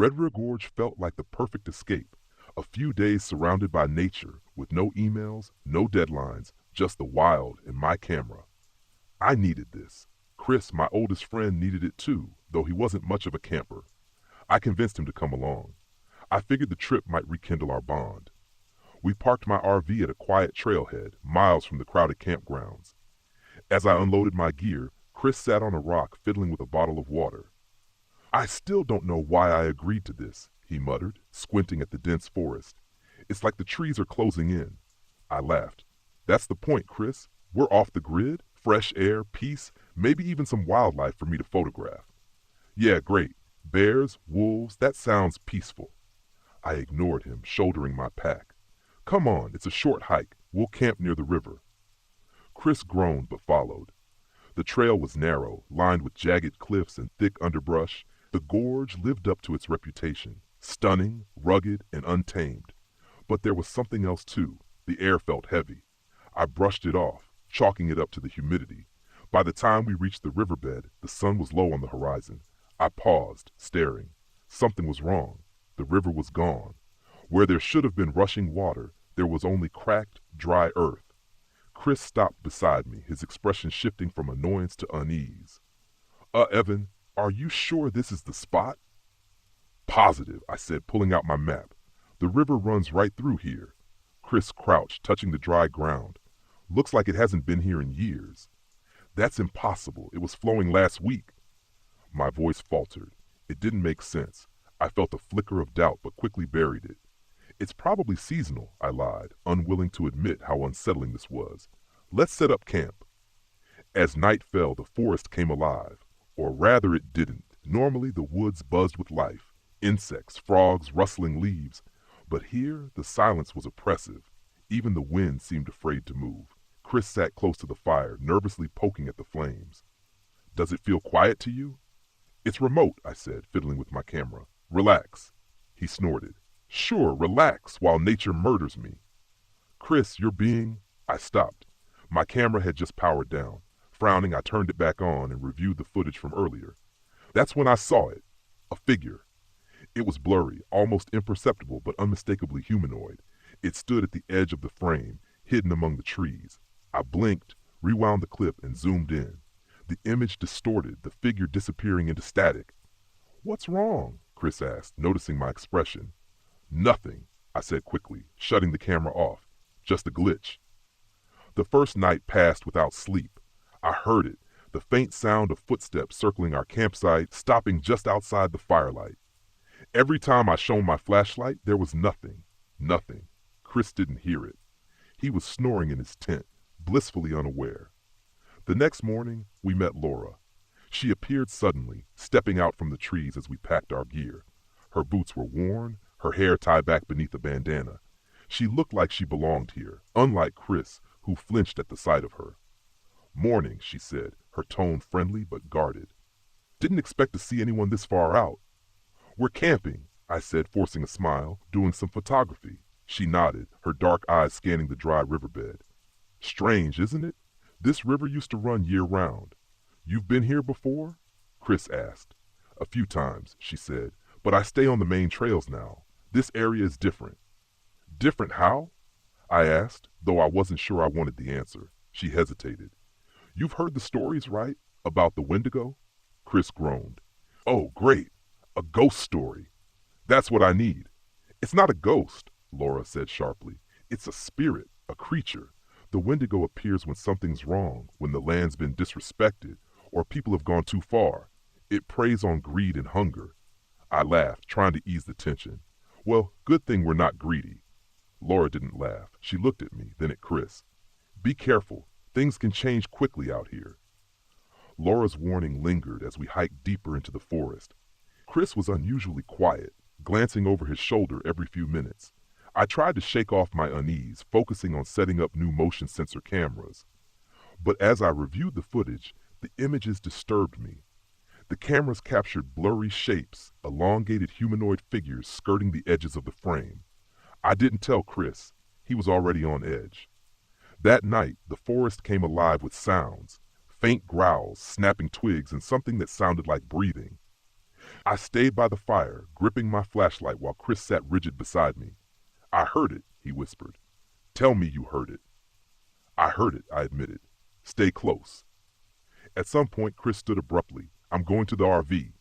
Red River Gorge felt like the perfect escape. A few days surrounded by nature, with no emails, no deadlines, just the wild and my camera. I needed this. Chris, my oldest friend, needed it too, though he wasn't much of a camper. I convinced him to come along. I figured the trip might rekindle our bond. We parked my RV at a quiet trailhead, miles from the crowded campgrounds. As I unloaded my gear, Chris sat on a rock fiddling with a bottle of water. "I still don't know why I agreed to this," he muttered, squinting at the dense forest. "It's like the trees are closing in." I laughed. "That's the point, Chris. We're off the grid, fresh air, peace, maybe even some wildlife for me to photograph." "Yeah, great. Bears, wolves, that sounds peaceful." I ignored him, shouldering my pack. "Come on, it's a short hike. We'll camp near the river." Chris groaned but followed. The trail was narrow, lined with jagged cliffs and thick underbrush. The gorge lived up to its reputation, stunning, rugged, and untamed. But there was something else too. The air felt heavy. I brushed it off, chalking it up to the humidity. By the time we reached the riverbed, the sun was low on the horizon. I paused, staring. Something was wrong. The river was gone. Where there should have been rushing water, there was only cracked, dry earth. Chris stopped beside me, his expression shifting from annoyance to unease. Evan, are you sure this is the spot?" "Positive," I said, pulling out my map. "The river runs right through here." Chris crouched, touching the dry ground. "Looks like it hasn't been here in years." "That's impossible. It was flowing last week." My voice faltered. It didn't make sense. I felt a flicker of doubt, but quickly buried it. "It's probably seasonal," I lied, unwilling to admit how unsettling this was. "Let's set up camp." As night fell, the forest came alive. Or rather, it didn't. Normally, the woods buzzed with life. Insects, frogs, rustling leaves. But here, the silence was oppressive. Even the wind seemed afraid to move. Chris sat close to the fire, nervously poking at the flames. "Does it feel quiet to you?" "It's remote," I said, fiddling with my camera. "Relax." He snorted. "Sure, relax, while nature murders me." "Chris, you're being—" I stopped. My camera had just powered down. Frowning, I turned it back on and reviewed the footage from earlier. That's when I saw it. A figure. It was blurry, almost imperceptible, but unmistakably humanoid. It stood at the edge of the frame, hidden among the trees. I blinked, rewound the clip, and zoomed in. The image distorted, the figure disappearing into static. "What's wrong?" Chris asked, noticing my expression. "Nothing," I said quickly, shutting the camera off. "Just a glitch." The first night passed without sleep. I heard it, the faint sound of footsteps circling our campsite, stopping just outside the firelight. Every time I shone my flashlight, there was nothing. Nothing. Chris didn't hear it. He was snoring in his tent, blissfully unaware. The next morning, we met Laura. She appeared suddenly, stepping out from the trees as we packed our gear. Her boots were worn, her hair tied back beneath a bandana. She looked like she belonged here, unlike Chris, who flinched at the sight of her. "Morning," she said, her tone friendly but guarded. "Didn't expect to see anyone this far out." "We're camping," I said, forcing a smile, "doing some photography." She nodded, her dark eyes scanning the dry riverbed. "Strange, isn't it? This river used to run year-round." "You've been here before?" Chris asked. "A few times," she said, "but I stay on the main trails now. This area is different." "Different how?" I asked, though I wasn't sure I wanted the answer. She hesitated. "You've heard the stories, right? About the Wendigo?" Chris groaned. "Oh, great. A ghost story. That's what I need." "It's not a ghost," Laura said sharply. "It's a spirit, a creature. The Wendigo appears when something's wrong, when the land's been disrespected, or people have gone too far. It preys on greed and hunger." I laughed, trying to ease the tension. "Well, good thing we're not greedy." Laura didn't laugh. She looked at me, then at Chris. "Be careful. Things can change quickly out here." Laura's warning lingered as we hiked deeper into the forest. Chris was unusually quiet, glancing over his shoulder every few minutes. I tried to shake off my unease, focusing on setting up new motion sensor cameras. But as I reviewed the footage, the images disturbed me. The cameras captured blurry shapes, elongated humanoid figures skirting the edges of the frame. I didn't tell Chris. He was already on edge. That night, the forest came alive with sounds, faint growls, snapping twigs, and something that sounded like breathing. I stayed by the fire, gripping my flashlight while Chris sat rigid beside me. I heard it, he whispered. Tell me you heard it. I heard it, I admitted. Stay close. At some point, Chris stood abruptly. I'm going to the RV.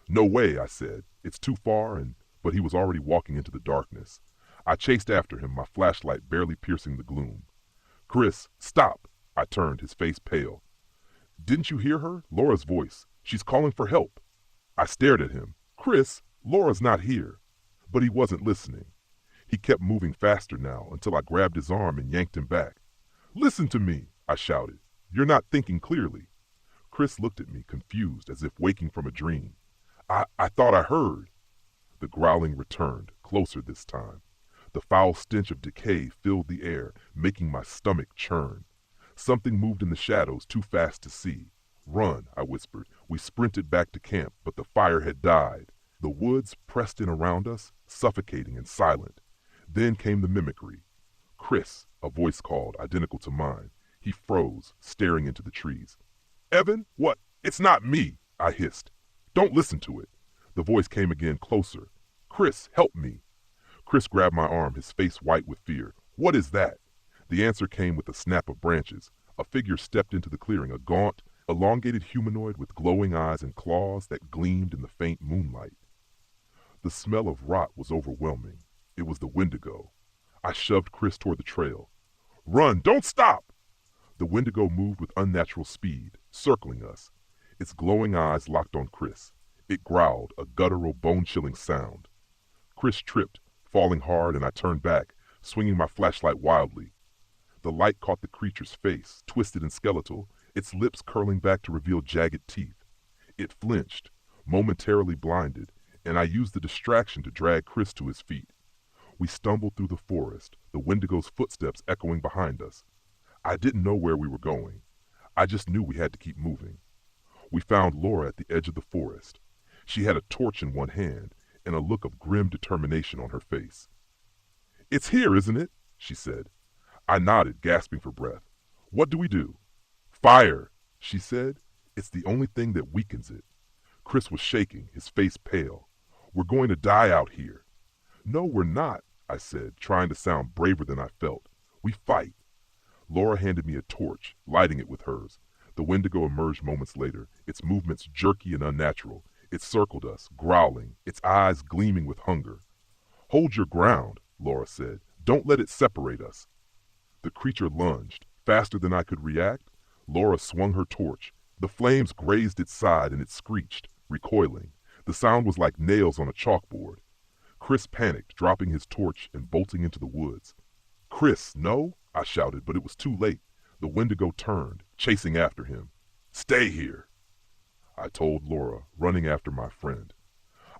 No way, I said. It's too far, but he was already walking into the darkness. I chased after him, my flashlight barely piercing the gloom. Chris, stop! I turned, his face pale. Didn't you hear her? Laura's voice. She's calling for help. I stared at him. Chris, Laura's not here. But he wasn't listening. He kept moving faster now until I grabbed his arm and yanked him back. Listen to me, I shouted. You're not thinking clearly. Chris looked at me, confused, as if waking from a dream. I thought I heard. The growling returned, closer this time. The foul stench of decay filled the air, making my stomach churn. Something moved in the shadows too fast to see. Run, I whispered. We sprinted back to camp, but the fire had died. The woods pressed in around us, suffocating and silent. Then came the mimicry. Chris, a voice called, identical to mine. He froze, staring into the trees. Evan, what? It's not me, I hissed. Don't listen to it. The voice came again, closer. Chris, help me. Chris grabbed my arm, his face white with fear. What is that? The answer came with a snap of branches. A figure stepped into the clearing, a gaunt, elongated humanoid with glowing eyes and claws that gleamed in the faint moonlight. The smell of rot was overwhelming. It was the Wendigo. I shoved Chris toward the trail. Run! Don't stop! The Wendigo moved with unnatural speed, circling us. Its glowing eyes locked on Chris. It growled, a guttural, bone-chilling sound. Chris tripped, falling hard, and I turned back, swinging my flashlight wildly. The light caught the creature's face, twisted and skeletal, its lips curling back to reveal jagged teeth. It flinched, momentarily blinded, and I used the distraction to drag Chris to his feet. We stumbled through the forest, the Wendigo's footsteps echoing behind us. I didn't know where we were going. I just knew we had to keep moving. We found Laura at the edge of the forest. She had a torch in one hand and a look of grim determination on her face. It's here, isn't it? She said. I nodded, gasping for breath. What do we do? Fire, she said. It's the only thing that weakens it. Chris was shaking, his face pale. We're going to die out here. No, we're not, I said, trying to sound braver than I felt. We fight. Laura handed me a torch, lighting it with hers. The Wendigo emerged moments later, its movements jerky and unnatural. It circled us, growling, its eyes gleaming with hunger. Hold your ground, Laura said. Don't let it separate us. The creature lunged. Faster than I could react, Laura swung her torch. The flames grazed its side and it screeched, recoiling. The sound was like nails on a chalkboard. Chris panicked, dropping his torch and bolting into the woods. Chris, no, I shouted, but it was too late. The Wendigo turned, chasing after him. Stay here, I told Laura, running after my friend.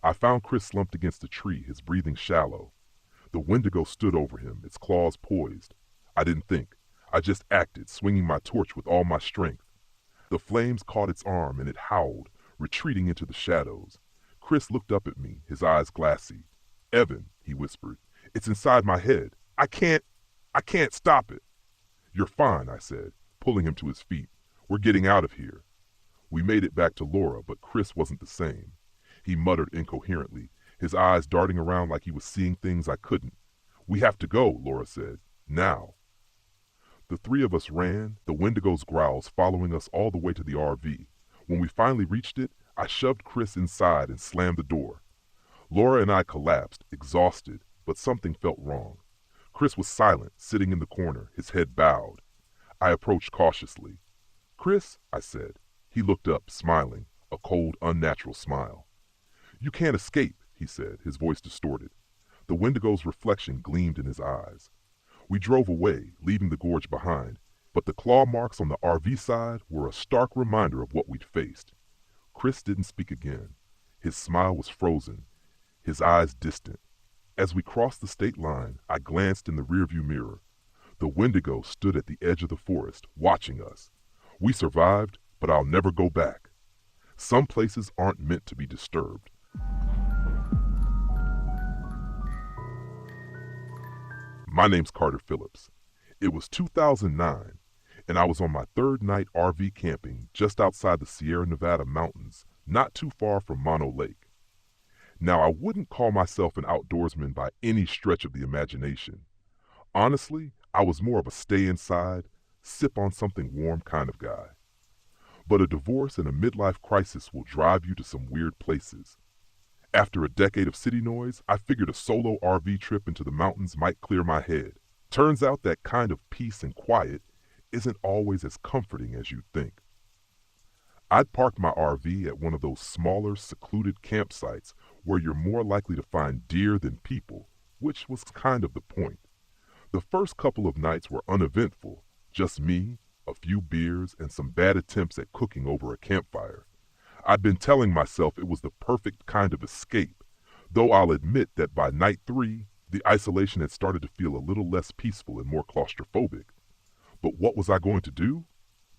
I found Chris slumped against a tree, his breathing shallow. The Wendigo stood over him, its claws poised. I didn't think. I just acted, swinging my torch with all my strength. The flames caught its arm and it howled, retreating into the shadows. Chris looked up at me, his eyes glassy. Evan, he whispered, it's inside my head. I can't stop it. You're fine, I said, pulling him to his feet. We're getting out of here. We made it back to Laura, but Chris wasn't the same. He muttered incoherently, his eyes darting around like he was seeing things I couldn't. We have to go, Laura said. Now. The three of us ran, the Wendigo's growls following us all the way to the RV. When we finally reached it, I shoved Chris inside and slammed the door. Laura and I collapsed, exhausted, but something felt wrong. Chris was silent, sitting in the corner, his head bowed. I approached cautiously. Chris, I said. He looked up, smiling, a cold, unnatural smile. You can't escape, he said, his voice distorted. The Wendigo's reflection gleamed in his eyes. We drove away, leaving the gorge behind, but the claw marks on the RV side were a stark reminder of what we'd faced. Chris didn't speak again. His smile was frozen, his eyes distant. As we crossed the state line, I glanced in the rearview mirror. The Wendigo stood at the edge of the forest, watching us. We survived, but I'll never go back. Some places aren't meant to be disturbed. My name's Carter Phillips. It was 2009, and I was on my third night RV camping just outside the Sierra Nevada mountains, not too far from Mono Lake. Now, I wouldn't call myself an outdoorsman by any stretch of the imagination. Honestly, I was more of a stay inside, sip on something warm kind of guy. But a divorce and a midlife crisis will drive you to some weird places. After a decade of city noise, I figured a solo RV trip into the mountains might clear my head. Turns out that kind of peace and quiet isn't always as comforting as you'd think. I'd parked my RV at one of those smaller, secluded campsites where you're more likely to find deer than people, which was kind of the point. The first couple of nights were uneventful, just me, a few beers, and some bad attempts at cooking over a campfire. I'd been telling myself it was the perfect kind of escape, though I'll admit that by night 3, the isolation had started to feel a little less peaceful and more claustrophobic. But what was I going to do?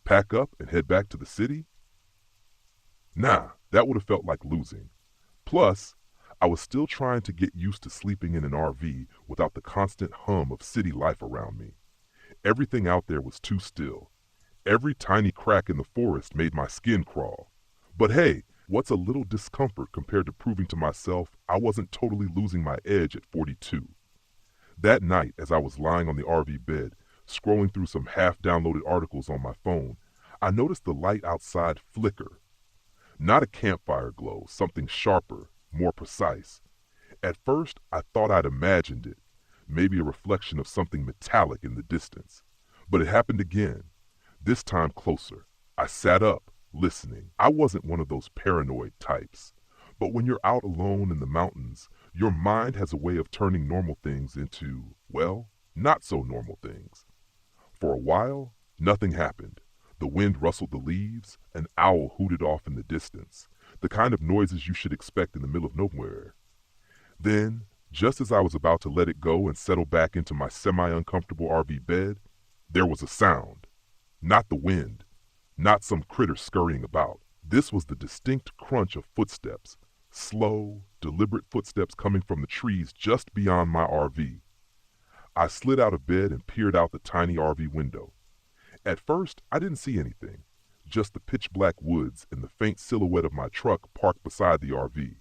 Pack up and head back to the city? Nah, that would have felt like losing. Plus, I was still trying to get used to sleeping in an RV without the constant hum of city life around me. Everything out there was too still. Every tiny crack in the forest made my skin crawl. But hey, what's a little discomfort compared to proving to myself I wasn't totally losing my edge at 42? That night, as I was lying on the RV bed, scrolling through some half-downloaded articles on my phone, I noticed the light outside flicker. Not a campfire glow, something sharper, more precise. At first, I thought I'd imagined it, maybe a reflection of something metallic in the distance. But it happened again, this time closer. I sat up, listening. I wasn't one of those paranoid types. But when you're out alone in the mountains, your mind has a way of turning normal things into, well, not so normal things. For a while, nothing happened. The wind rustled the leaves, an owl hooted off in the distance, the kind of noises you should expect in the middle of nowhere. Then, just as I was about to let it go and settle back into my semi-uncomfortable RV bed, there was a sound. Not the wind, not some critter scurrying about. This was the distinct crunch of footsteps, slow, deliberate footsteps coming from the trees just beyond my RV. I slid out of bed and peered out the tiny RV window. At first, I didn't see anything, just the pitch-black woods and the faint silhouette of my truck parked beside the RV.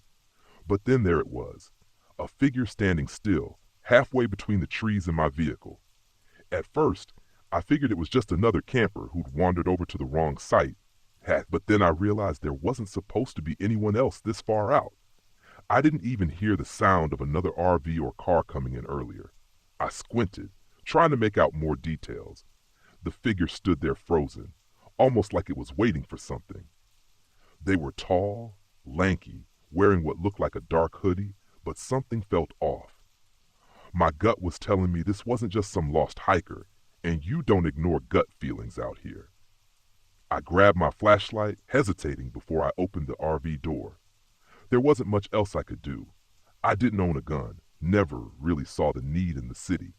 But then there it was, a figure standing still, halfway between the trees and my vehicle. At first, I figured it was just another camper who'd wandered over to the wrong site, but then I realized there wasn't supposed to be anyone else this far out. I didn't even hear the sound of another RV or car coming in earlier. I squinted, trying to make out more details. The figure stood there frozen, almost like it was waiting for something. They were tall, lanky, wearing what looked like a dark hoodie, but something felt off. My gut was telling me this wasn't just some lost hiker, and you don't ignore gut feelings out here. I grabbed my flashlight, hesitating before I opened the RV door. There wasn't much else I could do. I didn't own a gun, never really saw the need in the city.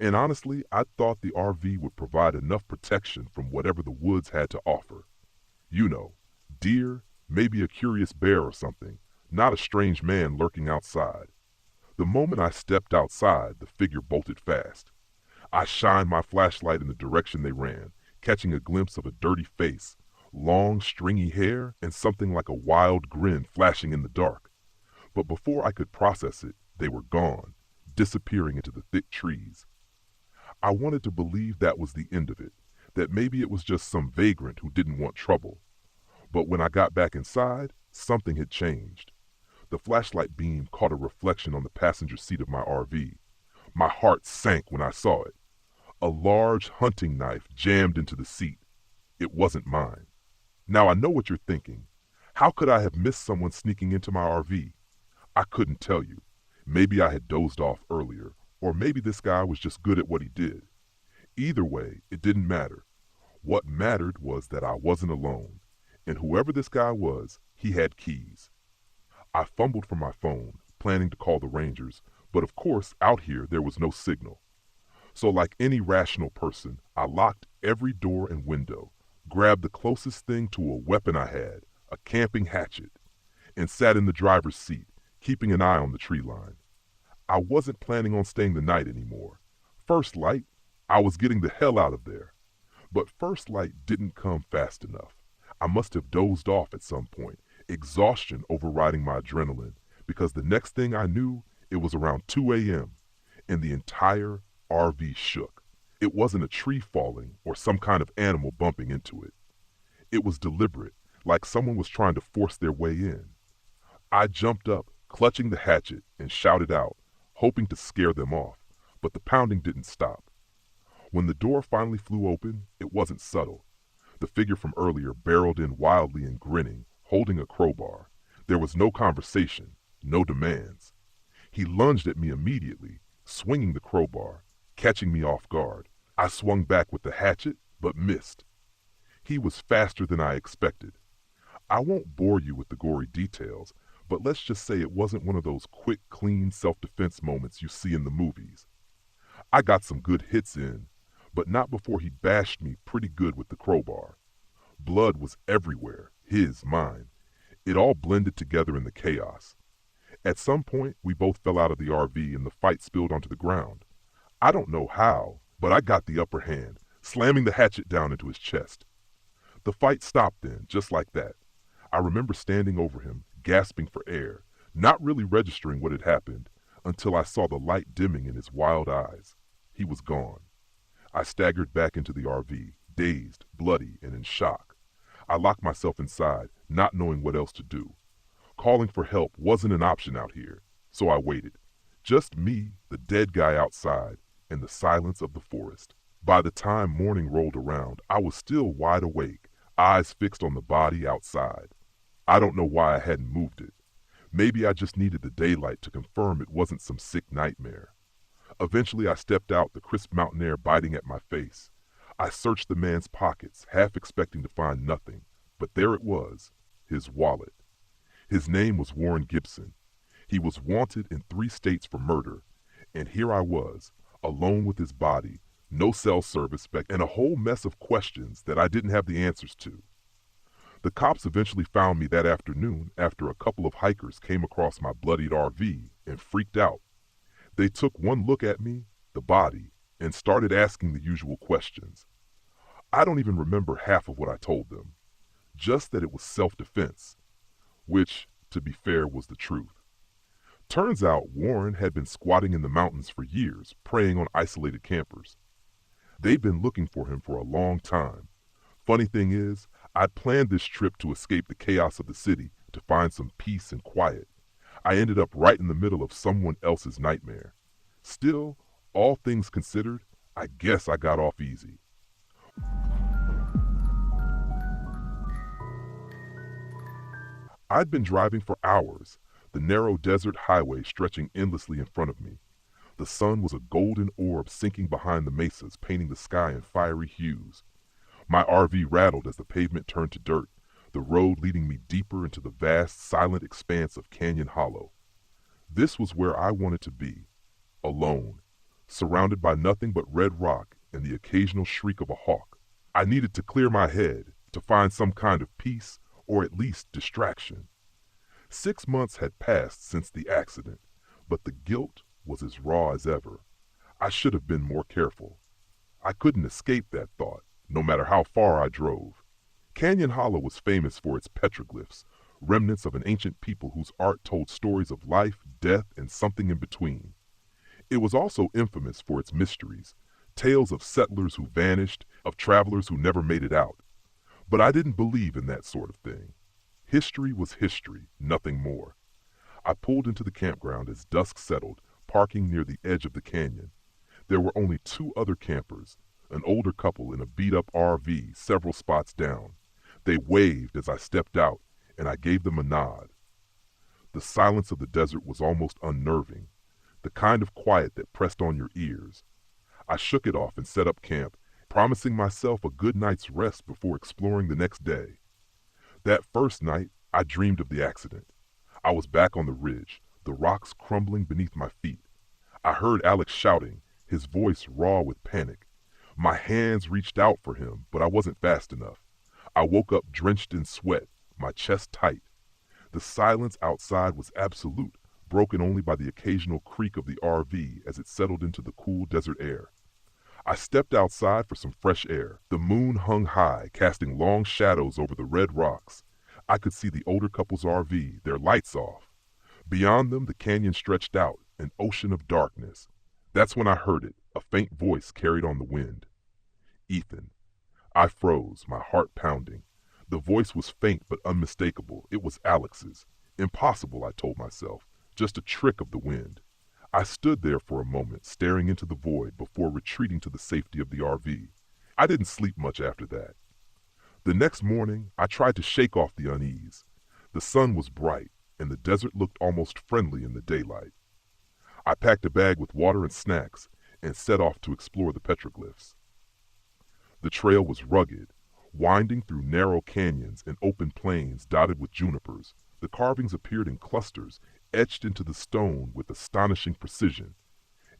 And honestly, I thought the RV would provide enough protection from whatever the woods had to offer. You know, deer, maybe a curious bear or something, not a strange man lurking outside. The moment I stepped outside, the figure bolted fast. I shined my flashlight in the direction they ran, catching a glimpse of a dirty face, long, stringy hair, and something like a wild grin flashing in the dark. But before I could process it, they were gone, disappearing into the thick trees. I wanted to believe that was the end of it, that maybe it was just some vagrant who didn't want trouble. But when I got back inside, something had changed. The flashlight beam caught a reflection on the passenger seat of my RV. My heart sank when I saw it. A large hunting knife jammed into the seat. It wasn't mine. Now I know what you're thinking. How could I have missed someone sneaking into my RV? I couldn't tell you. Maybe I had dozed off earlier, or maybe this guy was just good at what he did. Either way, it didn't matter. What mattered was that I wasn't alone, and whoever this guy was, he had keys. I fumbled for my phone, planning to call the Rangers, but of course, out here there was no signal. So like any rational person, I locked every door and window, grabbed the closest thing to a weapon I had, a camping hatchet, and sat in the driver's seat, keeping an eye on the tree line. I wasn't planning on staying the night anymore. First light, I was getting the hell out of there. But first light didn't come fast enough. I must have dozed off at some point, exhaustion overriding my adrenaline, because the next thing I knew, it was around 2 a.m., and the entire RV shook. It wasn't a tree falling or some kind of animal bumping into it. It was deliberate, like someone was trying to force their way in. I jumped up, clutching the hatchet, and shouted out, hoping to scare them off, but the pounding didn't stop. When the door finally flew open, it wasn't subtle. The figure from earlier barreled in wildly and grinning, holding a crowbar. There was no conversation, no demands. He lunged at me immediately, swinging the crowbar, catching me off guard. I swung back with the hatchet, but missed. He was faster than I expected. I won't bore you with the gory details, but let's just say it wasn't one of those quick, clean self-defense moments you see in the movies. I got some good hits in, but not before he bashed me pretty good with the crowbar. Blood was everywhere, mine. It all blended together in the chaos. At some point, we both fell out of the RV and the fight spilled onto the ground. I don't know how, but I got the upper hand, slamming the hatchet down into his chest. The fight stopped then, just like that. I remember standing over him, gasping for air, not really registering what had happened, until I saw the light dimming in his wild eyes. He was gone. I staggered back into the RV, dazed, bloody, and in shock. I locked myself inside, not knowing what else to do. Calling for help wasn't an option out here, so I waited. Just me, the dead guy outside, and the silence of the forest. By the time morning rolled around, I was still wide awake, eyes fixed on the body outside. I don't know why I hadn't moved it. Maybe I just needed the daylight to confirm it wasn't some sick nightmare. Eventually I stepped out, the crisp mountain air biting at my face. I searched the man's pockets, half expecting to find nothing, but there it was, his wallet. His name was Warren Gibson. He was wanted in 3 states for murder, and here I was, alone with his body, no cell service, and a whole mess of questions that I didn't have the answers to. The cops eventually found me that afternoon after a couple of hikers came across my bloodied RV and freaked out. They took one look at me, the body, and started asking the usual questions. I don't even remember half of what I told them, just that it was self-defense, which, to be fair, was the truth. Turns out Warren had been squatting in the mountains for years, preying on isolated campers. They'd been looking for him for a long time. Funny thing is, I'd planned this trip to escape the chaos of the city, to find some peace and quiet. I ended up right in the middle of someone else's nightmare. Still, all things considered, I guess I got off easy. I'd been driving for hours, the narrow desert highway stretching endlessly in front of me. The sun was a golden orb sinking behind the mesas, painting the sky in fiery hues. My RV rattled as the pavement turned to dirt, the road leading me deeper into the vast, silent expanse of Canyon Hollow. This was where I wanted to be, alone, surrounded by nothing but red rock and the occasional shriek of a hawk. I needed to clear my head, to find some kind of peace, or at least distraction. 6 months had passed since the accident, but the guilt was as raw as ever. I should have been more careful. I couldn't escape that thought, no matter how far I drove. Canyon Hollow was famous for its petroglyphs, remnants of an ancient people whose art told stories of life, death, and something in between. It was also infamous for its mysteries, tales of settlers who vanished, of travelers who never made it out. But I didn't believe in that sort of thing. History was history, nothing more. I pulled into the campground as dusk settled, parking near the edge of the canyon. There were only 2 other campers, an older couple in a beat-up RV several spots down. They waved as I stepped out, and I gave them a nod. The silence of the desert was almost unnerving, the kind of quiet that pressed on your ears. I shook it off and set up camp, promising myself a good night's rest before exploring the next day. That first night, I dreamed of the accident. I was back on the ridge, the rocks crumbling beneath my feet. I heard Alex shouting, his voice raw with panic. My hands reached out for him, but I wasn't fast enough. I woke up drenched in sweat, my chest tight. The silence outside was absolute, broken only by the occasional creak of the RV as it settled into the cool desert air. I stepped outside for some fresh air. The moon hung high, casting long shadows over the red rocks. I could see the older couple's RV, their lights off. Beyond them, the canyon stretched out, an ocean of darkness. That's when I heard it, a faint voice carried on the wind. Ethan. I froze, my heart pounding. The voice was faint but unmistakable. It was Alex's. Impossible, I told myself. Just a trick of the wind. I stood there for a moment, staring into the void before retreating to the safety of the RV. I didn't sleep much after that. The next morning, I tried to shake off the unease. The sun was bright, and the desert looked almost friendly in the daylight. I packed a bag with water and snacks and set off to explore the petroglyphs. The trail was rugged, winding through narrow canyons and open plains dotted with junipers. The carvings appeared in clusters, etched into the stone with astonishing precision.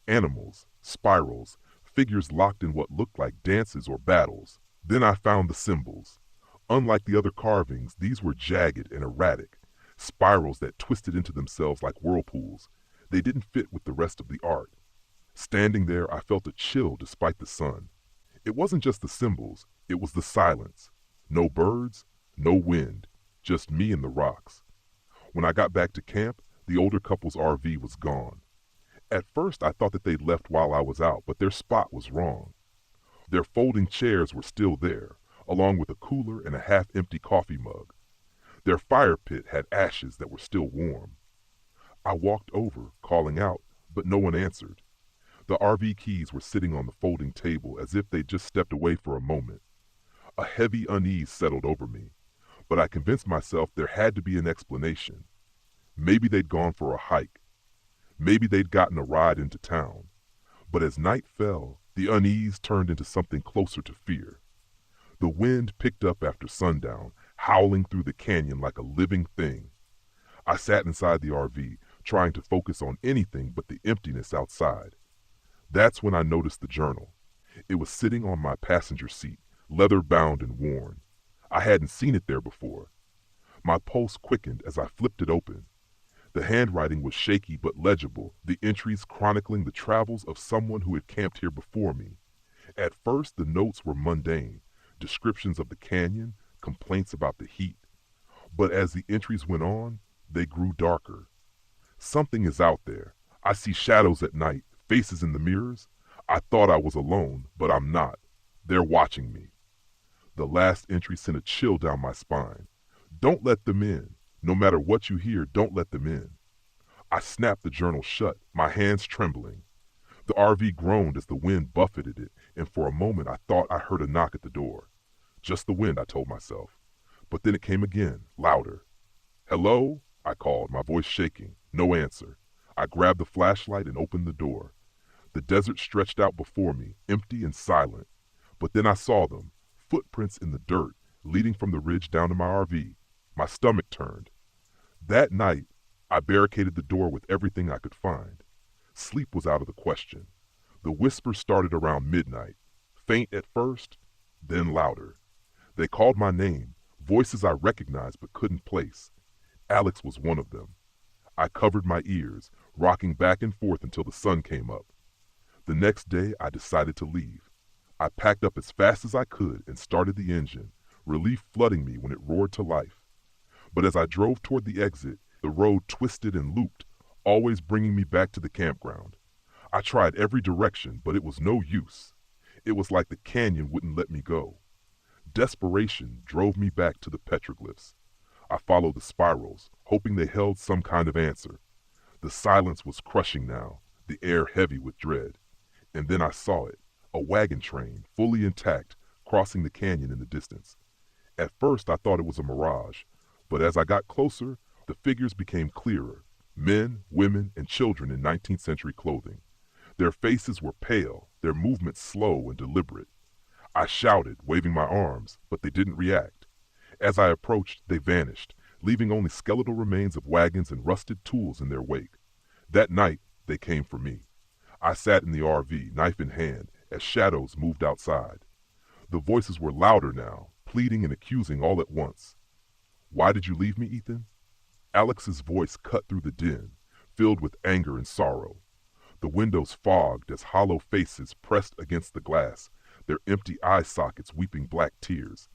Animals, spirals, figures locked in what looked like dances or battles. Then I found the symbols. Unlike the other carvings, these were jagged and erratic, spirals that twisted into themselves like whirlpools. They didn't fit with the rest of the art. Standing there, I felt a chill despite the sun. It wasn't just the symbols, it was the silence. No birds, no wind, just me and the rocks. When I got back to camp, the older couple's RV was gone. At first, I thought that they'd left while I was out, but their spot was wrong. Their folding chairs were still there, along with a cooler and a half-empty coffee mug. Their fire pit had ashes that were still warm. I walked over, calling out, but no one answered. The RV keys were sitting on the folding table as if they'd just stepped away for a moment. A heavy unease settled over me, but I convinced myself there had to be an explanation. Maybe they'd gone for a hike. Maybe they'd gotten a ride into town. But as night fell, the unease turned into something closer to fear. The wind picked up after sundown, howling through the canyon like a living thing. I sat inside the RV, trying to focus on anything but the emptiness outside. That's when I noticed the journal. It was sitting on my passenger seat, leather-bound and worn. I hadn't seen it there before. My pulse quickened as I flipped it open. The handwriting was shaky but legible, the entries chronicling the travels of someone who had camped here before me. At first, the notes were mundane, descriptions of the canyon, complaints about the heat. But as the entries went on, they grew darker. Something is out there. I see shadows at night, faces in the mirrors. I thought I was alone, but I'm not. They're watching me. The last entry sent a chill down my spine. Don't let them in. No matter what you hear, don't let them in. I snapped the journal shut, my hands trembling. The RV groaned as the wind buffeted it, and for a moment I thought I heard a knock at the door. Just the wind, I told myself. But then it came again, louder. "Hello?" I called, my voice shaking. No answer. I grabbed the flashlight and opened the door. The desert stretched out before me, empty and silent. But then I saw them, footprints in the dirt, leading from the ridge down to my RV. My stomach turned. That night, I barricaded the door with everything I could find. Sleep was out of the question. The whispers started around midnight, faint at first, then louder. They called my name, voices I recognized but couldn't place. Alex was one of them. I covered my ears, rocking back and forth until the sun came up. The next day, I decided to leave. I packed up as fast as I could and started the engine, relief flooding me when it roared to life. But as I drove toward the exit, the road twisted and looped, always bringing me back to the campground. I tried every direction, but it was no use. It was like the canyon wouldn't let me go. Desperation drove me back to the petroglyphs. I followed the spirals, hoping they held some kind of answer. The silence was crushing now, the air heavy with dread. And then I saw it, a wagon train, fully intact, crossing the canyon in the distance. At first I thought it was a mirage, but as I got closer, the figures became clearer. Men, women, and children in 19th century clothing. Their faces were pale, their movements slow and deliberate. I shouted, waving my arms, but they didn't react. As I approached, they vanished, leaving only skeletal remains of wagons and rusted tools in their wake. That night, they came for me. I sat in the RV, knife in hand, as shadows moved outside. The voices were louder now, pleading and accusing all at once. "Why did you leave me, Ethan?" Alex's voice cut through the din, filled with anger and sorrow. The windows fogged as hollow faces pressed against the glass, their empty eye sockets weeping black tears.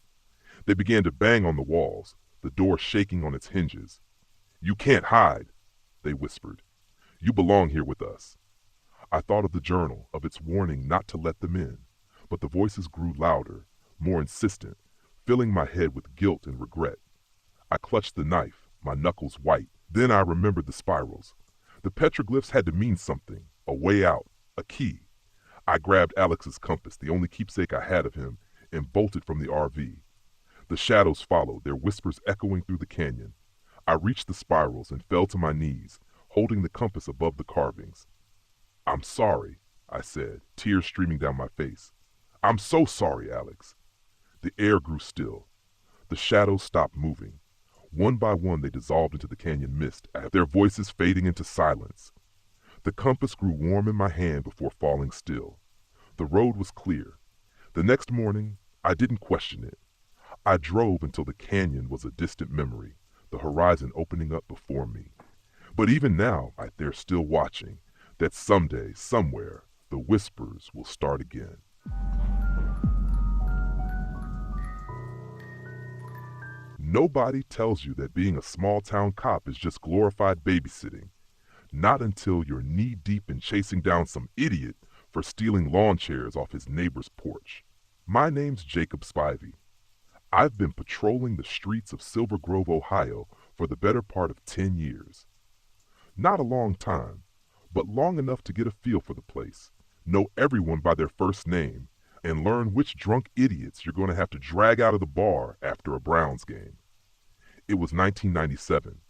They began to bang on the walls, the door shaking on its hinges. "You can't hide." they whispered. "You belong here with us." I thought of the journal, of its warning not to let them in, but the voices grew louder, more insistent, filling my head with guilt and regret. I clutched the knife, my knuckles white. Then I remembered the spirals. The petroglyphs had to mean something, a way out, a key. I grabbed Alex's compass, the only keepsake I had of him, and bolted from the RV. The shadows followed, their whispers echoing through the canyon. I reached the spirals and fell to my knees, holding the compass above the carvings. "I'm sorry," I said, tears streaming down my face. "I'm so sorry, Alex." The air grew still. The shadows stopped moving. One by one they dissolved into the canyon mist, their voices fading into silence. The compass grew warm in my hand before falling still. The road was clear. The next morning, I didn't question it. I drove until the canyon was a distant memory, the horizon opening up before me. But even now, they're still watching, that someday, somewhere, the whispers will start again. Nobody tells you that being a small-town cop is just glorified babysitting. Not until you're knee-deep in chasing down some idiot for stealing lawn chairs off his neighbor's porch. My name's Jacob Spivey. I've been patrolling the streets of Silver Grove, Ohio for the better part of 10 years. Not a long time, but long enough to get a feel for the place, know everyone by their first name, and learn which drunk idiots you're going to have to drag out of the bar after a Browns game. It was 1997,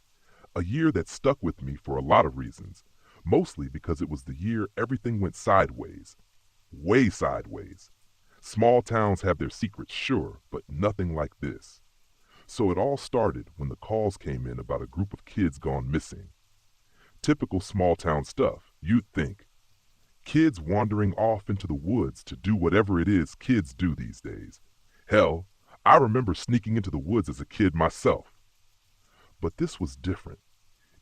a year that stuck with me for a lot of reasons, mostly because it was the year everything went sideways. Way sideways. Small towns have their secrets, sure, but nothing like this. So it all started when the calls came in about a group of kids gone missing. Typical small town stuff, you'd think. Kids wandering off into the woods to do whatever it is kids do these days. Hell, I remember sneaking into the woods as a kid myself. But this was different.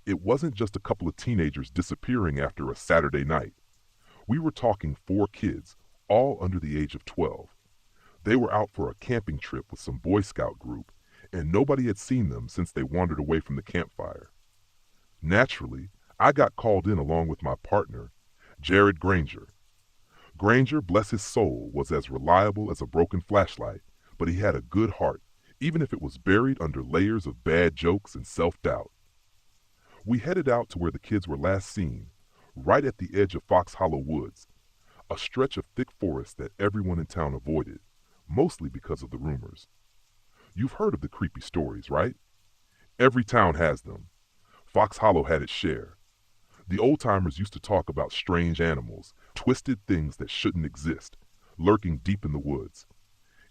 It wasn't just a couple of teenagers disappearing after a Saturday night. We were talking 4 kids, all under the age of 12. They were out for a camping trip with some Boy Scout group, and nobody had seen them since they wandered away from the campfire. Naturally, I got called in along with my partner, Jared Granger. Granger, bless his soul, was as reliable as a broken flashlight, but he had a good heart, even if it was buried under layers of bad jokes and self-doubt. We headed out to where the kids were last seen, right at the edge of Fox Hollow Woods, a stretch of thick forest that everyone in town avoided, mostly because of the rumors. You've heard of the creepy stories, right? Every town has them. Fox Hollow had its share. The old-timers used to talk about strange animals, twisted things that shouldn't exist, lurking deep in the woods.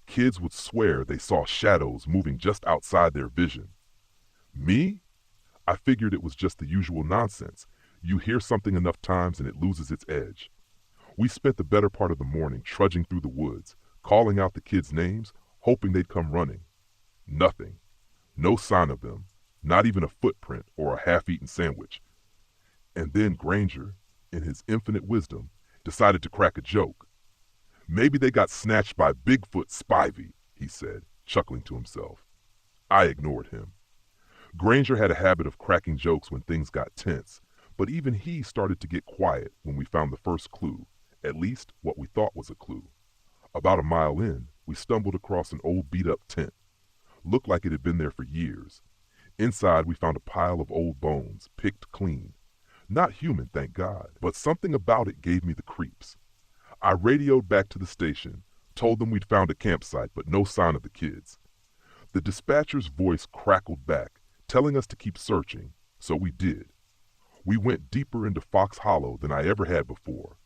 Kids would swear they saw shadows moving just outside their vision. Me? I figured it was just the usual nonsense. You hear something enough times and it loses its edge. We spent the better part of the morning trudging through the woods, calling out the kids' names, hoping they'd come running. Nothing. No sign of them, not even a footprint or a half-eaten sandwich. And then Granger, in his infinite wisdom, decided to crack a joke. "Maybe they got snatched by Bigfoot Spivey," he said, chuckling to himself. I ignored him. Granger had a habit of cracking jokes when things got tense, but even he started to get quiet when we found the first clue, at least what we thought was a clue. About a mile in, we stumbled across an old beat-up tent. Looked like it had been there for years. Inside, we found a pile of old bones, picked clean. Not human, thank God, but something about it gave me the creeps. I radioed back to the station, told them we'd found a campsite, but no sign of the kids. The dispatcher's voice crackled back, telling us to keep searching, so we did. We went deeper into Fox Hollow than I ever had before.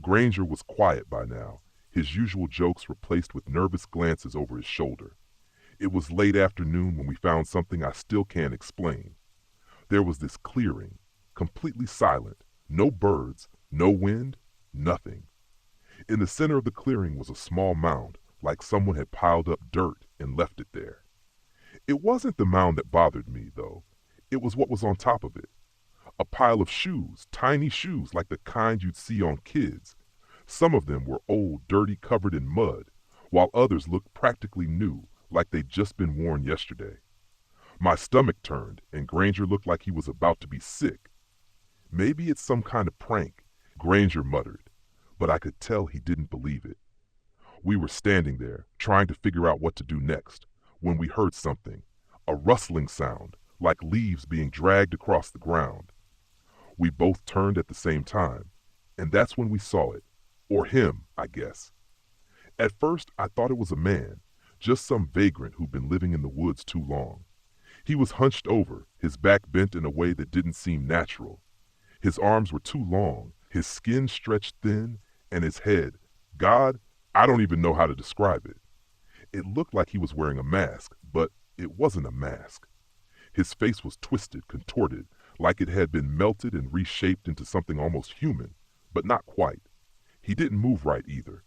Granger was quiet by now, his usual jokes replaced with nervous glances over his shoulder. It was late afternoon when we found something I still can't explain. There was this clearing, completely silent, no birds, no wind, nothing. In the center of the clearing was a small mound, like someone had piled up dirt and left it there. It wasn't the mound that bothered me, though. It was what was on top of it. A pile of shoes, tiny shoes like the kind you'd see on kids. Some of them were old, dirty, covered in mud, while others looked practically new, like they'd just been worn yesterday. My stomach turned, and Granger looked like he was about to be sick. Maybe it's some kind of prank, Granger muttered, but I could tell he didn't believe it. We were standing there, trying to figure out what to do next, when we heard something, a rustling sound, like leaves being dragged across the ground. We both turned at the same time, and that's when we saw it. Or him, I guess. At first, I thought it was a man, just some vagrant who'd been living in the woods too long. He was hunched over, his back bent in a way that didn't seem natural. His arms were too long, his skin stretched thin, and his head, God, I don't even know how to describe it. It looked like he was wearing a mask, but it wasn't a mask. His face was twisted, contorted, like it had been melted and reshaped into something almost human, but not quite. He didn't move right either.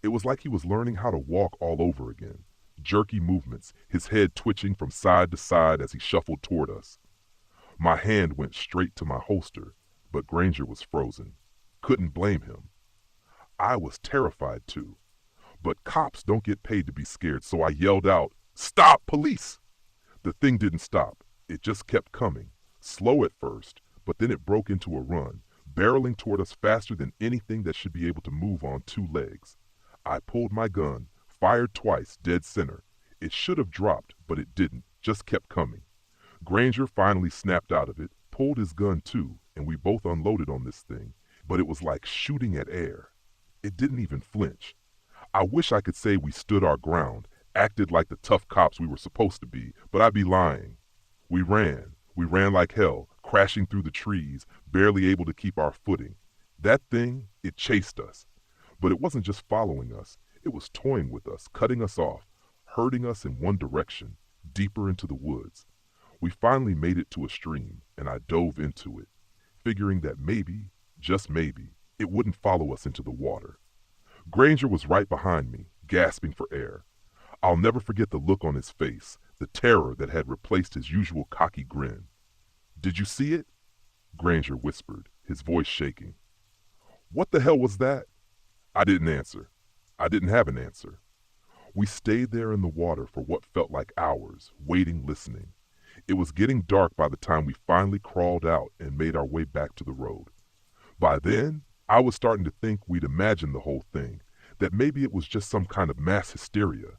It was like he was learning how to walk all over again. Jerky movements, his head twitching from side to side as he shuffled toward us. My hand went straight to my holster, but Granger was frozen. Couldn't blame him. I was terrified too. But cops don't get paid to be scared, so I yelled out, "Stop, police!" The thing didn't stop. It just kept coming, slow at first, but then it broke into a run, barreling toward us faster than anything that should be able to move on two legs. I pulled my gun, fired twice, dead center. It should have dropped, but it didn't, just kept coming. Granger finally snapped out of it, pulled his gun too, and we both unloaded on this thing, but it was like shooting at air. It didn't even flinch. I wish I could say we stood our ground, acted like the tough cops we were supposed to be, but I'd be lying. We ran like hell, crashing through the trees, barely able to keep our footing. That thing, it chased us. But it wasn't just following us, it was toying with us, cutting us off, herding us in one direction, deeper into the woods. We finally made it to a stream, and I dove into it, figuring that maybe, just maybe, it wouldn't follow us into the water. Granger was right behind me, gasping for air. I'll never forget the look on his face, the terror that had replaced his usual cocky grin. "Did you see it?" Granger whispered, his voice shaking. "What the hell was that?" I didn't answer. I didn't have an answer. We stayed there in the water for what felt like hours, waiting, listening. It was getting dark by the time we finally crawled out and made our way back to the road. By then, I was starting to think we'd imagined the whole thing, that maybe it was just some kind of mass hysteria.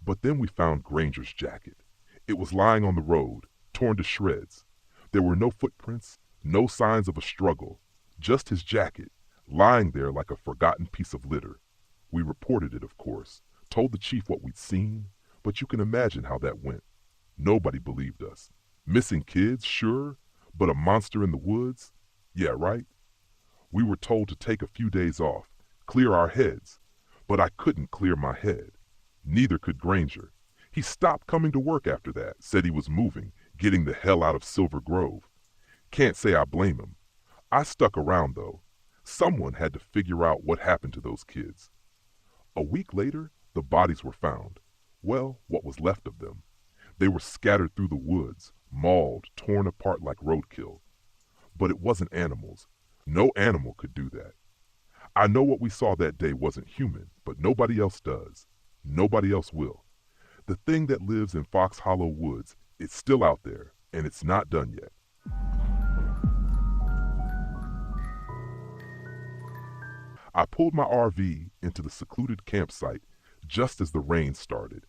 But then we found Granger's jacket. It was lying on the road, torn to shreds. There were no footprints, no signs of a struggle, just his jacket, lying there like a forgotten piece of litter. We reported it, of course, told the chief what we'd seen, but you can imagine how that went. Nobody believed us. Missing kids, sure, but a monster in the woods? Yeah, right? We were told to take a few days off, clear our heads, but I couldn't clear my head. Neither could Granger. He stopped coming to work after that, said he was moving, getting the hell out of Silver Grove. Can't say I blame him. I stuck around, though. Someone had to figure out what happened to those kids. A week later, the bodies were found. Well, what was left of them. They were scattered through the woods, mauled, torn apart like roadkill. But it wasn't animals. No animal could do that. I know what we saw that day wasn't human, but nobody else does. Nobody else will. The thing that lives in Fox Hollow Woods, it's still out there, and it's not done yet. I pulled my RV into the secluded campsite just as the rain started.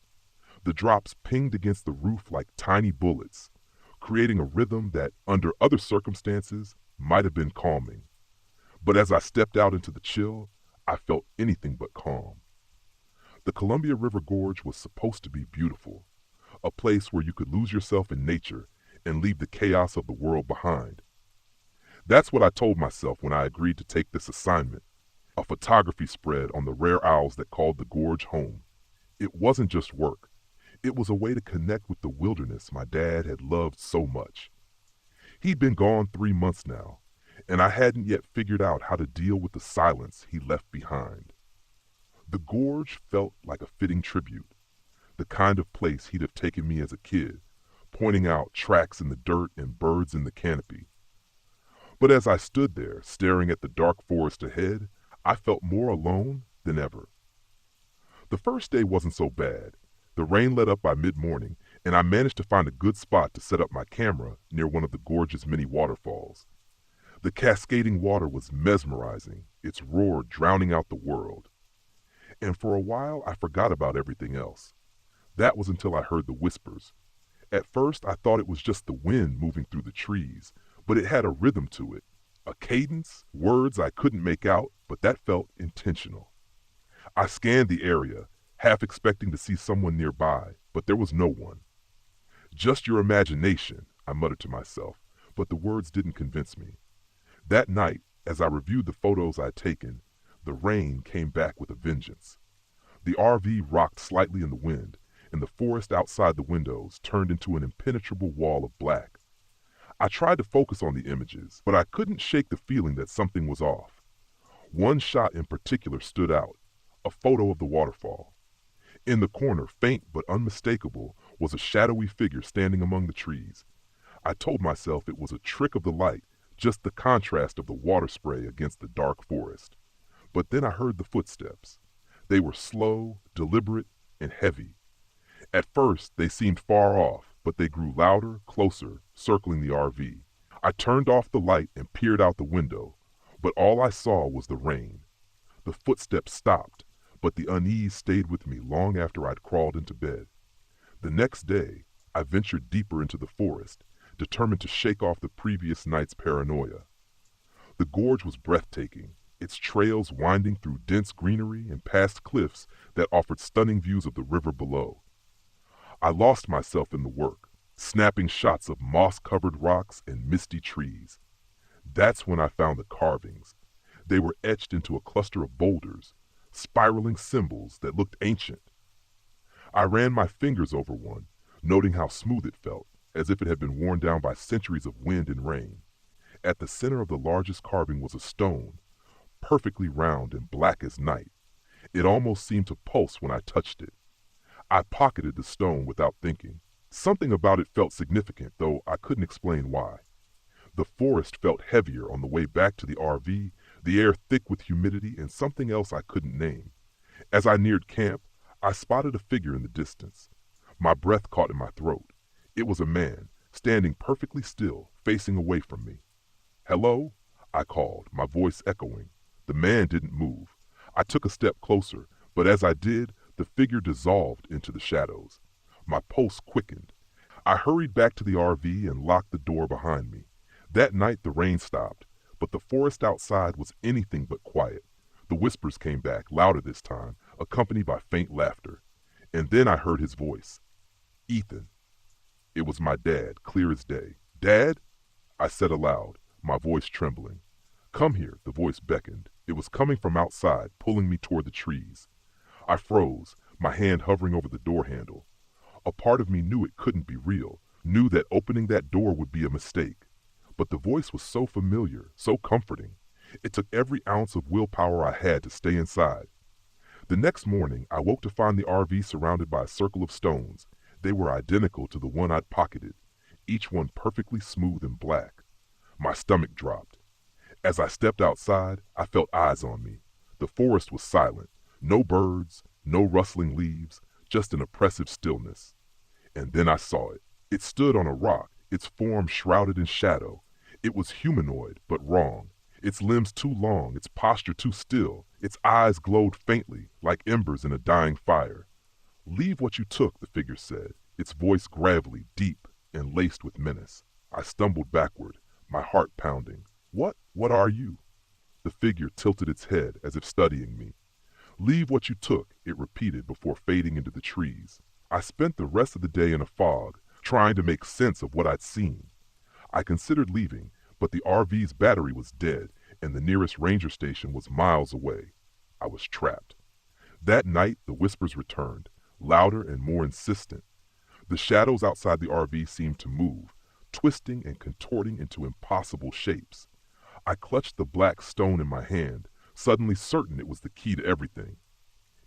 The drops pinged against the roof like tiny bullets, creating a rhythm that, under other circumstances, might have been calming. But as I stepped out into the chill, I felt anything but calm. The Columbia River Gorge was supposed to be beautiful, a place where you could lose yourself in nature and leave the chaos of the world behind. That's what I told myself when I agreed to take this assignment, a photography spread on the rare owls that called the Gorge home. It wasn't just work. It was a way to connect with the wilderness my dad had loved so much. He'd been gone 3 months now, and I hadn't yet figured out how to deal with the silence he left behind. The Gorge felt like a fitting tribute, the kind of place he'd have taken me as a kid, pointing out tracks in the dirt and birds in the canopy. But as I stood there, staring at the dark forest ahead, I felt more alone than ever. The first day wasn't so bad. The rain let up by mid-morning, and I managed to find a good spot to set up my camera near one of the Gorge's many waterfalls. The cascading water was mesmerizing, its roar drowning out the world. And for a while, I forgot about everything else. That was until I heard the whispers. At first, I thought it was just the wind moving through the trees, but it had a rhythm to it, a cadence, words I couldn't make out, but that felt intentional. I scanned the area, half expecting to see someone nearby, but there was no one. Just your imagination, I muttered to myself, but the words didn't convince me. That night, as I reviewed the photos I'd taken, the rain came back with a vengeance. The RV rocked slightly in the wind, and the forest outside the windows turned into an impenetrable wall of black. I tried to focus on the images, but I couldn't shake the feeling that something was off. One shot in particular stood out, a photo of the waterfall. In the corner, faint but unmistakable, was a shadowy figure standing among the trees. I told myself it was a trick of the light, just the contrast of the water spray against the dark forest. But then I heard the footsteps. They were slow, deliberate, and heavy. At first, they seemed far off, but they grew louder, closer, circling the RV. I turned off the light and peered out the window, but all I saw was the rain. The footsteps stopped, but the unease stayed with me long after I'd crawled into bed. The next day, I ventured deeper into the forest, determined to shake off the previous night's paranoia. The gorge was breathtaking, its trails winding through dense greenery and past cliffs that offered stunning views of the river below. I lost myself in the work, snapping shots of moss-covered rocks and misty trees. That's when I found the carvings. They were etched into a cluster of boulders, spiraling symbols that looked ancient. I ran my fingers over one, noting how smooth it felt, as if it had been worn down by centuries of wind and rain. At the center of the largest carving was a stone, perfectly round and black as night. It almost seemed to pulse when I touched it. I pocketed the stone without thinking. Something about it felt significant, though I couldn't explain why. The forest felt heavier on the way back to the RV, the air thick with humidity and something else I couldn't name. As I neared camp, I spotted a figure in the distance. My breath caught in my throat. It was a man, standing perfectly still, facing away from me. "Hello?" I called, my voice echoing. The man didn't move. I took a step closer, but as I did, the figure dissolved into the shadows. My pulse quickened. I hurried back to the RV and locked the door behind me. That night the rain stopped, but the forest outside was anything but quiet. The whispers came back, louder this time, accompanied by faint laughter. And then I heard his voice. "Ethan." It was my dad, clear as day. "Dad?" I said aloud, my voice trembling. "Come here," the voice beckoned. It was coming from outside, pulling me toward the trees. I froze, my hand hovering over the door handle. A part of me knew it couldn't be real, knew that opening that door would be a mistake. But the voice was so familiar, so comforting. It took every ounce of willpower I had to stay inside. The next morning, I woke to find the RV surrounded by a circle of stones. They were identical to the one I'd pocketed, each one perfectly smooth and black. My stomach dropped. As I stepped outside, I felt eyes on me. The forest was silent. No birds, no rustling leaves, just an oppressive stillness. And then I saw it. It stood on a rock, its form shrouded in shadow. It was humanoid, but wrong. Its limbs too long, its posture too still. Its eyes glowed faintly, like embers in a dying fire. "Leave what you took," the figure said, its voice gravelly, deep, and laced with menace. I stumbled backward, my heart pounding. What are you?" The figure tilted its head as if studying me. "Leave what you took," it repeated before fading into the trees. I spent the rest of the day in a fog, trying to make sense of what I'd seen. I considered leaving, but the RV's battery was dead, and the nearest ranger station was miles away. I was trapped. That night, the whispers returned, louder and more insistent. The shadows outside the RV seemed to move, twisting and contorting into impossible shapes. I clutched the black stone in my hand, suddenly certain it was the key to everything.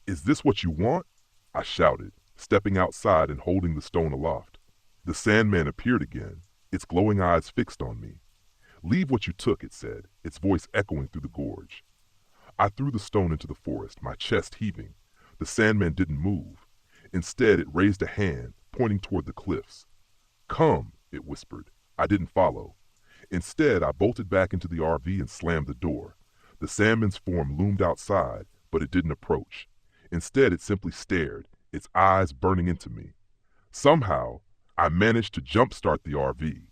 "Is this what you want?" I shouted, stepping outside and holding the stone aloft. The Sandman appeared again, its glowing eyes fixed on me. "Leave what you took," it said, its voice echoing through the gorge. I threw the stone into the forest, my chest heaving. The Sandman didn't move. Instead, it raised a hand, pointing toward the cliffs. "Come," it whispered. I didn't follow. Instead, I bolted back into the RV and slammed the door. The Sandman's form loomed outside, but it didn't approach. Instead, it simply stared, its eyes burning into me. Somehow, I managed to jumpstart the RV.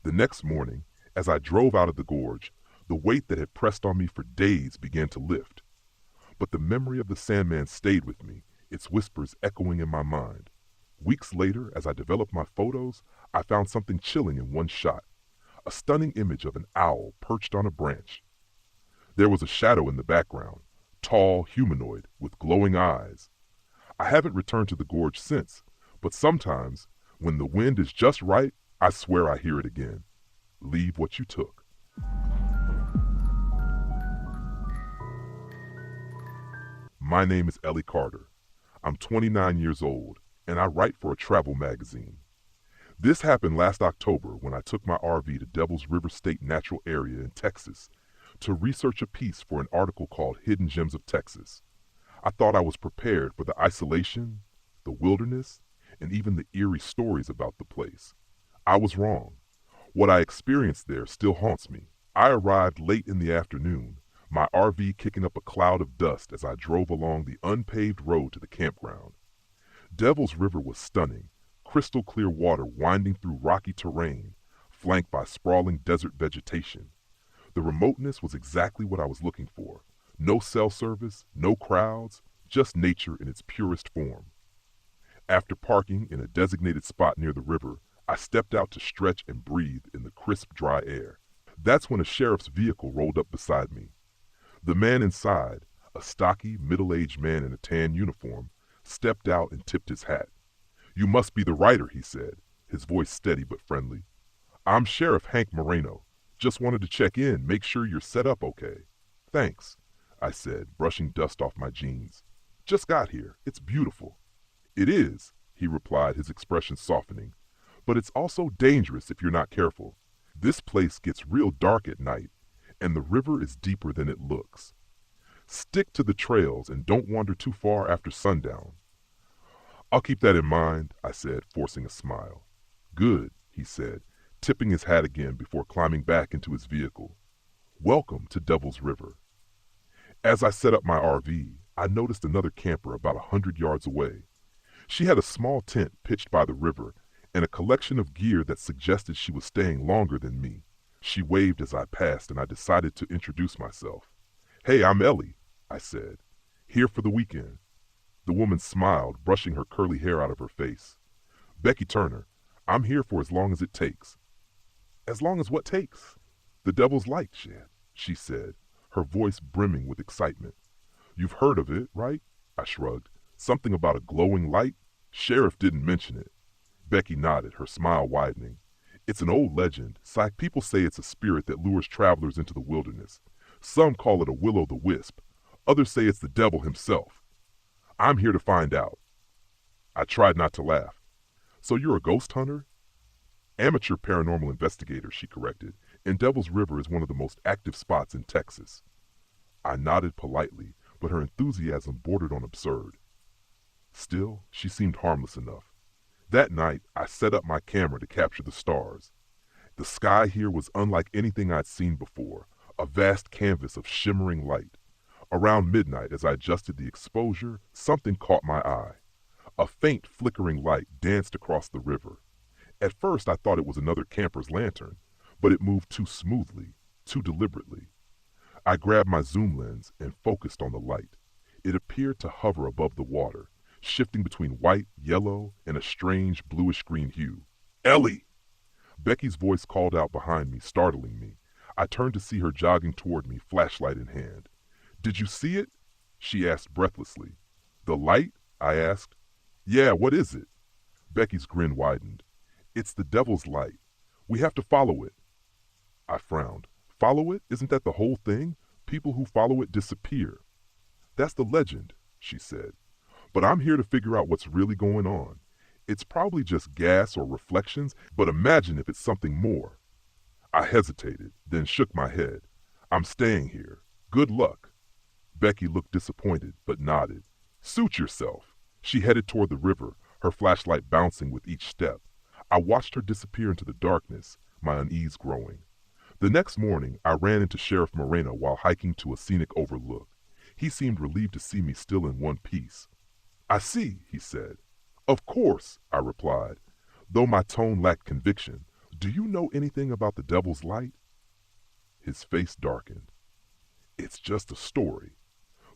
The next morning, as I drove out of the gorge, the weight that had pressed on me for days began to lift. But the memory of the Sandman stayed with me, its whispers echoing in my mind. Weeks later, as I developed my photos, I found something chilling in one shot. A stunning image of an owl perched on a branch. There was a shadow in the background, tall, humanoid, with glowing eyes. I haven't returned to the gorge since, but sometimes, when the wind is just right, I swear I hear it again. Leave what you took. My name is Ellie Carter. I'm 29 years old, and I write for a travel magazine. This happened last October when I took my RV to Devil's River State Natural Area in Texas to research a piece for an article called Hidden Gems of Texas. I thought I was prepared for the isolation, the wilderness, and even the eerie stories about the place. I was wrong. What I experienced there still haunts me. I arrived late in the afternoon, my RV kicking up a cloud of dust as I drove along the unpaved road to the campground. Devil's River was stunning, crystal clear water winding through rocky terrain, flanked by sprawling desert vegetation. The remoteness was exactly what I was looking for. No cell service, no crowds, just nature in its purest form. After parking in a designated spot near the river, I stepped out to stretch and breathe in the crisp, dry air. That's when a sheriff's vehicle rolled up beside me. The man inside, a stocky, middle-aged man in a tan uniform, stepped out and tipped his hat. "You must be the writer," he said, his voice steady but friendly. "I'm Sheriff Hank Moreno. Just wanted to check in, make sure you're set up okay." "Thanks," I said, brushing dust off my jeans. "Just got here. It's beautiful." "It is," he replied, his expression softening. "But it's also dangerous if you're not careful. This place gets real dark at night, and the river is deeper than it looks. Stick to the trails and don't wander too far after sundown." "I'll keep that in mind," I said, forcing a smile. "Good," he said, tipping his hat again before climbing back into his vehicle. "Welcome to Devil's River." As I set up my RV, I noticed another camper about 100 yards away. She had a small tent pitched by the river and a collection of gear that suggested she was staying longer than me. She waved as I passed, and I decided to introduce myself. "Hey, I'm Ellie," I said. "Here for the weekend." The woman smiled, brushing her curly hair out of her face. "Becky Turner. I'm here for as long as it takes." "As long as what takes?" "The Devil's Light, she said, her voice brimming with excitement. "You've heard of it, right?" I shrugged. "Something about a glowing light? Sheriff didn't mention it." Becky nodded, her smile widening. "It's an old legend. People say it's a spirit that lures travelers into the wilderness. Some call it a will-o'-the-wisp. Others say it's the devil himself. I'm here to find out." I tried not to laugh. "So you're a ghost hunter?" "Amateur paranormal investigator," she corrected, "and Devil's River is one of the most active spots in Texas." I nodded politely, but her enthusiasm bordered on absurd. Still, she seemed harmless enough. That night, I set up my camera to capture the stars. The sky here was unlike anything I'd seen before, a vast canvas of shimmering light. Around midnight, as I adjusted the exposure, something caught my eye. A faint, flickering light danced across the river. At first, I thought it was another camper's lantern, but it moved too smoothly, too deliberately. I grabbed my zoom lens and focused on the light. It appeared to hover above the water, shifting between white, yellow, and a strange bluish-green hue. "Ellie!" Becky's voice called out behind me, startling me. I turned to see her jogging toward me, flashlight in hand. "Did you see it?" she asked breathlessly. "The light?" I asked. "Yeah, what is it?" Becky's grin widened. "It's the Devil's Light. We have to follow it." I frowned. "Follow it? Isn't that the whole thing? People who follow it disappear." "That's the legend," she said. "But I'm here to figure out what's really going on. It's probably just gas or reflections, but imagine if it's something more." I hesitated, then shook my head. "I'm staying here. Good luck." Becky looked disappointed, but nodded. "Suit yourself." She headed toward the river, her flashlight bouncing with each step. I watched her disappear into the darkness, my unease growing. The next morning, I ran into Sheriff Moreno while hiking to a scenic overlook. He seemed relieved to see me still in one piece. "I see," he said. "Of course," I replied, though my tone lacked conviction. "Do you know anything about the Devil's Light?" His face darkened. "It's just a story.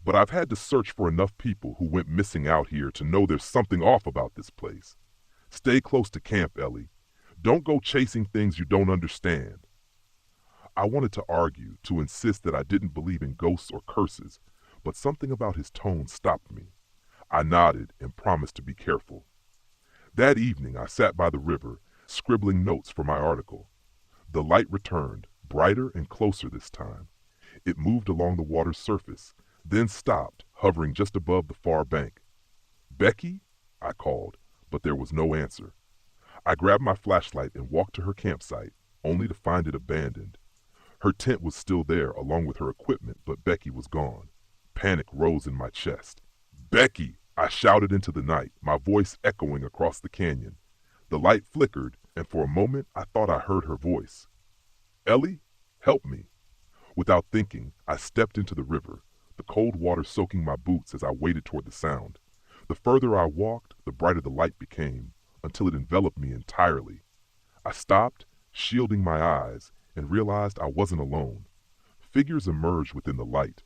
But I've had to search for enough people who went missing out here to know there's something off about this place. Stay close to camp, Ellie. Don't go chasing things you don't understand." I wanted to argue, to insist that I didn't believe in ghosts or curses, but something about his tone stopped me. I nodded and promised to be careful. That evening, I sat by the river, scribbling notes for my article. The light returned, brighter and closer this time. It moved along the water's surface, then stopped, hovering just above the far bank. "Becky?" I called, but there was no answer. I grabbed my flashlight and walked to her campsite, only to find it abandoned. Her tent was still there, along with her equipment, but Becky was gone. Panic rose in my chest. "Becky!" I shouted into the night, my voice echoing across the canyon. The light flickered, and for a moment I thought I heard her voice. "Ellie, help me." Without thinking, I stepped into the river, the cold water soaking my boots as I waded toward the sound. The further I walked, the brighter the light became, until it enveloped me entirely. I stopped, shielding my eyes, and realized I wasn't alone. Figures emerged within the light.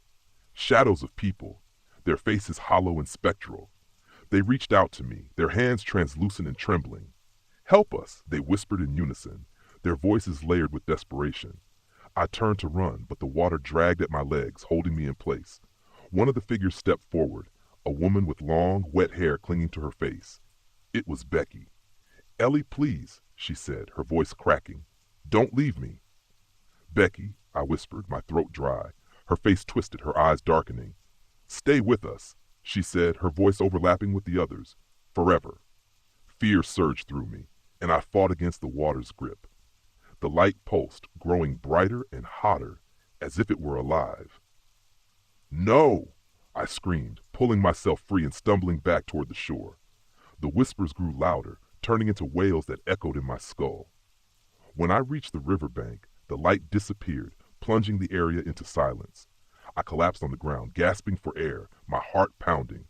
Shadows of people, their faces hollow and spectral. They reached out to me, their hands translucent and trembling. "Help us," they whispered in unison, their voices layered with desperation. I turned to run, but the water dragged at my legs, holding me in place. One of the figures stepped forward, a woman with long, wet hair clinging to her face. It was Becky. "Ellie, please," she said, her voice cracking. "Don't leave me." "Becky," I whispered, my throat dry, her face twisted, her eyes darkening. "Stay with us," she said, her voice overlapping with the others. "Forever." Fear surged through me, and I fought against the water's grip. The light pulsed, growing brighter and hotter, as if it were alive. "No!" I screamed, pulling myself free and stumbling back toward the shore. The whispers grew louder, turning into wails that echoed in my skull. When I reached the riverbank, the light disappeared, plunging the area into silence. I collapsed on the ground, gasping for air, my heart pounding.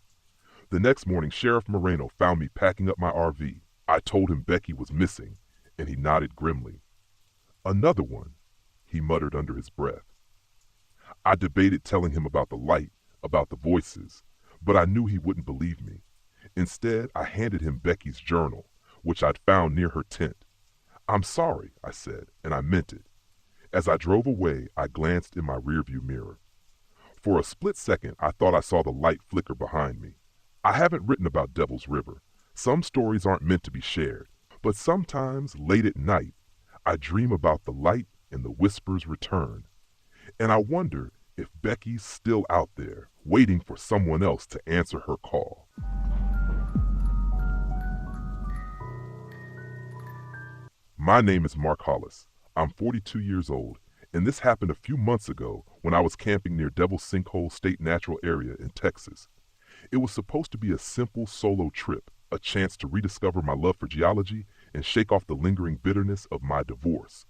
The next morning, Sheriff Moreno found me packing up my RV. I told him Becky was missing, and he nodded grimly. "Another one," he muttered under his breath. I debated telling him about the light, about the voices, but I knew he wouldn't believe me. Instead, I handed him Becky's journal, which I'd found near her tent. "I'm sorry," I said, and I meant it. As I drove away, I glanced in my rearview mirror. For a split second, I thought I saw the light flicker behind me. I haven't written about Devil's River. Some stories aren't meant to be shared, but sometimes, late at night, I dream about the light and the whispers return. And I wonder if Becky's still out there, waiting for someone else to answer her call. My name is Mark Hollis. I'm 42 years old, and this happened a few months ago when I was camping near Devil's Sinkhole State Natural Area in Texas. It was supposed to be a simple solo trip, a chance to rediscover my love for geology and shake off the lingering bitterness of my divorce.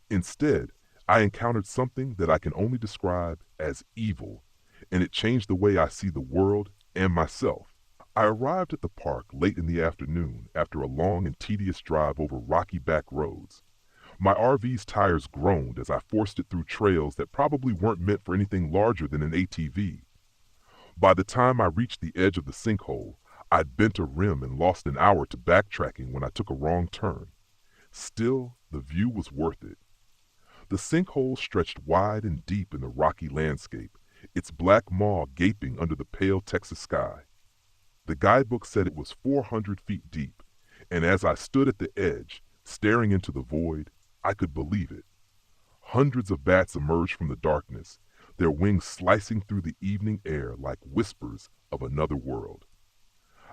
Instead, I encountered something that I can only describe as evil, and it changed the way I see the world and myself. I arrived at the park late in the afternoon after a long and tedious drive over rocky back roads. My RV's tires groaned as I forced it through trails that probably weren't meant for anything larger than an ATV. By the time I reached the edge of the sinkhole, I'd bent a rim and lost an hour to backtracking when I took a wrong turn. Still, the view was worth it. The sinkhole stretched wide and deep in the rocky landscape, its black maw gaping under the pale Texas sky. The guidebook said it was 400 feet deep, and as I stood at the edge, staring into the void, I could believe it. Hundreds of bats emerged from the darkness, their wings slicing through the evening air like whispers of another world.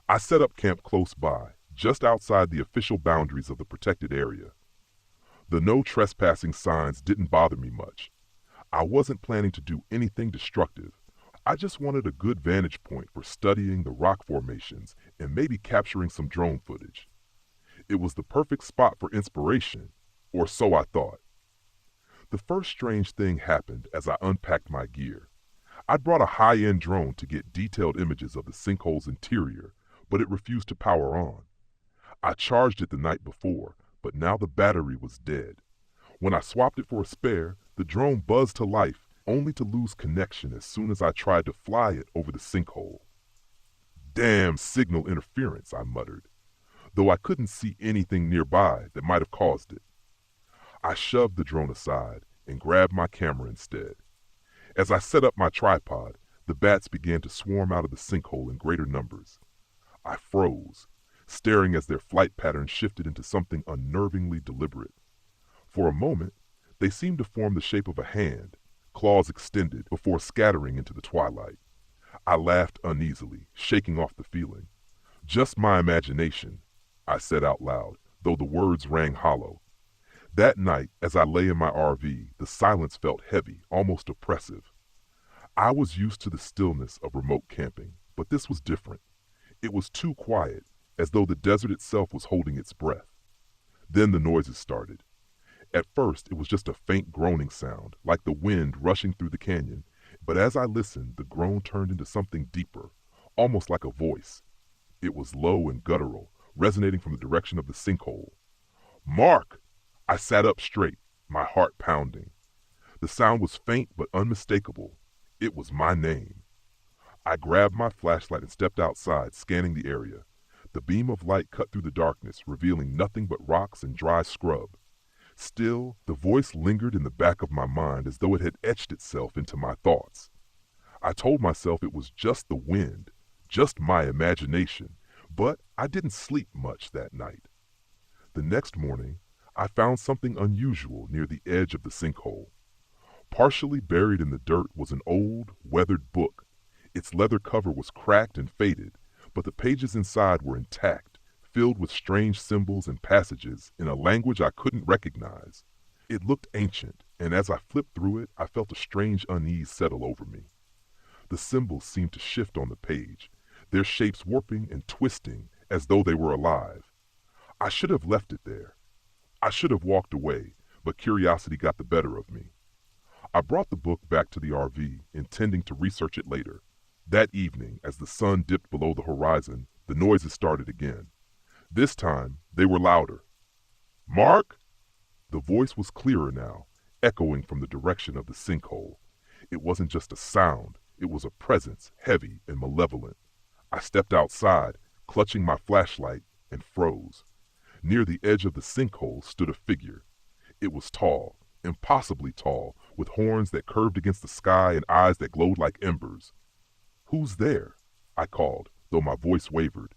I set up camp close by, just outside the official boundaries of the protected area. The no trespassing signs didn't bother me much. I wasn't planning to do anything destructive. I just wanted a good vantage point for studying the rock formations and maybe capturing some drone footage. It was the perfect spot for inspiration, or so I thought. The first strange thing happened as I unpacked my gear. I'd brought a high-end drone to get detailed images of the sinkhole's interior, but it refused to power on. I charged it the night before, but now the battery was dead. When I swapped it for a spare, the drone buzzed to life, only to lose connection as soon as I tried to fly it over the sinkhole. Damn signal interference, I muttered, though I couldn't see anything nearby that might have caused it. I shoved the drone aside and grabbed my camera instead. As I set up my tripod, the bats began to swarm out of the sinkhole in greater numbers. I froze, staring as their flight pattern shifted into something unnervingly deliberate. For a moment, they seemed to form the shape of a hand, claws extended, before scattering into the twilight. I laughed uneasily, shaking off the feeling. Just my imagination, I said out loud, though the words rang hollow. That night, as I lay in my RV, the silence felt heavy, almost oppressive. I was used to the stillness of remote camping, but this was different. It was too quiet, as though the desert itself was holding its breath. Then the noises started. At first, it was just a faint groaning sound, like the wind rushing through the canyon, but as I listened, the groan turned into something deeper, almost like a voice. It was low and guttural, resonating from the direction of the sinkhole. "Mark!" I sat up straight, my heart pounding. The sound was faint but unmistakable. It was my name. I grabbed my flashlight and stepped outside, scanning the area. The beam of light cut through the darkness, revealing nothing but rocks and dry scrub. Still, the voice lingered in the back of my mind as though it had etched itself into my thoughts. I told myself it was just the wind, just my imagination, but I didn't sleep much that night. The next morning, I found something unusual near the edge of the sinkhole. Partially buried in the dirt was an old, weathered book. Its leather cover was cracked and faded, but the pages inside were intact, filled with strange symbols and passages in a language I couldn't recognize. It looked ancient, and as I flipped through it, I felt a strange unease settle over me. The symbols seemed to shift on the page, their shapes warping and twisting as though they were alive. I should have left it there. I should have walked away, but curiosity got the better of me. I brought the book back to the RV, intending to research it later. That evening, as the sun dipped below the horizon, the noises started again. This time, they were louder. "Mark?" The voice was clearer now, echoing from the direction of the sinkhole. It wasn't just a sound, it was a presence, heavy and malevolent. I stepped outside, clutching my flashlight, and froze. Near the edge of the sinkhole stood a figure. It was tall, impossibly tall, with horns that curved against the sky and eyes that glowed like embers. "Who's there?" I called, though my voice wavered.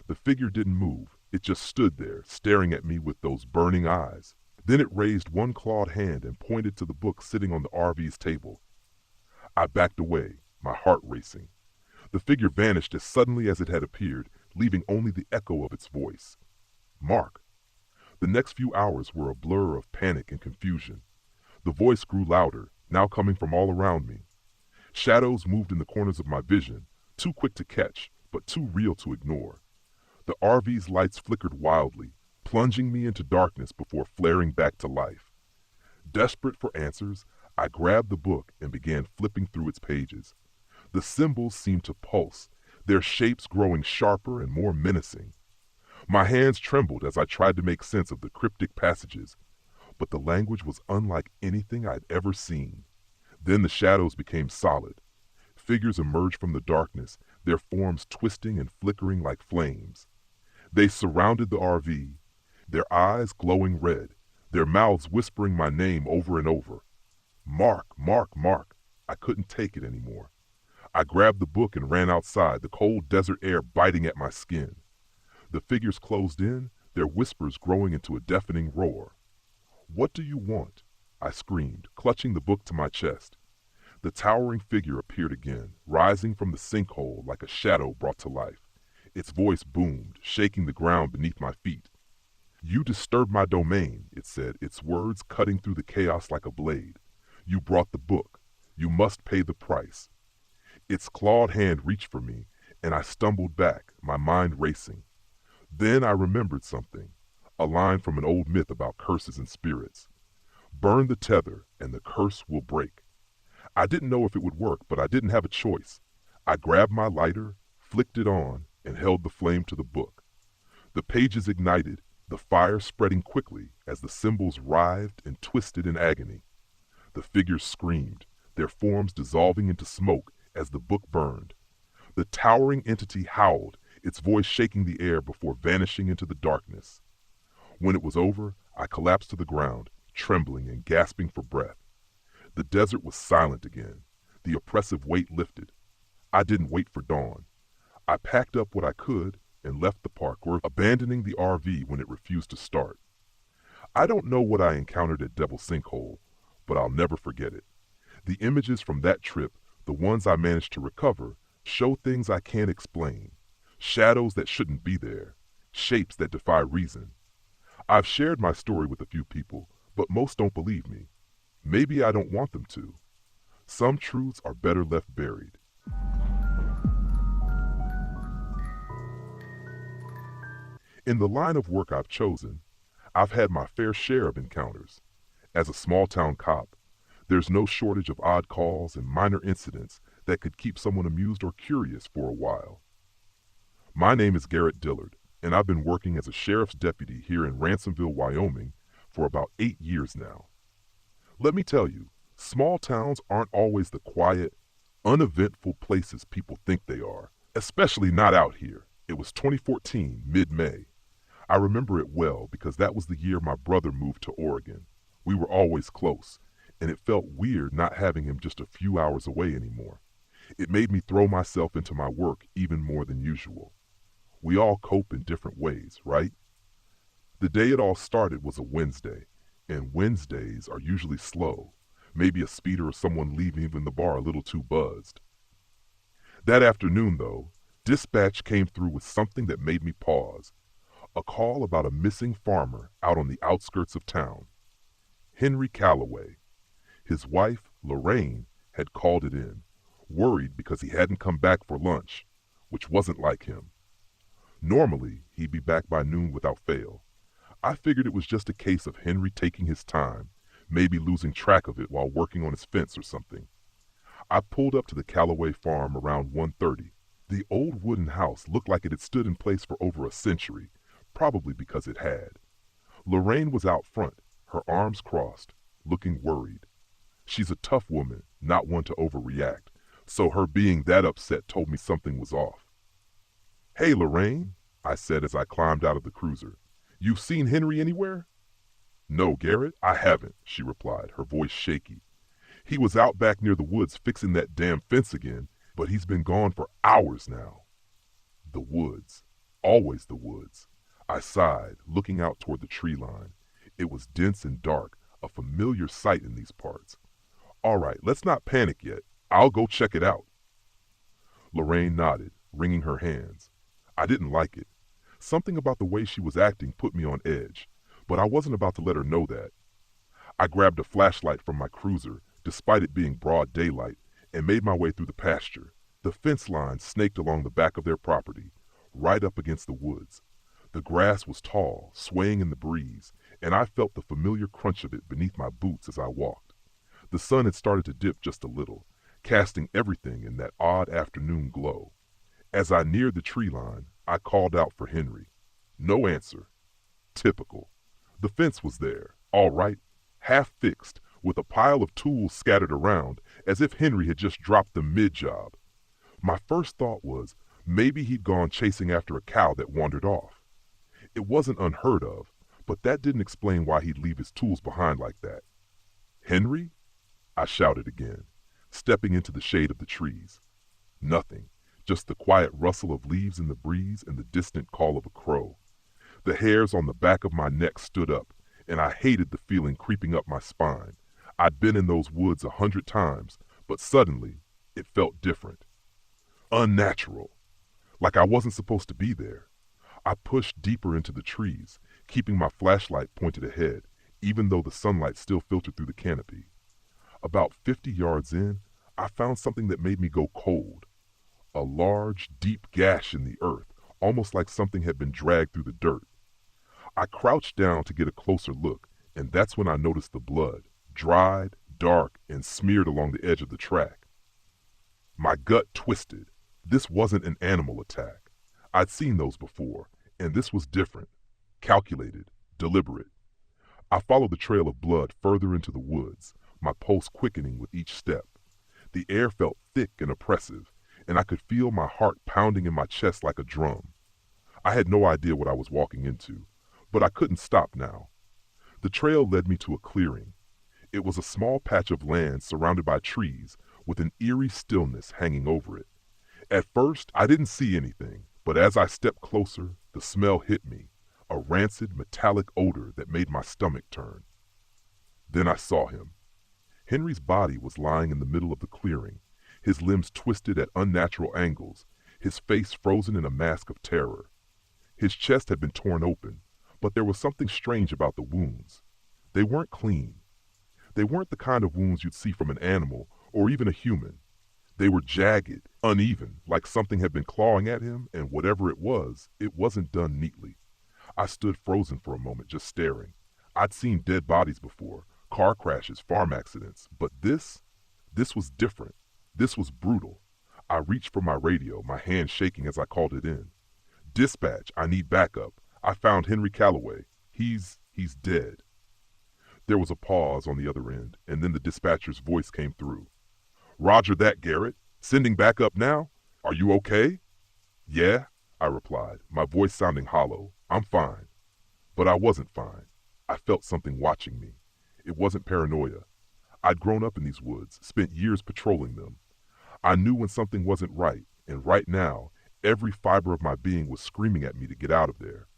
The figure didn't move. It just stood there, staring at me with those burning eyes. Then it raised one clawed hand and pointed to the book sitting on the RV's table. I backed away, my heart racing. The figure vanished as suddenly as it had appeared, leaving only the echo of its voice. Mark. The next few hours were a blur of panic and confusion. The voice grew louder, now coming from all around me. Shadows moved in the corners of my vision, too quick to catch, but too real to ignore. The RV's lights flickered wildly, plunging me into darkness before flaring back to life. Desperate for answers, I grabbed the book and began flipping through its pages. The symbols seemed to pulse, their shapes growing sharper and more menacing. My hands trembled as I tried to make sense of the cryptic passages, but the language was unlike anything I'd ever seen. Then the shadows became solid. Figures emerged from the darkness, their forms twisting and flickering like flames. They surrounded the RV, their eyes glowing red, their mouths whispering my name over and over. Mark, Mark, Mark. I couldn't take it anymore. I grabbed the book and ran outside, the cold desert air biting at my skin. The figures closed in, their whispers growing into a deafening roar. "What do you want?" I screamed, clutching the book to my chest. The towering figure appeared again, rising from the sinkhole like a shadow brought to life. Its voice boomed, shaking the ground beneath my feet. "You disturbed my domain," it said, its words cutting through the chaos like a blade. "You brought the book. You must pay the price." Its clawed hand reached for me, and I stumbled back, my mind racing. Then I remembered something, a line from an old myth about curses and spirits. Burn the tether and the curse will break. I didn't know if it would work, but I didn't have a choice. I grabbed my lighter, flicked it on, and held the flame to the book. The pages ignited, the fire spreading quickly as the symbols writhed and twisted in agony. The figures screamed, their forms dissolving into smoke as the book burned. The towering entity howled, its voice shaking the air before vanishing into the darkness. When it was over, I collapsed to the ground, trembling and gasping for breath. The desert was silent again. The oppressive weight lifted. I didn't wait for dawn. I packed up what I could and left the park, abandoning the RV when it refused to start. I don't know what I encountered at Devil's Sinkhole, but I'll never forget it. The images from that trip, the ones I managed to recover, show things I can't explain. Shadows that shouldn't be there. Shapes that defy reason. I've shared my story with a few people, but most don't believe me. Maybe I don't want them to. Some truths are better left buried. In the line of work I've chosen, I've had my fair share of encounters. As a small-town cop, there's no shortage of odd calls and minor incidents that could keep someone amused or curious for a while. My name is Garrett Dillard, and I've been working as a sheriff's deputy here in Ransomville, Wyoming, for about 8 years now. Let me tell you, small towns aren't always the quiet, uneventful places people think they are, especially not out here. It was 2014, mid-May. I remember it well because that was the year my brother moved to Oregon. We were always close, and it felt weird not having him just a few hours away anymore. It made me throw myself into my work even more than usual. We all cope in different ways, right? The day it all started was a Wednesday, and Wednesdays are usually slow. Maybe a speeder or someone leaving the bar a little too buzzed. That afternoon, though, dispatch came through with something that made me pause. A call about a missing farmer out on the outskirts of town. Henry Calloway. His wife, Lorraine, had called it in, worried because he hadn't come back for lunch, which wasn't like him. Normally, he'd be back by noon without fail. I figured it was just a case of Henry taking his time, maybe losing track of it while working on his fence or something. I pulled up to the Calloway farm around 1:30. The old wooden house looked like it had stood in place for over a century, probably because it had. Lorraine was out front, her arms crossed, looking worried. She's a tough woman, not one to overreact, so her being that upset told me something was off. "Hey, Lorraine," I said as I climbed out of the cruiser. "You've seen Henry anywhere?" "No, Garrett, I haven't," she replied, her voice shaky. "He was out back near the woods fixing that damn fence again, but he's been gone for hours now." The woods. Always the woods. I sighed, looking out toward the tree line. It was dense and dark, a familiar sight in these parts. "All right, let's not panic yet. I'll go check it out." Lorraine nodded, wringing her hands. I didn't like it. Something about the way she was acting put me on edge, but I wasn't about to let her know that. I grabbed a flashlight from my cruiser, despite it being broad daylight, and made my way through the pasture. The fence line snaked along the back of their property, right up against the woods. The grass was tall, swaying in the breeze, and I felt the familiar crunch of it beneath my boots as I walked. The sun had started to dip just a little, casting everything in that odd afternoon glow. As I neared the tree line, I called out for Henry. No answer. Typical. The fence was there, all right, half fixed, with a pile of tools scattered around, as if Henry had just dropped them mid-job. My first thought was, maybe he'd gone chasing after a cow that wandered off. It wasn't unheard of, but that didn't explain why he'd leave his tools behind like that. "Henry?" I shouted again, stepping into the shade of the trees. Nothing, just the quiet rustle of leaves in the breeze and the distant call of a crow. The hairs on the back of my neck stood up, and I hated the feeling creeping up my spine. I'd been in those woods 100 times, but suddenly, it felt different. Unnatural. Like I wasn't supposed to be there. I pushed deeper into the trees, keeping my flashlight pointed ahead, even though the sunlight still filtered through the canopy. About 50 yards in, I found something that made me go cold. A large, deep gash in the earth, almost like something had been dragged through the dirt. I crouched down to get a closer look, And that's when I noticed the blood, dried, dark, and smeared along the edge of the track. My gut twisted. This wasn't an animal attack. I'd seen those before, and this was different, calculated, deliberate. I followed the trail of blood further into the woods, my pulse quickening with each step. The air felt thick and oppressive, and I could feel my heart pounding in my chest like a drum. I had no idea what I was walking into, but I couldn't stop now. The trail led me to a clearing. It was a small patch of land surrounded by trees with an eerie stillness hanging over it. At first, I didn't see anything, but as I stepped closer, the smell hit me, a rancid, metallic odor that made my stomach turn. Then I saw him. Henry's body was lying in the middle of the clearing, his limbs twisted at unnatural angles, his face frozen in a mask of terror. His chest had been torn open, but there was something strange about the wounds. They weren't clean. They weren't the kind of wounds you'd see from an animal or even a human. They were jagged, uneven, like something had been clawing at him, and whatever it wasn't done neatly. I stood frozen for a moment, just staring. I'd seen dead bodies before, car crashes, farm accidents, but this was different. This was brutal. I reached for my radio, my hand shaking as I called it in. "Dispatch, I need backup. I found Henry Calloway. He's dead." There was a pause on the other end, and then the dispatcher's voice came through. "Roger that, Garrett. Sending backup now? Are you okay?" "Yeah," I replied, my voice sounding hollow. "I'm fine." But I wasn't fine. I felt something watching me. It wasn't paranoia. I'd grown up in these woods, spent years patrolling them. I knew when something wasn't right, and right now, every fiber of my being was screaming at me to get out of there.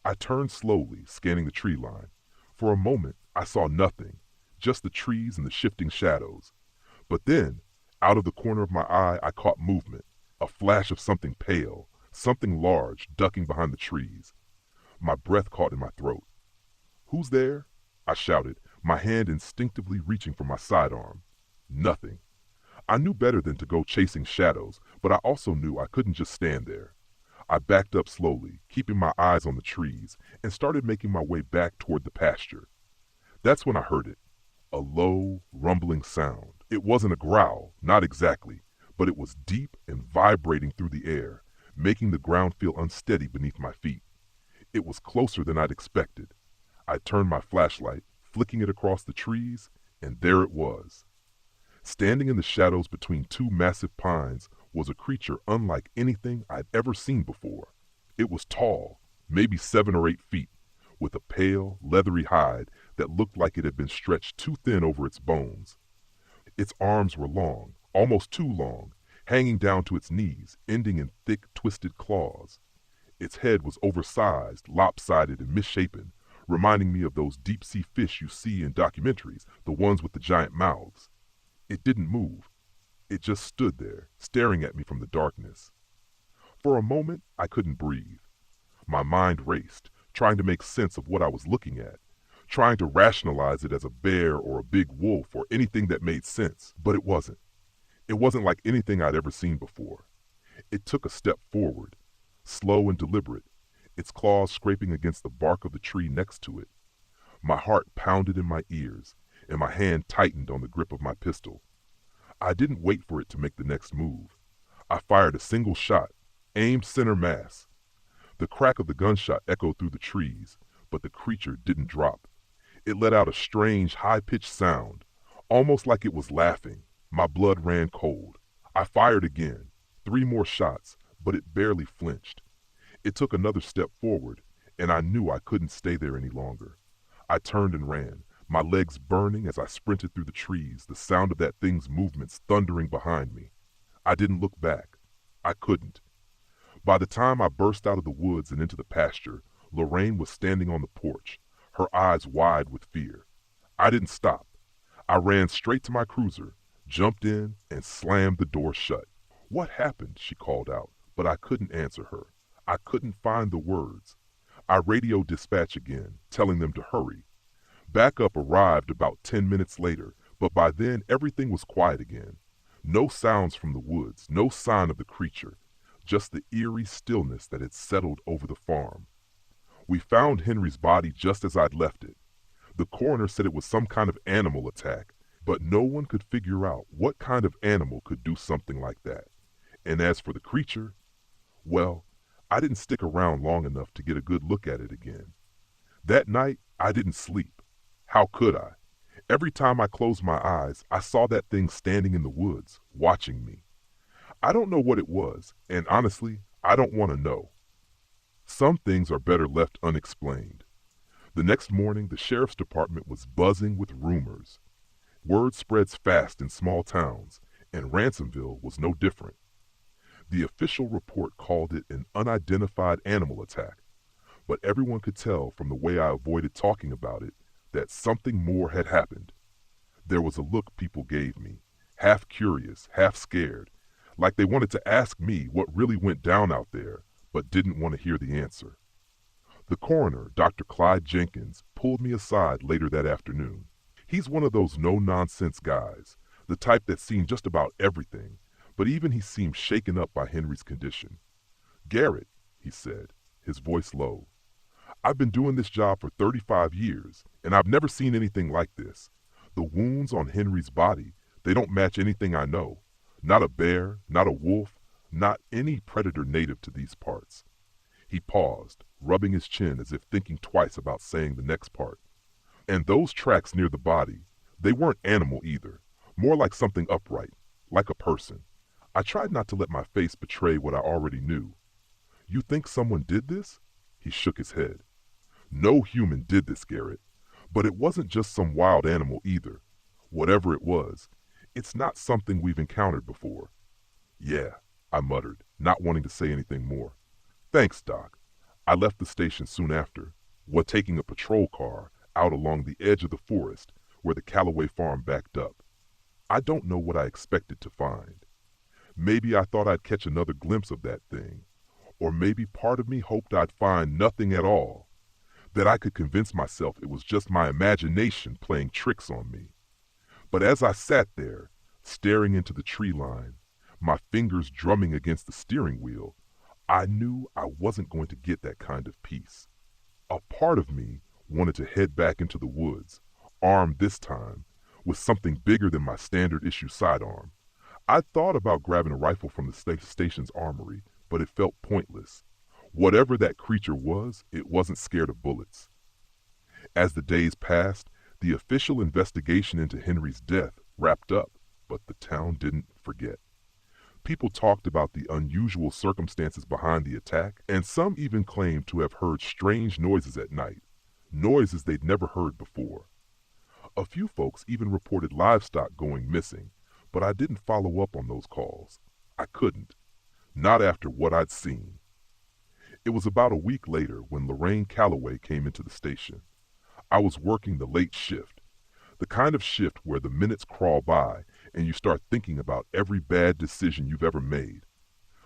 I turned slowly, scanning the tree line. For a moment, I saw nothing, just the trees and the shifting shadows. But then, out of the corner of my eye, I caught movement, a flash of something pale, something large, ducking behind the trees. My breath caught in my throat. "Who's there?" I shouted, my hand instinctively reaching for my sidearm. Nothing. I knew better than to go chasing shadows, but I also knew I couldn't just stand there. I backed up slowly, keeping my eyes on the trees, and started making my way back toward the pasture. That's when I heard it. A low, rumbling sound. It wasn't a growl, not exactly, but it was deep and vibrating through the air, making the ground feel unsteady beneath my feet. It was closer than I'd expected. I turned my flashlight, flicking it across the trees, and there it was. Standing in the shadows between two massive pines was a creature unlike anything I'd ever seen before. It was tall, maybe 7 or 8 feet, with a pale, leathery hide that looked like it had been stretched too thin over its bones. Its arms were long, almost too long, hanging down to its knees, ending in thick, twisted claws. Its head was oversized, lopsided, and misshapen, reminding me of those deep-sea fish you see in documentaries, the ones with the giant mouths. It didn't move. It just stood there, staring at me from the darkness. For a moment, I couldn't breathe. My mind raced, trying to make sense of what I was looking at, trying to rationalize it as a bear or a big wolf or anything that made sense, but it wasn't. It wasn't like anything I'd ever seen before. It took a step forward, slow and deliberate, its claws scraping against the bark of the tree next to it. My heart pounded in my ears, and my hand tightened on the grip of my pistol. I didn't wait for it to make the next move. I fired a single shot, aimed center mass. The crack of the gunshot echoed through the trees, but the creature didn't drop. It let out a strange, high-pitched sound, almost like it was laughing. My blood ran cold. I fired again, 3 more shots, but it barely flinched. It took another step forward, and I knew I couldn't stay there any longer. I turned and ran, my legs burning as I sprinted through the trees, the sound of that thing's movements thundering behind me. I didn't look back. I couldn't. By the time I burst out of the woods and into the pasture, Lorraine was standing on the porch, her eyes wide with fear. I didn't stop. I ran straight to my cruiser, jumped in, and slammed the door shut. "What happened?" she called out, but I couldn't answer her. I couldn't find the words. I radioed dispatch again, telling them to hurry. Backup arrived about 10 minutes later, but by then everything was quiet again. No sounds from the woods, no sign of the creature, just the eerie stillness that had settled over the farm. We found Henry's body just as I'd left it. The coroner said it was some kind of animal attack, but no one could figure out what kind of animal could do something like that. And as for the creature, well, I didn't stick around long enough to get a good look at it again. That night, I didn't sleep. How could I? Every time I closed my eyes, I saw that thing standing in the woods, watching me. I don't know what it was, and honestly, I don't want to know. Some things are better left unexplained. The next morning, the sheriff's department was buzzing with rumors. Word spreads fast in small towns, and Ransomville was no different. The official report called it an unidentified animal attack, but everyone could tell from the way I avoided talking about it that something more had happened. There was a look people gave me, half curious, half scared, like they wanted to ask me what really went down out there, but didn't want to hear the answer. The coroner, Dr. Clyde Jenkins, pulled me aside later that afternoon. He's one of those no-nonsense guys, the type that's seen just about everything, but even he seemed shaken up by Henry's condition. "Garrett," he said, his voice low, "I've been doing this job for 35 years, and I've never seen anything like this. The wounds on Henry's body, they don't match anything I know. Not a bear, not a wolf, not any predator native to these parts." He paused, rubbing his chin as if thinking twice about saying the next part. "And those tracks near the body, they weren't animal either, more like something upright, like a person." I tried not to let my face betray what I already knew. "You think someone did this?" He shook his head. "No human did this, Garrett. But it wasn't just some wild animal either. Whatever it was, it's not something we've encountered before." "Yeah," I muttered, not wanting to say anything more. "Thanks, Doc." I left the station soon after, taking a patrol car out along the edge of the forest where the Callaway farm backed up. I don't know what I expected to find. Maybe I thought I'd catch another glimpse of that thing, or maybe part of me hoped I'd find nothing at all, that I could convince myself it was just my imagination playing tricks on me. But as I sat there, staring into the tree line, my fingers drumming against the steering wheel, I knew I wasn't going to get that kind of peace. A part of me wanted to head back into the woods, armed this time with something bigger than my standard issue sidearm. I thought about grabbing a rifle from the station's armory, but it felt pointless. Whatever that creature was, it wasn't scared of bullets. As the days passed, the official investigation into Henry's death wrapped up, but the town didn't forget. People talked about the unusual circumstances behind the attack, and some even claimed to have heard strange noises at night, noises they'd never heard before. A few folks even reported livestock going missing, but I didn't follow up on those calls. I couldn't. Not after what I'd seen. It was about a week later when Lorraine Calloway came into the station. I was working the late shift, the kind of shift where the minutes crawl by and you start thinking about every bad decision you've ever made.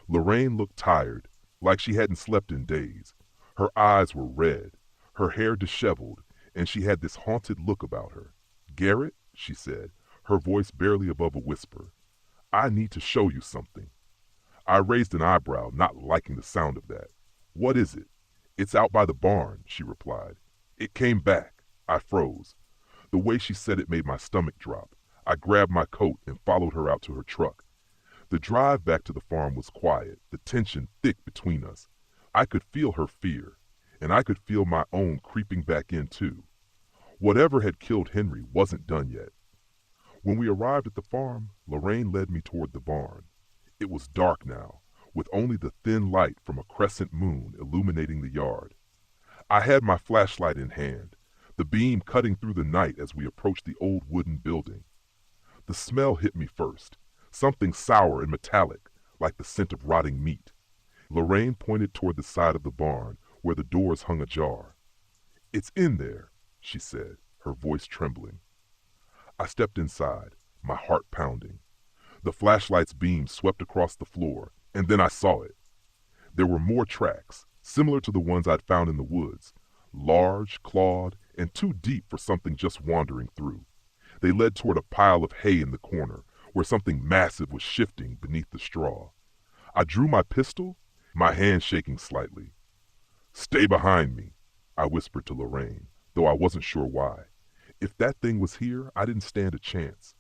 Lorraine looked tired, like she hadn't slept in days. Her eyes were red, her hair disheveled, and she had this haunted look about her. "Garrett," she said, her voice barely above a whisper, "I need to show you something." I raised an eyebrow, not liking the sound of that. "What is it?" "It's out by the barn," she replied. It came back. I froze. The way she said it made my stomach drop. I grabbed my coat and followed her out to her truck. The drive back to the farm was quiet, the tension thick between us. I could feel her fear, and I could feel my own creeping back in too. Whatever had killed Henry wasn't done yet. When we arrived at the farm, Lorraine led me toward the barn. It was dark now, with only the thin light from a crescent moon illuminating the yard. I had my flashlight in hand, the beam cutting through the night as we approached the old wooden building. The smell hit me first, something sour and metallic, like the scent of rotting meat. Lorraine pointed toward the side of the barn, where the doors hung ajar. "It's in there," she said, her voice trembling. I stepped inside, my heart pounding. The flashlight's beam swept across the floor, and then I saw it. There were more tracks, similar to the ones I'd found in the woods, large, clawed, and too deep for something just wandering through. They led toward a pile of hay in the corner, where something massive was shifting beneath the straw. I drew my pistol, my hand shaking slightly. "Stay behind me," I whispered to Lorraine, though I wasn't sure why. If that thing was here, I didn't stand a chance.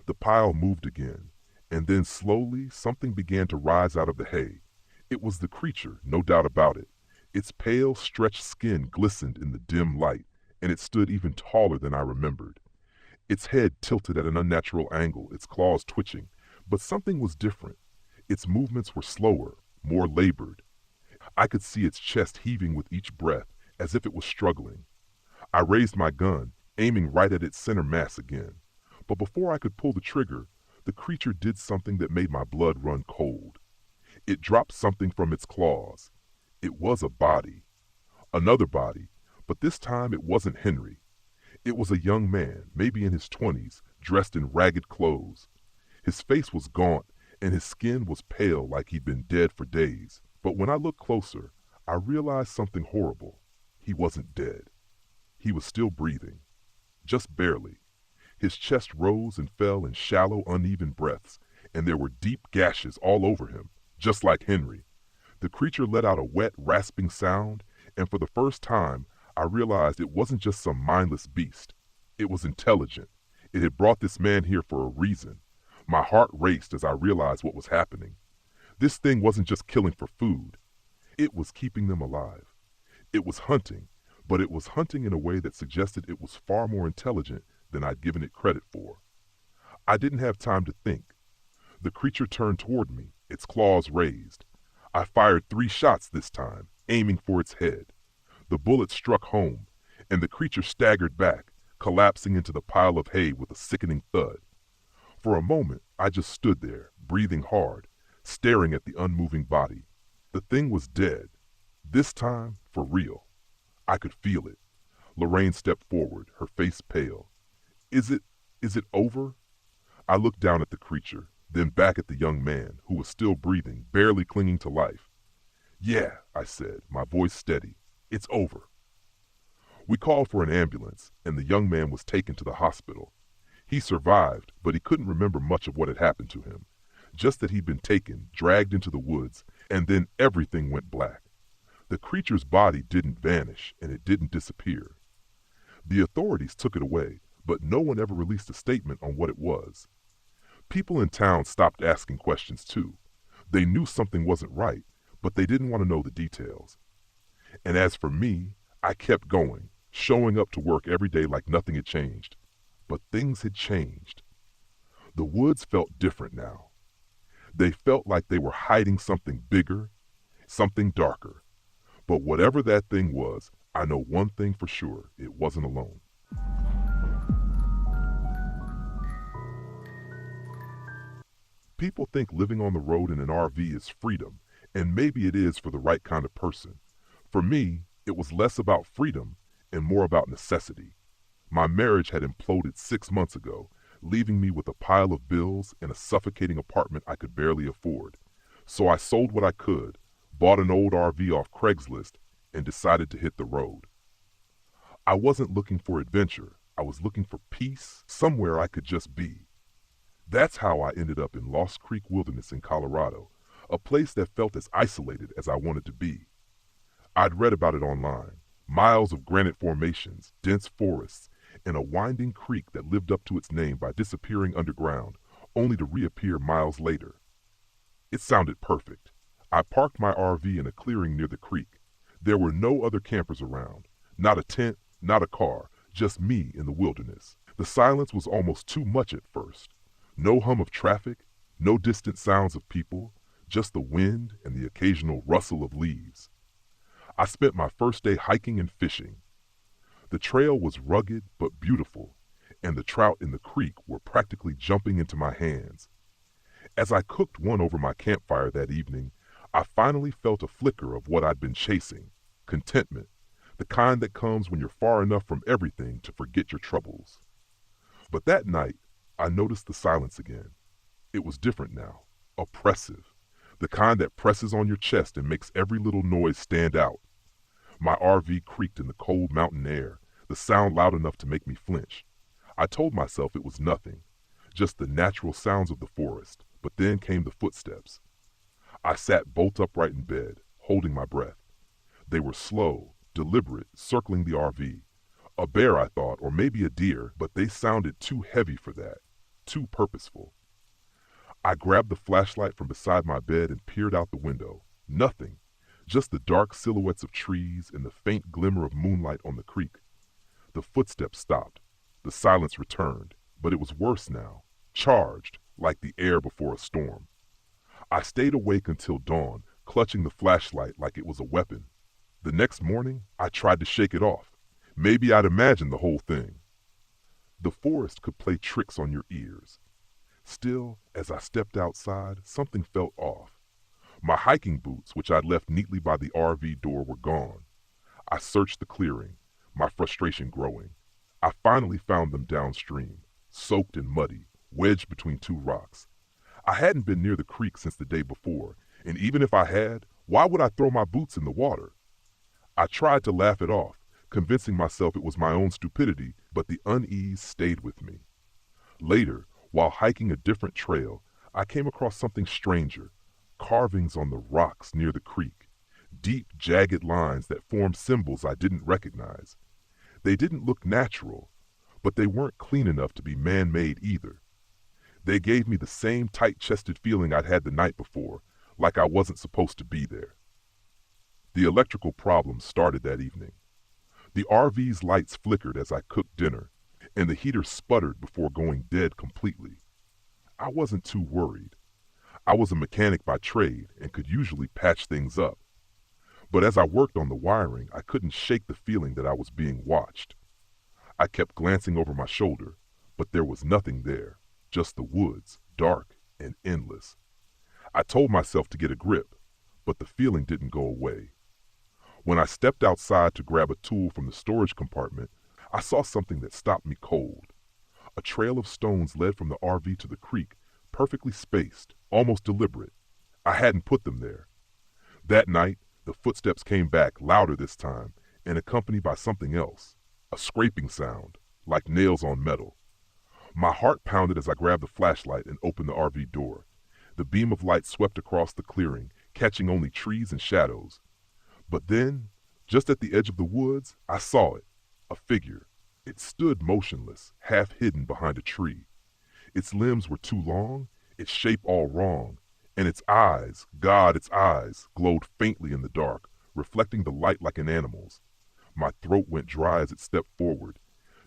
The pile moved again, and then slowly something began to rise out of the hay. It was the creature, no doubt about it. Its pale, stretched skin glistened in the dim light, and it stood even taller than I remembered. Its head tilted at an unnatural angle, its claws twitching, but something was different. Its movements were slower, more labored. I could see its chest heaving with each breath, as if it was struggling. I raised my gun, aiming right at its center mass again. But before I could pull the trigger, the creature did something that made my blood run cold. It dropped something from its claws. It was a body. Another body, but this time it wasn't Henry. It was a young man, maybe in his 20s, dressed in ragged clothes. His face was gaunt, and his skin was pale like he'd been dead for days. But when I looked closer, I realized something horrible. He wasn't dead. He was still breathing. Just barely. His chest rose and fell in shallow, uneven breaths, and there were deep gashes all over him, just like Henry. The creature let out a wet, rasping sound, and for the first time, I realized it wasn't just some mindless beast. It was intelligent. It had brought this man here for a reason. My heart raced as I realized what was happening. This thing wasn't just killing for food. It was keeping them alive. It was hunting, but it was hunting in a way that suggested it was far more intelligent than I'd given it credit for. I didn't have time to think. The creature turned toward me, its claws raised. I fired 3 shots this time, aiming for its head. The bullet struck home, and the creature staggered back, collapsing into the pile of hay with a sickening thud. For a moment, I just stood there, breathing hard, staring at the unmoving body. The thing was dead. This time, for real. I could feel it. Lorraine stepped forward, her face pale. Is it over? I looked down at the creature, then back at the young man, who was still breathing, barely clinging to life. Yeah, I said, my voice steady. It's over. We called for an ambulance, and the young man was taken to the hospital. He survived, but he couldn't remember much of what had happened to him. Just that he'd been taken, dragged into the woods, and then everything went black. The creature's body didn't vanish, and it didn't disappear. The authorities took it away, but no one ever released a statement on what it was. People in town stopped asking questions too. They knew something wasn't right, but they didn't want to know the details. And as for me, I kept going, showing up to work every day like nothing had changed. But things had changed. The woods felt different now. They felt like they were hiding something bigger, something darker. But whatever that thing was, I know one thing for sure, it wasn't alone. People think living on the road in an RV is freedom, and maybe it is for the right kind of person. For me, it was less about freedom and more about necessity. My marriage had imploded 6 months ago, leaving me with a pile of bills and a suffocating apartment I could barely afford. So I sold what I could, bought an old RV off Craigslist, and decided to hit the road. I wasn't looking for adventure. I was looking for peace, somewhere I could just be. That's how I ended up in Lost Creek Wilderness in Colorado, a place that felt as isolated as I wanted to be. I'd read about it online, miles of granite formations, dense forests, and a winding creek that lived up to its name by disappearing underground, only to reappear miles later. It sounded perfect. I parked my RV in a clearing near the creek. There were no other campers around, not a tent, not a car, just me in the wilderness. The silence was almost too much at first. No hum of traffic, no distant sounds of people, just the wind and the occasional rustle of leaves. I spent my first day hiking and fishing. The trail was rugged but beautiful, and the trout in the creek were practically jumping into my hands. As I cooked one over my campfire that evening, I finally felt a flicker of what I'd been chasing, contentment, the kind that comes when you're far enough from everything to forget your troubles. But that night, I noticed the silence again. It was different now, oppressive, the kind that presses on your chest and makes every little noise stand out. My RV creaked in the cold mountain air, the sound loud enough to make me flinch. I told myself it was nothing, just the natural sounds of the forest, but then came the footsteps. I sat bolt upright in bed, holding my breath. They were slow, deliberate, circling the RV, A bear, I thought, or maybe a deer, but they sounded too heavy for that, too purposeful. I grabbed the flashlight from beside my bed and peered out the window. Nothing, just the dark silhouettes of trees and the faint glimmer of moonlight on the creek. The footsteps stopped. The silence returned, but it was worse now, charged, like the air before a storm. I stayed awake until dawn, clutching the flashlight like it was a weapon. The next morning, I tried to shake it off. Maybe I'd imagined the whole thing. The forest could play tricks on your ears. Still, as I stepped outside, something felt off. My hiking boots, which I'd left neatly by the RV door, were gone. I searched the clearing, my frustration growing. I finally found them downstream, soaked and muddy, wedged between two rocks. I hadn't been near the creek since the day before, and even if I had, why would I throw my boots in the water? I tried to laugh it off, convincing myself it was my own stupidity, but the unease stayed with me. Later, while hiking a different trail, I came across something stranger, carvings on the rocks near the creek, deep, jagged lines that formed symbols I didn't recognize. They didn't look natural, but they weren't clean enough to be man-made either. They gave me the same tight-chested feeling I'd had the night before, like I wasn't supposed to be there. The electrical problems started that evening. The RV's lights flickered as I cooked dinner, and the heater sputtered before going dead completely. I wasn't too worried. I was a mechanic by trade and could usually patch things up. But as I worked on the wiring, I couldn't shake the feeling that I was being watched. I kept glancing over my shoulder, but there was nothing there, just the woods, dark and endless. I told myself to get a grip, but the feeling didn't go away. When I stepped outside to grab a tool from the storage compartment, I saw something that stopped me cold. A trail of stones led from the RV to the creek, perfectly spaced, almost deliberate. I hadn't put them there. That night, the footsteps came back, louder this time, and accompanied by something else, a scraping sound, like nails on metal. My heart pounded as I grabbed the flashlight and opened the RV door. The beam of light swept across the clearing, catching only trees and shadows. But then, just at the edge of the woods, I saw it, a figure. It stood motionless, half hidden behind a tree. Its limbs were too long, its shape all wrong, and its eyes, God, its eyes, glowed faintly in the dark, reflecting the light like an animal's. My throat went dry as it stepped forward,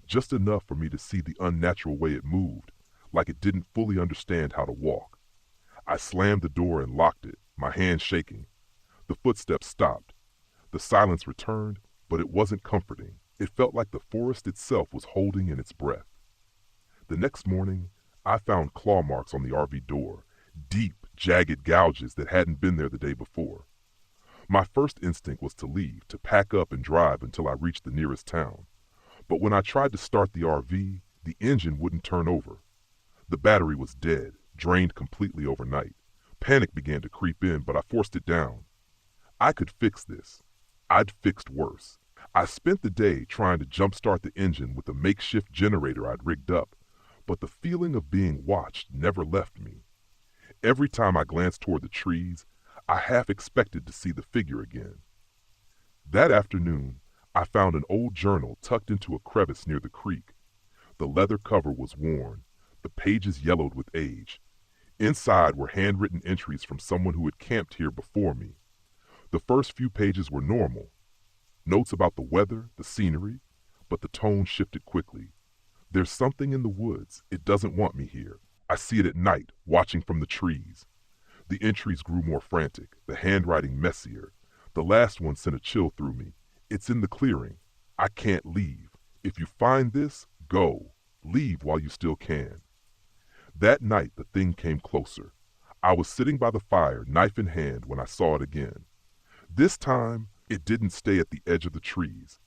just enough for me to see the unnatural way it moved, like it didn't fully understand how to walk. I slammed the door and locked it, my hands shaking. The footsteps stopped. The silence returned, but it wasn't comforting. It felt like the forest itself was holding in its breath. The next morning, I found claw marks on the RV door, deep, jagged gouges that hadn't been there the day before. My first instinct was to leave, to pack up and drive until I reached the nearest town. But when I tried to start the RV, the engine wouldn't turn over. The battery was dead, drained completely overnight. Panic began to creep in, but I forced it down. I could fix this. I'd fixed worse. I spent the day trying to jumpstart the engine with a makeshift generator I'd rigged up, but the feeling of being watched never left me. Every time I glanced toward the trees, I half expected to see the figure again. That afternoon, I found an old journal tucked into a crevice near the creek. The leather cover was worn, the pages yellowed with age. Inside were handwritten entries from someone who had camped here before me. The first few pages were normal. Notes about the weather, the scenery, but the tone shifted quickly. There's something in the woods. It doesn't want me here. I see it at night, watching from the trees. The entries grew more frantic, the handwriting messier. The last one sent a chill through me. It's in the clearing. I can't leave. If you find this, go. Leave while you still can. That night, the thing came closer. I was sitting by the fire, knife in hand, when I saw it again. This time, it didn't stay at the edge of the trees.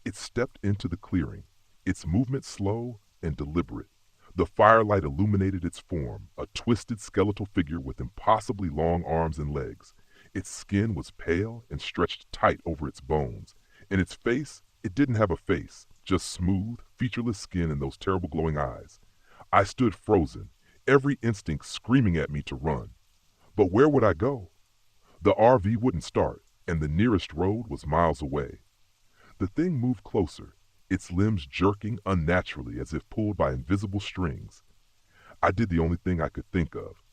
It stepped into the clearing, its movement slow and deliberate. The firelight illuminated its form, a twisted skeletal figure with impossibly long arms and legs. Its skin was pale and stretched tight over its bones, and its face, it didn't have a face, just smooth, featureless skin and those terrible glowing eyes. I stood frozen, every instinct screaming at me to run. But where would I go? The RV wouldn't start, and the nearest road was miles away. The thing moved closer, its limbs jerking unnaturally as if pulled by invisible strings. I did the only thing I could think of.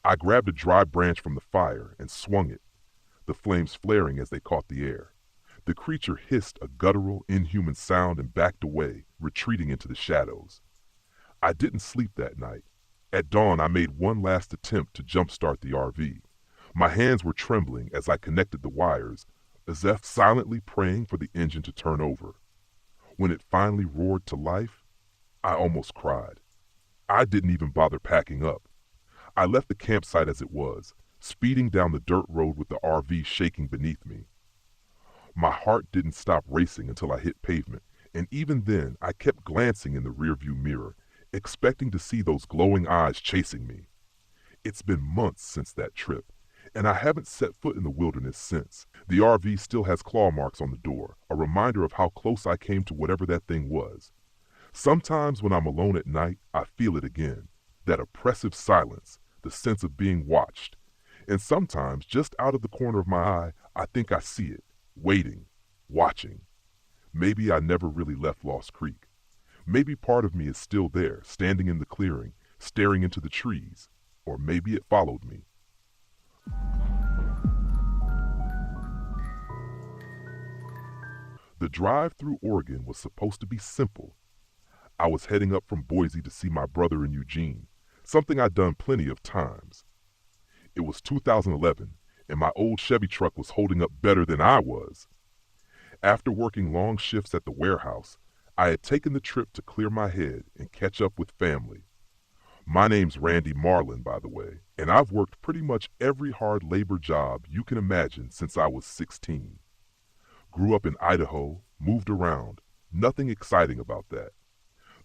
I grabbed a dry branch from the fire and swung it, the flames flaring as they caught the air. The creature hissed a guttural, inhuman sound and backed away, retreating into the shadows. I didn't sleep that night. At dawn, I made one last attempt to jumpstart the RV. My hands were trembling as I connected the wires, as if silently praying for the engine to turn over. When it finally roared to life, I almost cried. I didn't even bother packing up. I left the campsite as it was, speeding down the dirt road with the RV shaking beneath me. My heart didn't stop racing until I hit pavement, and even then I kept glancing in the rearview mirror, expecting to see those glowing eyes chasing me. It's been months since that trip, and I haven't set foot in the wilderness since. The RV still has claw marks on the door, a reminder of how close I came to whatever that thing was. Sometimes when I'm alone at night, I feel it again, that oppressive silence, the sense of being watched. And sometimes, just out of the corner of my eye, I think I see it, waiting, watching. Maybe I never really left Lost Creek. Maybe part of me is still there, standing in the clearing, staring into the trees. Or maybe it followed me. The drive through Oregon was supposed to be simple. I was heading up from Boise to see my brother in Eugene, something I'd done plenty of times. It was 2011, and my old Chevy truck was holding up better than I was. After working long shifts at the warehouse, I had taken the trip to clear my head and catch up with family. My name's Randy Marlin, by the way, and I've worked pretty much every hard labor job you can imagine since I was 16. Grew up in Idaho, moved around, nothing exciting about that.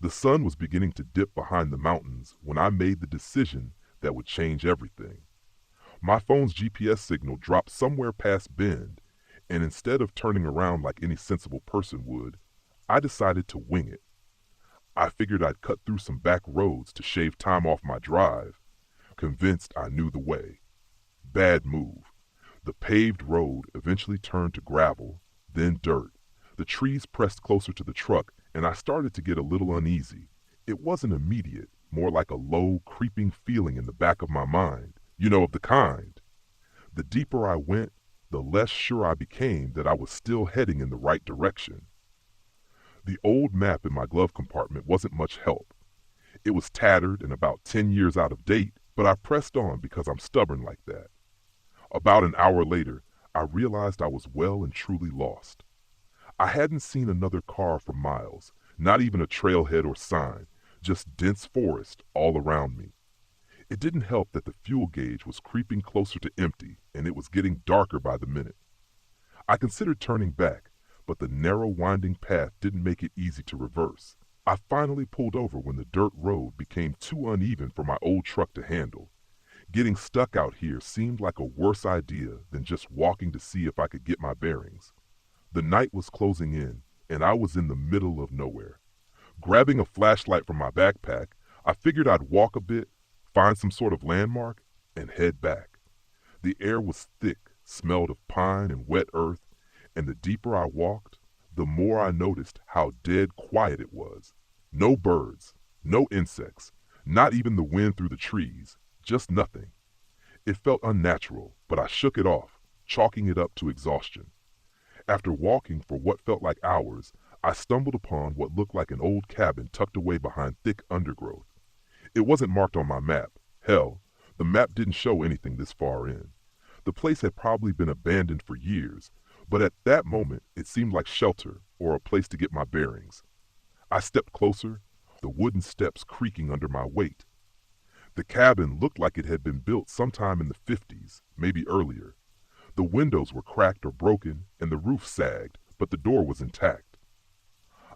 The sun was beginning to dip behind the mountains when I made the decision that would change everything. My phone's GPS signal dropped somewhere past Bend, and instead of turning around like any sensible person would, I decided to wing it. I figured I'd cut through some back roads to shave time off my drive, convinced I knew the way. Bad move. The paved road eventually turned to gravel, then dirt. The trees pressed closer to the truck, and I started to get a little uneasy. It wasn't immediate, more like a low, creeping feeling in the back of my mind, of the kind. The deeper I went, the less sure I became that I was still heading in the right direction. The old map in my glove compartment wasn't much help. It was tattered and about 10 years out of date, but I pressed on because I'm stubborn like that. About an hour later, I realized I was well and truly lost. I hadn't seen another car for miles, not even a trailhead or sign, just dense forest all around me. It didn't help that the fuel gauge was creeping closer to empty, and it was getting darker by the minute. I considered turning back, but the narrow winding path didn't make it easy to reverse. I finally pulled over when the dirt road became too uneven for my old truck to handle. Getting stuck out here seemed like a worse idea than just walking to see if I could get my bearings. The night was closing in, and I was in the middle of nowhere. Grabbing a flashlight from my backpack, I figured I'd walk a bit, find some sort of landmark, and head back. The air was thick, smelled of pine and wet earth, and the deeper I walked, the more I noticed how dead quiet it was. No birds, no insects, not even the wind through the trees, just nothing. It felt unnatural, but I shook it off, chalking it up to exhaustion. After walking for what felt like hours, I stumbled upon what looked like an old cabin tucked away behind thick undergrowth. It wasn't marked on my map. Hell, the map didn't show anything this far in. The place had probably been abandoned for years, but at that moment it seemed like shelter or a place to get my bearings. I stepped closer, the wooden steps creaking under my weight. The cabin looked like it had been built sometime in the 50s, maybe earlier. The windows were cracked or broken, and the roof sagged, but the door was intact.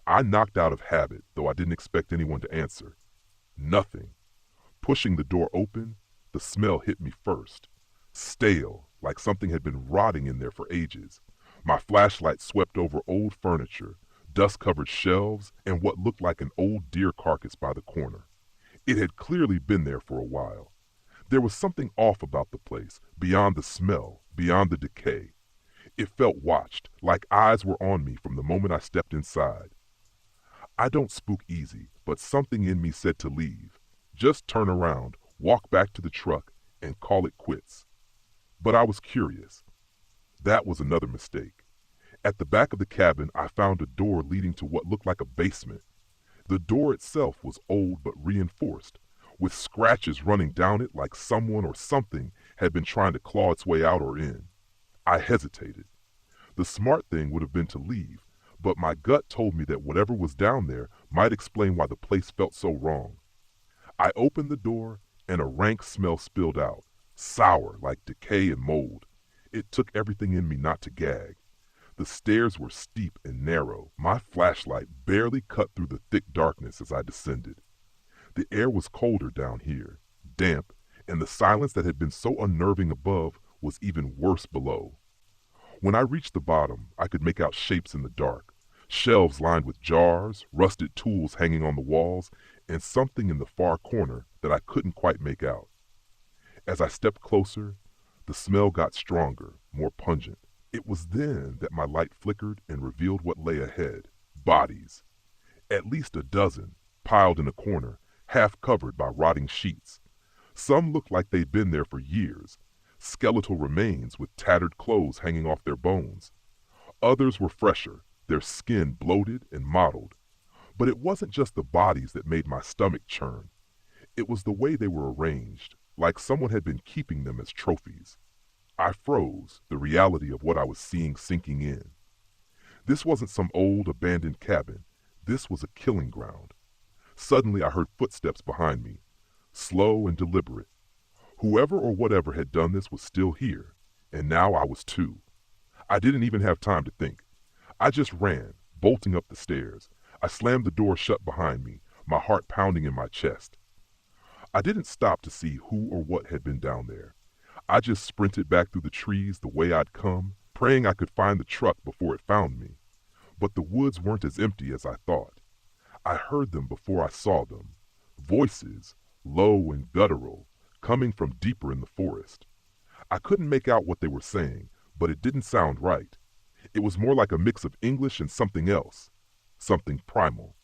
I knocked out of habit, though I didn't expect anyone to answer. Nothing. Pushing the door open, the smell hit me first. Stale, like something had been rotting in there for ages. My flashlight swept over old furniture, dust-covered shelves, and what looked like an old deer carcass by the corner. It had clearly been there for a while. There was something off about the place, beyond the smell, beyond the decay. It felt watched, like eyes were on me from the moment I stepped inside. I don't spook easy, but something in me said to leave. Just turn around, walk back to the truck, and call it quits. But I was curious. That was another mistake. At the back of the cabin, I found a door leading to what looked like a basement. The door itself was old but reinforced, with scratches running down it like someone or something had been trying to claw its way out or in. I hesitated. The smart thing would have been to leave, but my gut told me that whatever was down there might explain why the place felt so wrong. I opened the door and a rank smell spilled out, sour like decay and mold. It took everything in me not to gag. The stairs were steep and narrow. My flashlight barely cut through the thick darkness as I descended. The air was colder down here, damp, and the silence that had been so unnerving above was even worse below. When I reached the bottom, I could make out shapes in the dark, shelves lined with jars, rusted tools hanging on the walls, and something in the far corner that I couldn't quite make out. As I stepped closer, the smell got stronger, more pungent. It was then that my light flickered and revealed what lay ahead. Bodies. At least a dozen, piled in a corner, half covered by rotting sheets. Some looked like they'd been there for years, skeletal remains with tattered clothes hanging off their bones. Others were fresher, their skin bloated and mottled. But it wasn't just the bodies that made my stomach churn. It was the way they were arranged, like someone had been keeping them as trophies. I froze, the reality of what I was seeing sinking in. This wasn't some old abandoned cabin. This was a killing ground. Suddenly I heard footsteps behind me, slow and deliberate. Whoever or whatever had done this was still here, and now I was too. I didn't even have time to think. I just ran, bolting up the stairs. I slammed the door shut behind me, my heart pounding in my chest. I didn't stop to see who or what had been down there. I just sprinted back through the trees the way I'd come, praying I could find the truck before it found me. But the woods weren't as empty as I thought. I heard them before I saw them. Voices, low and guttural, coming from deeper in the forest. I couldn't make out what they were saying, but it didn't sound right. It was more like a mix of English and something else, something primal.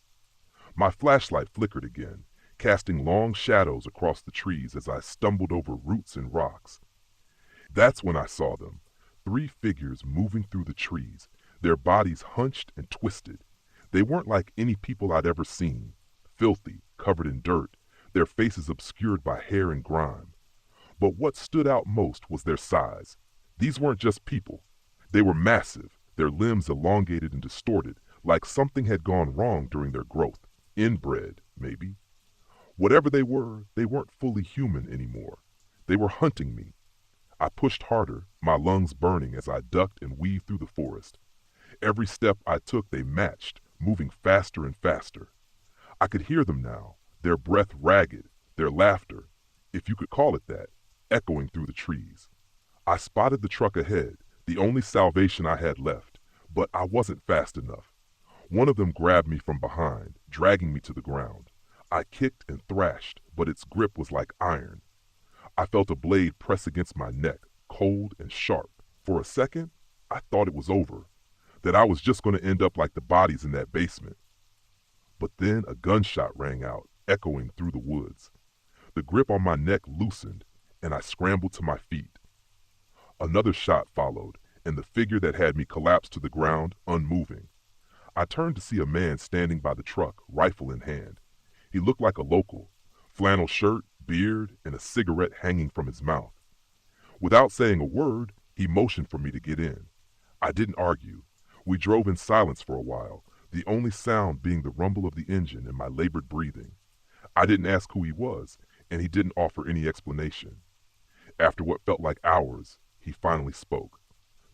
My flashlight flickered again, casting long shadows across the trees as I stumbled over roots and rocks. That's when I saw them, 3 figures moving through the trees, their bodies hunched and twisted. They weren't like any people I'd ever seen, filthy, covered in dirt, their faces obscured by hair and grime. But what stood out most was their size. These weren't just people. They were massive, their limbs elongated and distorted, like something had gone wrong during their growth. Inbred, maybe. Whatever they weren't fully human anymore. They were hunting me. I pushed harder, my lungs burning as I ducked and weaved through the forest. Every step I took they matched, moving faster and faster. I could hear them now, their breath ragged, their laughter, if you could call it that, echoing through the trees. I spotted the truck ahead, the only salvation I had left, but I wasn't fast enough. One of them grabbed me from behind, dragging me to the ground. I kicked and thrashed, but its grip was like iron. I felt a blade press against my neck, cold and sharp. For a second, I thought it was over, that I was just going to end up like the bodies in that basement. But then a gunshot rang out, echoing through the woods. The grip on my neck loosened, and I scrambled to my feet. Another shot followed, and the figure that had me collapsed to the ground, unmoving. I turned to see a man standing by the truck, rifle in hand. He looked like a local, flannel shirt, beard, and a cigarette hanging from his mouth. Without saying a word, he motioned for me to get in. I didn't argue. We drove in silence for a while, the only sound being the rumble of the engine and my labored breathing. I didn't ask who he was, and he didn't offer any explanation. After what felt like hours, he finally spoke.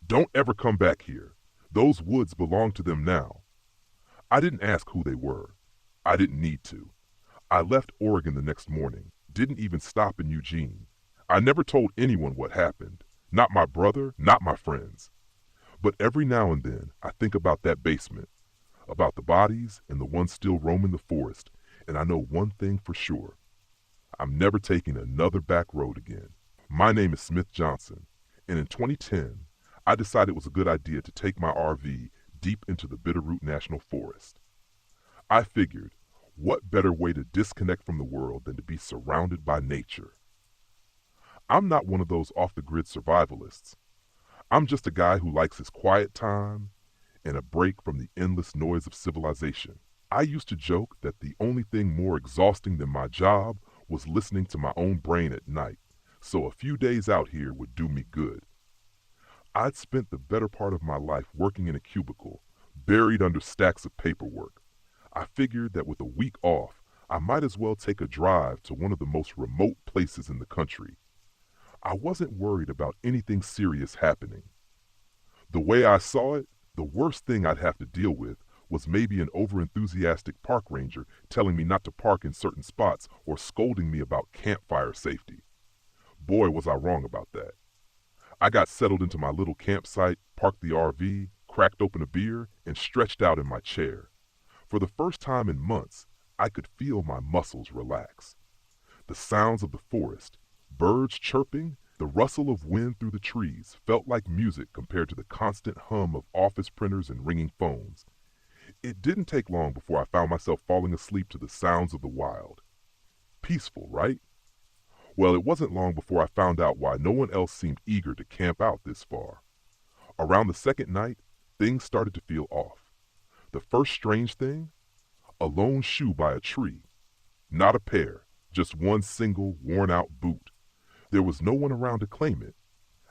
"Don't ever come back here. Those woods belong to them now." I didn't ask who they were. I didn't need to. I left Oregon the next morning, didn't even stop in Eugene. I never told anyone what happened, not my brother, not my friends. But every now and then, I think about that basement, about the bodies and the ones still roaming the forest, and I know one thing for sure. I'm never taking another back road again. My name is Smith Johnson, and in 2010, I decided it was a good idea to take my RV deep into the Bitterroot National Forest. I figured, what better way to disconnect from the world than to be surrounded by nature? I'm not one of those off-the-grid survivalists. I'm just a guy who likes his quiet time and a break from the endless noise of civilization. I used to joke that the only thing more exhausting than my job was listening to my own brain at night, so a few days out here would do me good. I'd spent the better part of my life working in a cubicle, buried under stacks of paperwork. I figured that with a week off, I might as well take a drive to one of the most remote places in the country. I wasn't worried about anything serious happening. The way I saw it, the worst thing I'd have to deal with was maybe an overenthusiastic park ranger telling me not to park in certain spots or scolding me about campfire safety. Boy, was I wrong about that. I got settled into my little campsite, parked the RV, cracked open a beer, and stretched out in my chair. For the first time in months, I could feel my muscles relax. The sounds of the forest, birds chirping, the rustle of wind through the trees felt like music compared to the constant hum of office printers and ringing phones. It didn't take long before I found myself falling asleep to the sounds of the wild. Peaceful, right? Well, it wasn't long before I found out why no one else seemed eager to camp out this far. Around the second night, things started to feel off. The first strange thing? A lone shoe by a tree. Not a pair, just one single, worn-out boot. There was no one around to claim it.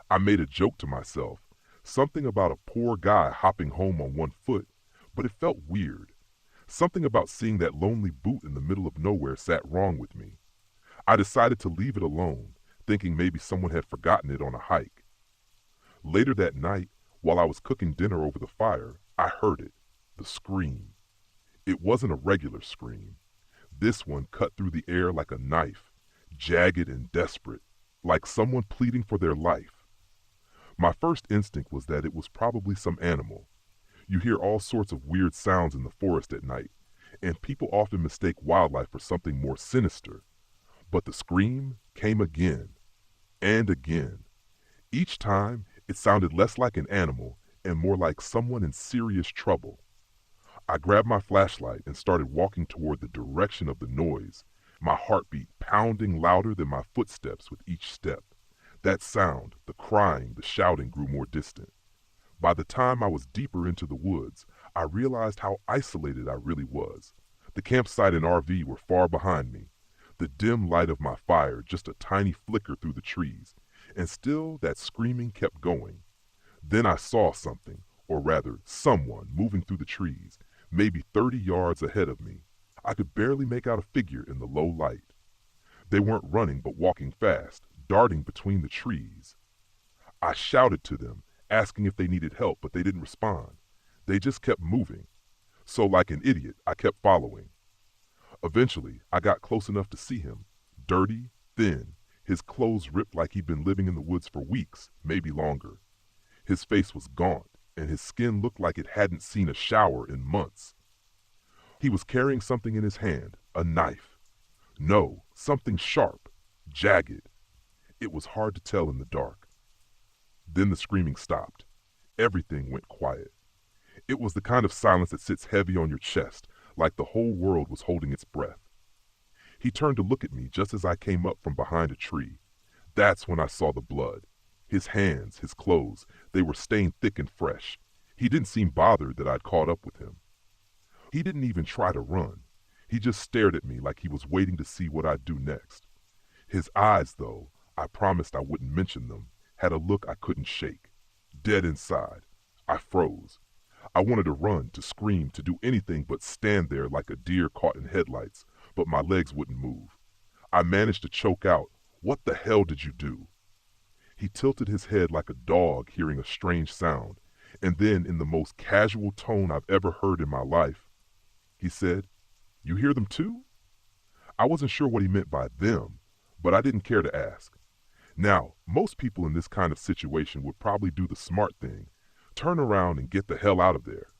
I made a joke to myself, something about a poor guy hopping home on one foot, but it felt weird. Something about seeing that lonely boot in the middle of nowhere sat wrong with me. I decided to leave it alone, thinking maybe someone had forgotten it on a hike. Later that night, while I was cooking dinner over the fire, I heard it, the scream. It wasn't a regular scream. This one cut through the air like a knife, jagged and desperate, like someone pleading for their life. My first instinct was that it was probably some animal. You hear all sorts of weird sounds in the forest at night, and people often mistake wildlife for something more sinister. But the scream came again and again. Each time, it sounded less like an animal and more like someone in serious trouble. I grabbed my flashlight and started walking toward the direction of the noise, my heartbeat pounding louder than my footsteps with each step. That sound, the crying, the shouting grew more distant. By the time I was deeper into the woods, I realized how isolated I really was. The campsite and RV were far behind me, the dim light of my fire just a tiny flicker through the trees, and still that screaming kept going. Then I saw something, or rather someone, moving through the trees, maybe 30 yards ahead of me. I could barely make out a figure in the low light. They weren't running but walking fast, darting between the trees. I shouted to them, asking if they needed help, but they didn't respond. They just kept moving. So like an idiot, I kept following. Eventually, I got close enough to see him, dirty, thin, his clothes ripped like he'd been living in the woods for weeks, maybe longer. His face was gaunt, and his skin looked like it hadn't seen a shower in months. He was carrying something in his hand, a knife. No, something sharp, jagged. It was hard to tell in the dark. Then the screaming stopped. Everything went quiet. It was the kind of silence that sits heavy on your chest, like the whole world was holding its breath. He turned to look at me just as I came up from behind a tree. That's when I saw the blood. His hands, his clothes, they were stained thick and fresh. He didn't seem bothered that I'd caught up with him. He didn't even try to run. He just stared at me like he was waiting to see what I'd do next. His eyes, though, I promised I wouldn't mention them, had a look I couldn't shake. Dead inside. I froze. I wanted to run, to scream, to do anything but stand there like a deer caught in headlights, but my legs wouldn't move. I managed to choke out, "What the hell did you do?" He tilted his head like a dog hearing a strange sound, and then in the most casual tone I've ever heard in my life, he said, "You hear them too?" I wasn't sure what he meant by them, but I didn't care to ask. Now, most people in this kind of situation would probably do the smart thing, turn around and get the hell out of there.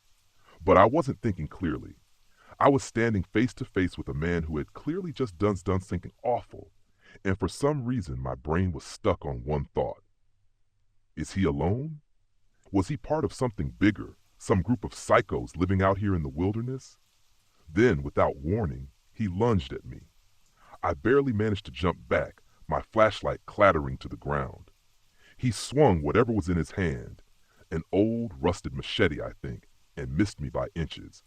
But I wasn't thinking clearly. I was standing face to face with a man who had clearly just done something awful, and for some reason my brain was stuck on one thought. Is he alone? Was he part of something bigger, some group of psychos living out here in the wilderness? Then, without warning, he lunged at me. I barely managed to jump back, my flashlight clattering to the ground. He swung whatever was in his hand, an old, rusted machete, I think, and missed me by inches.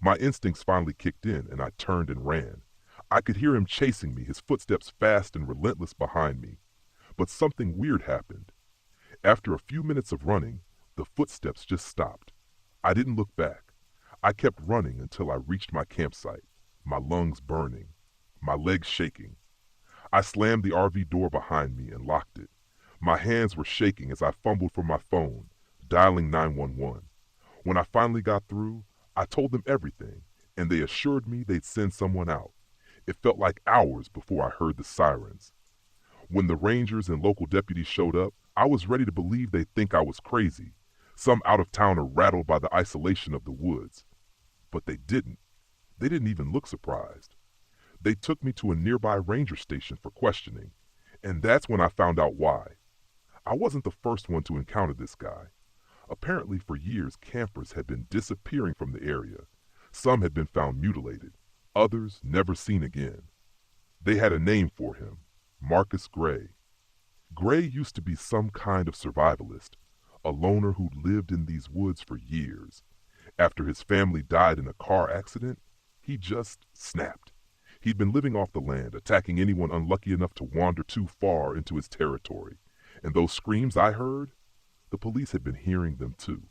My instincts finally kicked in, and I turned and ran. I could hear him chasing me, his footsteps fast and relentless behind me. But something weird happened. After a few minutes of running, the footsteps just stopped. I didn't look back. I kept running until I reached my campsite, my lungs burning, my legs shaking. I slammed the RV door behind me and locked it. My hands were shaking as I fumbled for my phone, dialing 911. When I finally got through, I told them everything, and they assured me they'd send someone out. It felt like hours before I heard the sirens. When the rangers and local deputies showed up, I was ready to believe they'd think I was crazy, some out-of-towner rattled by the isolation of the woods. But they didn't. They didn't even look surprised. They took me to a nearby ranger station for questioning, and that's when I found out why. I wasn't the first one to encounter this guy. Apparently for years campers had been disappearing from the area. Some had been found mutilated, others never seen again. They had a name for him, Marcus Gray. Gray used to be some kind of survivalist, a loner who lived in these woods for years. After his family died in a car accident, he just snapped. He'd been living off the land, attacking anyone unlucky enough to wander too far into his territory. And those screams I heard, the police had been hearing them too.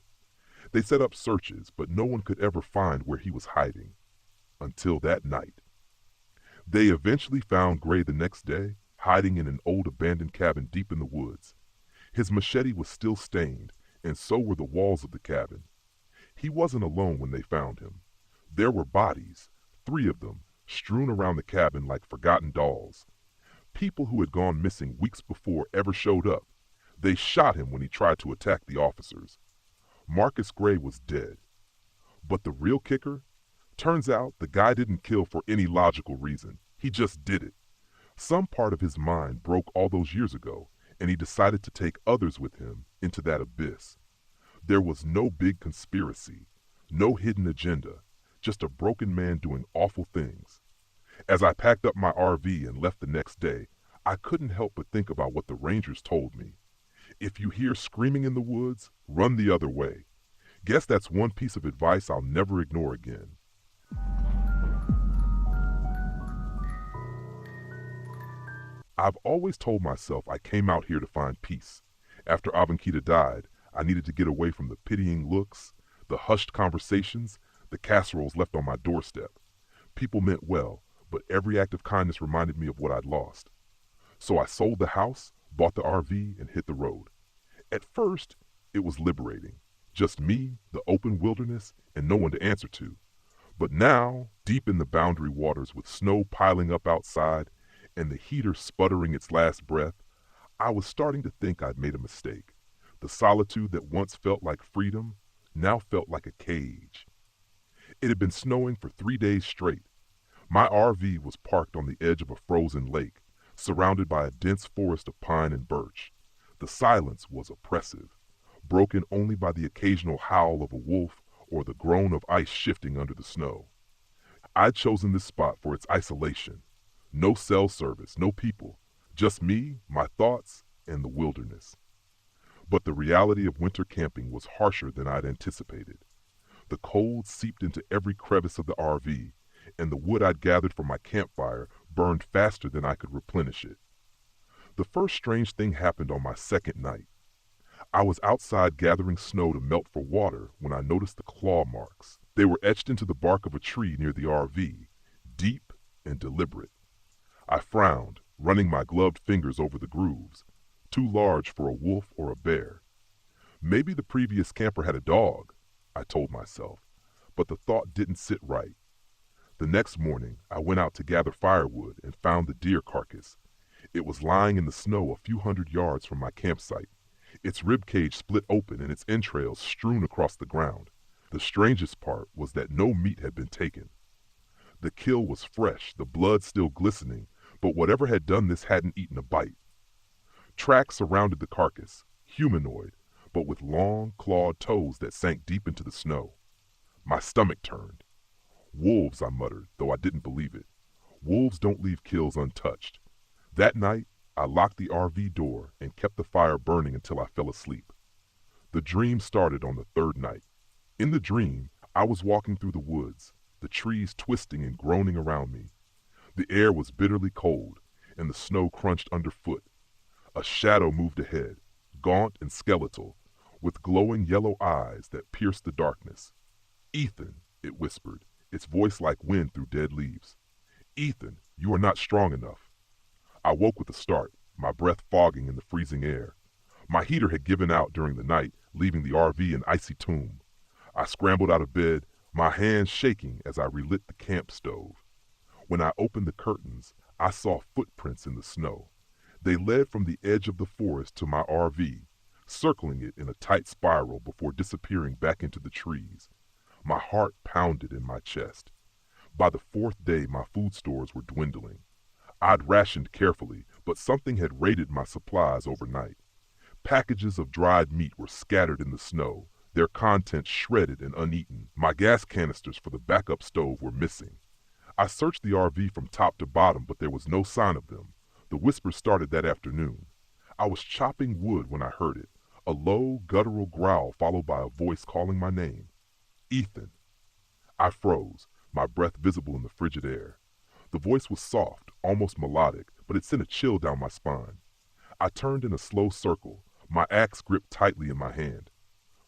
They set up searches, but no one could ever find where he was hiding. Until that night. They eventually found Gray the next day, hiding in an old abandoned cabin deep in the woods. His machete was still stained, and so were the walls of the cabin. He wasn't alone when they found him. There were bodies, 3 of them, strewn around the cabin like forgotten dolls. People who had gone missing weeks before ever showed up. They shot him when he tried to attack the officers. Marcus Gray was dead. But the real kicker? Turns out the guy didn't kill for any logical reason. He just did it. Some part of his mind broke all those years ago, and he decided to take others with him into that abyss. There was no big conspiracy, no hidden agenda, just a broken man doing awful things. As I packed up my RV and left the next day, I couldn't help but think about what the rangers told me. If you hear screaming in the woods, run the other way. Guess that's one piece of advice I'll never ignore again. I've always told myself I came out here to find peace. After Avenkita died, I needed to get away from the pitying looks, the hushed conversations, the casseroles left on my doorstep. People meant well, but every act of kindness reminded me of what I'd lost. So I sold the house, bought the RV, and hit the road. At first, it was liberating. Just me, the open wilderness, and no one to answer to. But now, deep in the boundary waters with snow piling up outside and the heater sputtering its last breath, I was starting to think I'd made a mistake. The solitude that once felt like freedom now felt like a cage. It had been snowing for 3 days straight. My RV was parked on the edge of a frozen lake, surrounded by a dense forest of pine and birch. The silence was oppressive, broken only by the occasional howl of a wolf or the groan of ice shifting under the snow. I'd chosen this spot for its isolation. No cell service, no people, just me, my thoughts, and the wilderness. But the reality of winter camping was harsher than I'd anticipated. The cold seeped into every crevice of the RV, and the wood I'd gathered for my campfire burned faster than I could replenish it. The first strange thing happened on my second night. I was outside gathering snow to melt for water when I noticed the claw marks. They were etched into the bark of a tree near the RV, deep and deliberate. I frowned, running my gloved fingers over the grooves, too large for a wolf or a bear. Maybe the previous camper had a dog, I told myself, but the thought didn't sit right. The next morning, I went out to gather firewood and found the deer carcass. It was lying in the snow a few hundred yards from my campsite, its rib cage split open and its entrails strewn across the ground. The strangest part was that no meat had been taken. The kill was fresh, the blood still glistening, but whatever had done this hadn't eaten a bite. Tracks surrounded the carcass, humanoid, but with long, clawed toes that sank deep into the snow. My stomach turned. Wolves, I muttered, though I didn't believe it. Wolves don't leave kills untouched. That night, I locked the RV door and kept the fire burning until I fell asleep. The dream started on the third night. In the dream, I was walking through the woods, the trees twisting and groaning around me. The air was bitterly cold, and the snow crunched underfoot. A shadow moved ahead, gaunt and skeletal, with glowing yellow eyes that pierced the darkness. "Ethan," it whispered, its voice like wind through dead leaves. "Ethan, you are not strong enough." I woke with a start, my breath fogging in the freezing air. My heater had given out during the night, leaving the RV an icy tomb. I scrambled out of bed, my hands shaking as I relit the camp stove. When I opened the curtains, I saw footprints in the snow. They led from the edge of the forest to my RV, circling it in a tight spiral before disappearing back into the trees. My heart pounded in my chest. By the fourth day, my food stores were dwindling. I'd rationed carefully, but something had raided my supplies overnight. Packages of dried meat were scattered in the snow, their contents shredded and uneaten. My gas canisters for the backup stove were missing. I searched the RV from top to bottom, but there was no sign of them. The whisper started that afternoon. I was chopping wood when I heard it, a low, guttural growl followed by a voice calling my name. "Ethan." I froze, my breath visible in the frigid air. The voice was soft, almost melodic, but it sent a chill down my spine. I turned in a slow circle, my axe gripped tightly in my hand.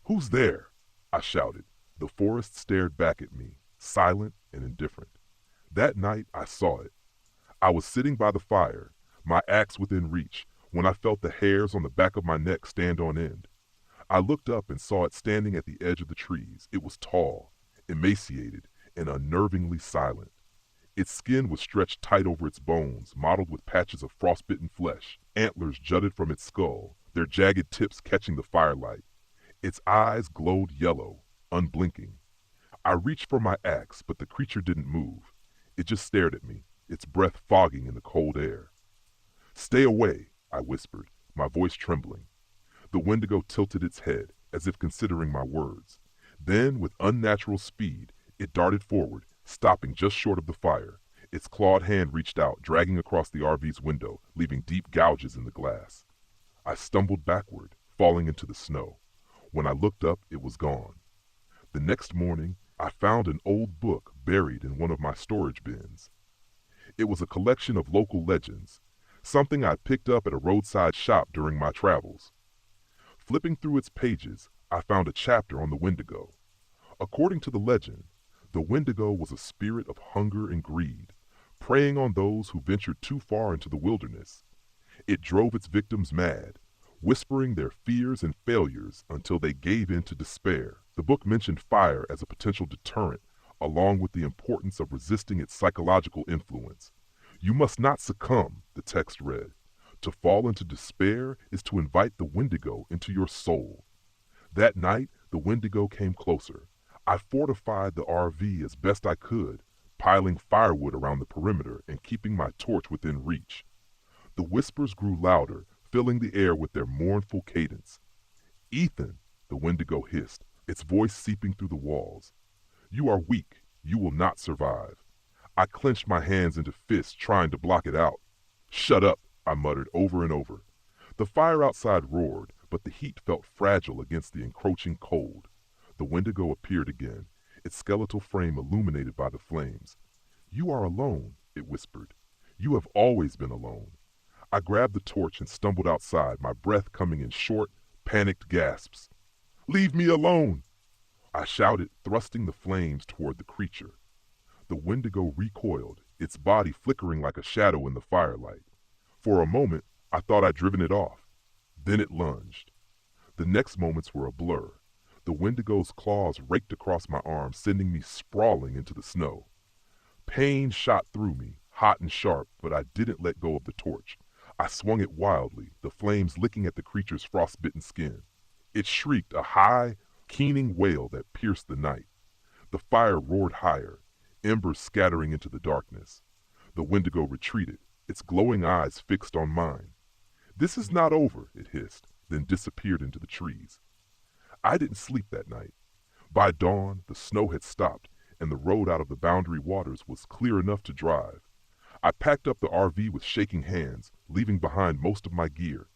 "Who's there?" I shouted. The forest stared back at me, silent and indifferent. That night I saw it. I was sitting by the fire, my axe within reach, when I felt the hairs on the back of my neck stand on end. I looked up and saw it standing at the edge of the trees. It was tall, emaciated, and unnervingly silent. Its skin was stretched tight over its bones, mottled with patches of frostbitten flesh. Antlers jutted from its skull, their jagged tips catching the firelight. Its eyes glowed yellow, unblinking. I reached for my axe, but the creature didn't move. It just stared at me, its breath fogging in the cold air. "Stay away," I whispered, my voice trembling. The Wendigo tilted its head, as if considering my words. Then, with unnatural speed, it darted forward, stopping just short of the fire. Its clawed hand reached out, dragging across the RV's window, leaving deep gouges in the glass. I stumbled backward, falling into the snow. When I looked up, it was gone. The next morning, I found an old book buried in one of my storage bins. It was a collection of local legends, something I'd picked up at a roadside shop during my travels. Flipping through its pages, I found a chapter on the Wendigo. According to the legend, the Wendigo was a spirit of hunger and greed, preying on those who ventured too far into the wilderness. It drove its victims mad, whispering their fears and failures until they gave in to despair. The book mentioned fire as a potential deterrent, along with the importance of resisting its psychological influence. "You must not succumb," the text read. "To fall into despair is to invite the Wendigo into your soul." That night, the Wendigo came closer. I fortified the RV as best I could, piling firewood around the perimeter and keeping my torch within reach. The whispers grew louder, filling the air with their mournful cadence. "Ethan," the Wendigo hissed, its voice seeping through the walls. "You are weak. You will not survive." I clenched my hands into fists, trying to block it out. "Shut up," I muttered over and over. The fire outside roared, but the heat felt fragile against the encroaching cold. The Wendigo appeared again, its skeletal frame illuminated by the flames. "You are alone," it whispered. "You have always been alone." I grabbed the torch and stumbled outside, my breath coming in short, panicked gasps. "Leave me alone!" I shouted, thrusting the flames toward the creature. The Wendigo recoiled, its body flickering like a shadow in the firelight. For a moment, I thought I'd driven it off. Then it lunged. The next moments were a blur. The Wendigo's claws raked across my arm, sending me sprawling into the snow. Pain shot through me, hot and sharp, but I didn't let go of the torch. I swung it wildly, the flames licking at the creature's frostbitten skin. It shrieked, a high, keening wail that pierced the night. The fire roared higher, embers scattering into the darkness. The Wendigo retreated, its glowing eyes fixed on mine. "This is not over," it hissed, then disappeared into the trees. I didn't sleep that night. By dawn, the snow had stopped, and the road out of the Boundary Waters was clear enough to drive. I packed up the RV with shaking hands, leaving behind most of my gear.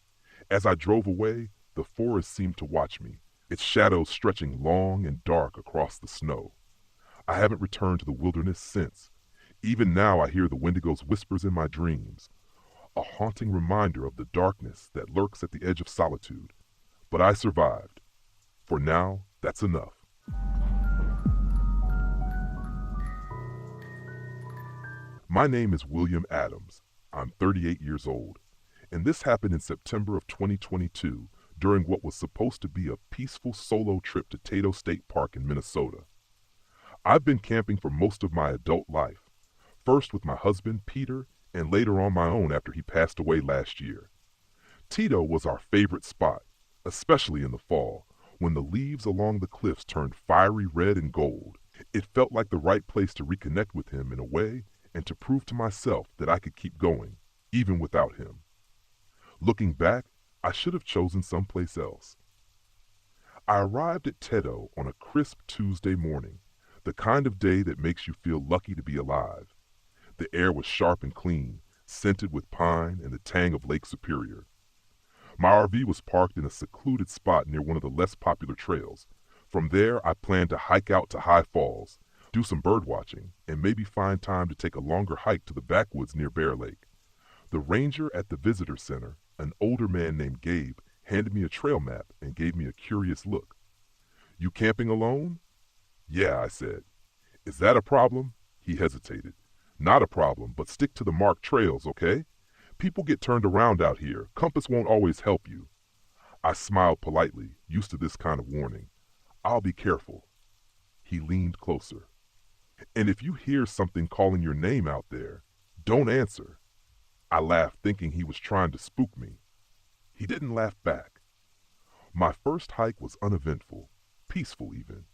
As I drove away, the forest seemed to watch me, its shadows stretching long and dark across the snow. I haven't returned to the wilderness since. Even now I hear the Wendigo's whispers in my dreams, a haunting reminder of the darkness that lurks at the edge of solitude. But I survived. For now, that's enough. My name is William Adams. I'm 38 years old, and this happened in September of 2022 during what was supposed to be a peaceful solo trip to Tato State Park in Minnesota. I've been camping for most of my adult life, first with my husband, Peter, and later on my own after he passed away last year. Tato was our favorite spot, especially in the fall, when the leaves along the cliffs turned fiery red and gold. It felt like the right place to reconnect with him in a way and to prove to myself that I could keep going, even without him. Looking back, I should have chosen someplace else. I arrived at Tato on a crisp Tuesday morning, the kind of day that makes you feel lucky to be alive. The air was sharp and clean, scented with pine and the tang of Lake Superior. My RV was parked in a secluded spot near one of the less popular trails. From there, I planned to hike out to High Falls, do some bird watching, and maybe find time to take a longer hike to the backwoods near Bear Lake. The ranger at the visitor center, an older man named Gabe, handed me a trail map and gave me a curious look. "You camping alone?" "Yeah," I said. "Is that a problem?" He hesitated. "Not a problem, but stick to the marked trails, okay? People get turned around out here. Compass won't always help you." I smiled politely, used to this kind of warning. "I'll be careful." He leaned closer. "And if you hear something calling your name out there, don't answer." I laughed, thinking he was trying to spook me. He didn't laugh back. My first hike was uneventful, peaceful even.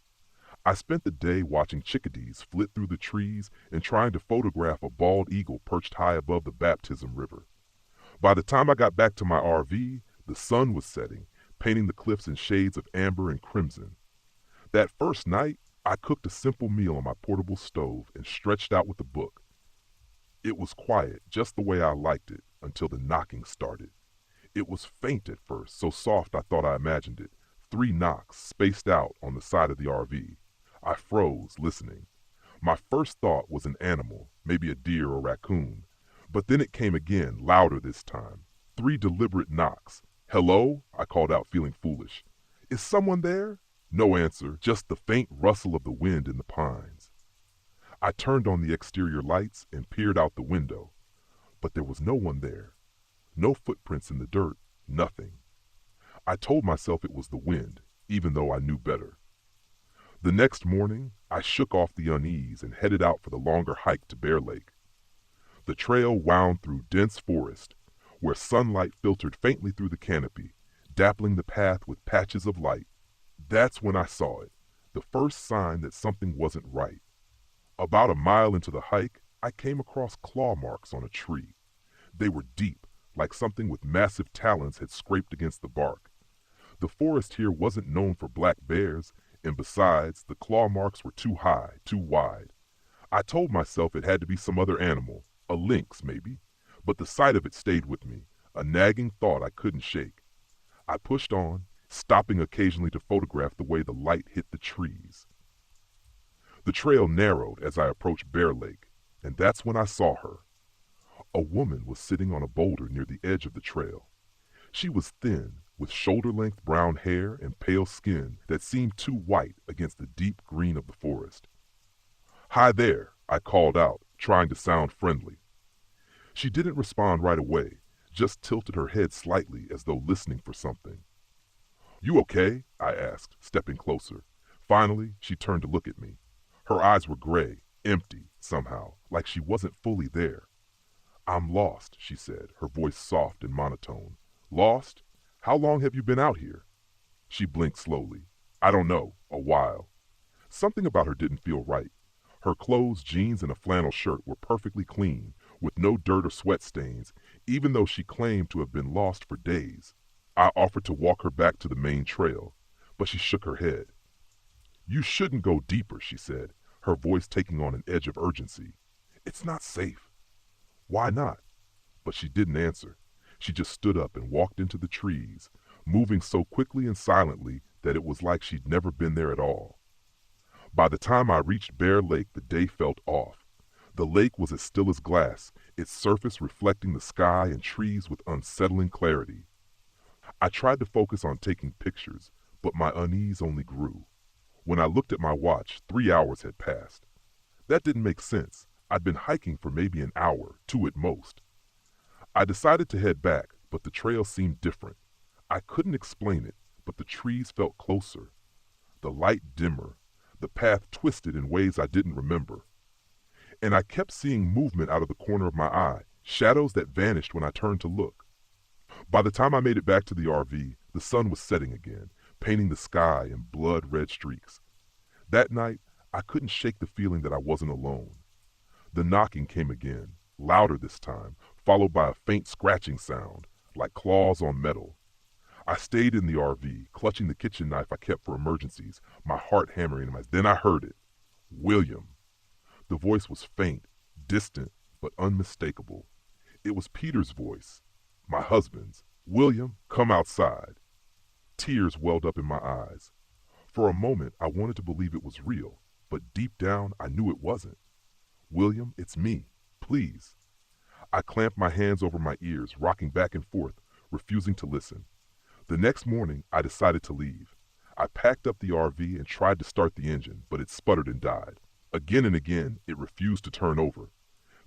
I spent the day watching chickadees flit through the trees and trying to photograph a bald eagle perched high above the Baptism River. By the time I got back to my RV, the sun was setting, painting the cliffs in shades of amber and crimson. That first night, I cooked a simple meal on my portable stove and stretched out with a book. It was quiet, just the way I liked it, until the knocking started. It was faint at first, so soft I thought I imagined it. 3 knocks, spaced out on the side of the RV. I froze, listening. My first thought was an animal, maybe a deer or raccoon. But then it came again, louder this time. 3 deliberate knocks. "Hello?" I called out, feeling foolish. "Is someone there?" No answer, just the faint rustle of the wind in the pines. I turned on the exterior lights and peered out the window. But there was no one there. No footprints in the dirt, nothing. I told myself it was the wind, even though I knew better. The next morning, I shook off the unease and headed out for the longer hike to Bear Lake. The trail wound through dense forest, where sunlight filtered faintly through the canopy, dappling the path with patches of light. That's when I saw it, the first sign that something wasn't right. About a mile into the hike, I came across claw marks on a tree. They were deep, like something with massive talons had scraped against the bark. The forest here wasn't known for black bears, and besides, the claw marks were too high, too wide. I told myself it had to be some other animal, a lynx maybe, but the sight of it stayed with me, a nagging thought I couldn't shake. I pushed on, stopping occasionally to photograph the way the light hit the trees. The trail narrowed as I approached Bear Lake, and that's when I saw her. A woman was sitting on a boulder near the edge of the trail. She was thin, with shoulder-length brown hair and pale skin that seemed too white against the deep green of the forest. "Hi there," I called out, trying to sound friendly. She didn't respond right away, just tilted her head slightly as though listening for something. "You okay?" I asked, stepping closer. Finally, she turned to look at me. Her eyes were gray, empty, somehow, like she wasn't fully there. "I'm lost," she said, her voice soft and monotone. "Lost? How long have you been out here?" She blinked slowly. "I don't know, a while." Something about her didn't feel right. Her clothes, jeans, and a flannel shirt were perfectly clean, with no dirt or sweat stains, even though she claimed to have been lost for days. I offered to walk her back to the main trail, but she shook her head. "You shouldn't go deeper," she said. her voice taking on an edge of urgency. It's not safe. Why not? But she didn't answer. She just stood up and walked into the trees, moving so quickly and silently that it was like she'd never been there at all. By the time I reached Bear Lake, the day felt off. The lake was as still as glass, its surface reflecting the sky and trees with unsettling clarity. I tried to focus on taking pictures, but my unease only grew. When I looked at my watch, 3 hours had passed. That didn't make sense. I'd been hiking for maybe an hour, 2 at most. I decided to head back, but the trail seemed different. I couldn't explain it, but the trees felt closer, the light dimmer, the path twisted in ways I didn't remember. And I kept seeing movement out of the corner of my eye, shadows that vanished when I turned to look. By the time I made it back to the RV, the sun was setting again, painting the sky in blood-red streaks. That night, I couldn't shake the feeling that I wasn't alone. The knocking came again, louder this time, followed by a faint scratching sound, like claws on metal. I stayed in the RV, clutching the kitchen knife I kept for emergencies, my heart hammering in my... Then I heard it. William. The voice was faint, distant, but unmistakable. It was Peter's voice, my husband's. William, come outside. Tears welled up in my eyes. For a moment, I wanted to believe it was real, but deep down, I knew it wasn't. William, it's me. Please. I clamped my hands over my ears, rocking back and forth, refusing to listen. The next morning, I decided to leave. I packed up the RV and tried to start the engine, but it sputtered and died. Again and again, it refused to turn over.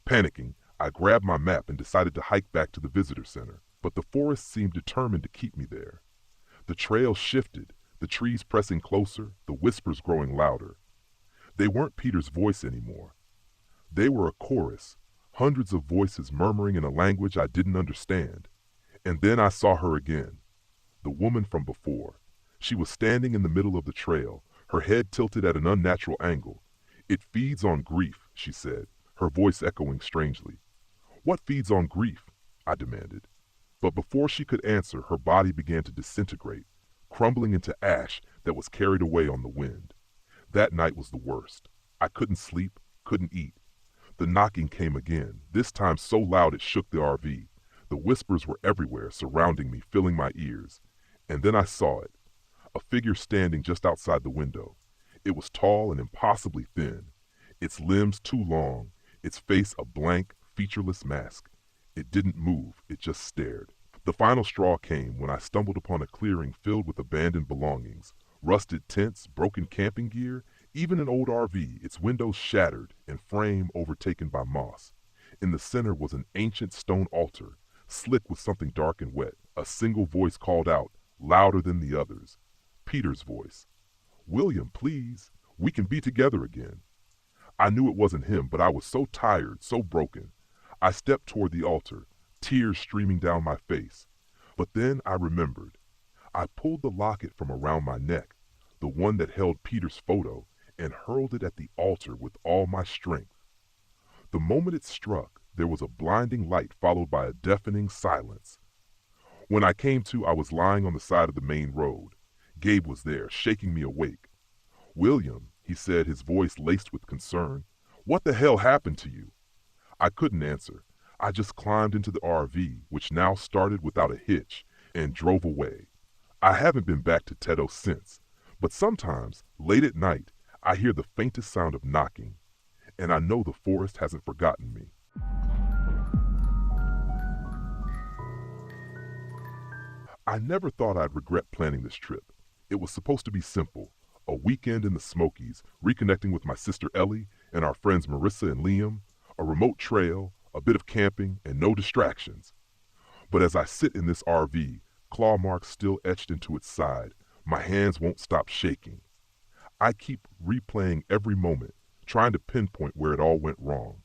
Panicking, I grabbed my map and decided to hike back to the visitor center, but the forest seemed determined to keep me there. The trail shifted, the trees pressing closer, the whispers growing louder. They weren't Peter's voice anymore. They were a chorus, hundreds of voices murmuring in a language I didn't understand. And then I saw her again, the woman from before. She was standing in the middle of the trail, her head tilted at an unnatural angle. It feeds on grief, she said, her voice echoing strangely. What feeds on grief? I demanded. But before she could answer, her body began to disintegrate, crumbling into ash that was carried away on the wind. That night was the worst. I couldn't sleep, couldn't eat. The knocking came again, this time so loud it shook the RV. The whispers were everywhere, surrounding me, filling my ears. And then I saw it, a figure standing just outside the window. It was tall and impossibly thin, its limbs too long, its face a blank, featureless mask. It didn't move, it just stared. The final straw came when I stumbled upon a clearing filled with abandoned belongings, rusted tents, broken camping gear, even an old RV, its windows shattered and frame overtaken by moss. In the center was an ancient stone altar, slick with something dark and wet. A single voice called out, louder than the others. Peter's voice. William, please, we can be together again. I knew it wasn't him, but I was so tired, so broken. I stepped toward the altar, tears streaming down my face. But then I remembered. I pulled the locket from around my neck, the one that held Peter's photo, and hurled it at the altar with all my strength. The moment it struck, there was a blinding light followed by a deafening silence. When I came to, I was lying on the side of the main road. Gabe was there, shaking me awake. William, he said, his voice laced with concern, what the hell happened to you? I couldn't answer. I just climbed into the RV, which now started without a hitch, and drove away. I haven't been back to Tedo since, but sometimes, late at night, I hear the faintest sound of knocking, and I know the forest hasn't forgotten me. I never thought I'd regret planning this trip. It was supposed to be simple, a weekend in the Smokies, reconnecting with my sister Ellie and our friends Marissa and Liam, a remote trail, a bit of camping, and no distractions. But as I sit in this RV, claw marks still etched into its side, my hands won't stop shaking. I keep replaying every moment, trying to pinpoint where it all went wrong.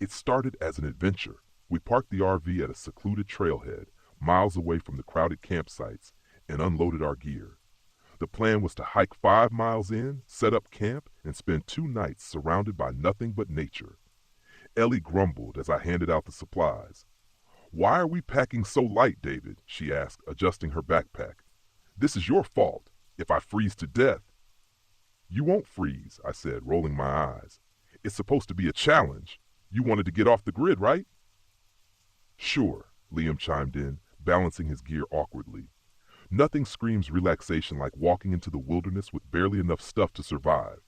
It started as an adventure. We parked the RV at a secluded trailhead, miles away from the crowded campsites, and unloaded our gear. The plan was to hike 5 miles in, set up camp, and spend 2 nights surrounded by nothing but nature. Ellie grumbled as I handed out the supplies. Why are we packing so light, David? She asked, adjusting her backpack. This is your fault. If I freeze to death. You won't freeze, I said, rolling my eyes. It's supposed to be a challenge. You wanted to get off the grid, right? Sure, Liam chimed in, balancing his gear awkwardly. Nothing screams relaxation like walking into the wilderness with barely enough stuff to survive.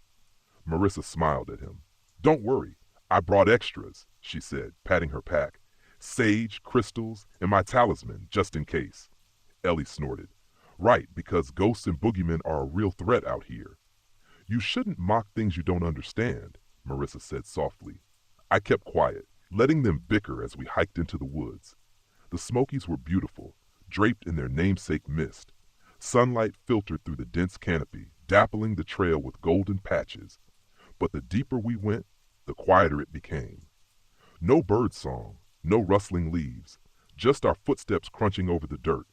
Marissa smiled at him. Don't worry, I brought extras, she said, patting her pack. Sage, crystals, and my talisman, just in case. Ellie snorted. Right, because ghosts and boogeymen are a real threat out here. You shouldn't mock things you don't understand, Marissa said softly. I kept quiet, letting them bicker as we hiked into the woods. The Smokies were beautiful, draped in their namesake mist. Sunlight filtered through the dense canopy, dappling the trail with golden patches. But the deeper we went, the quieter it became. No bird song, no rustling leaves, just our footsteps crunching over the dirt.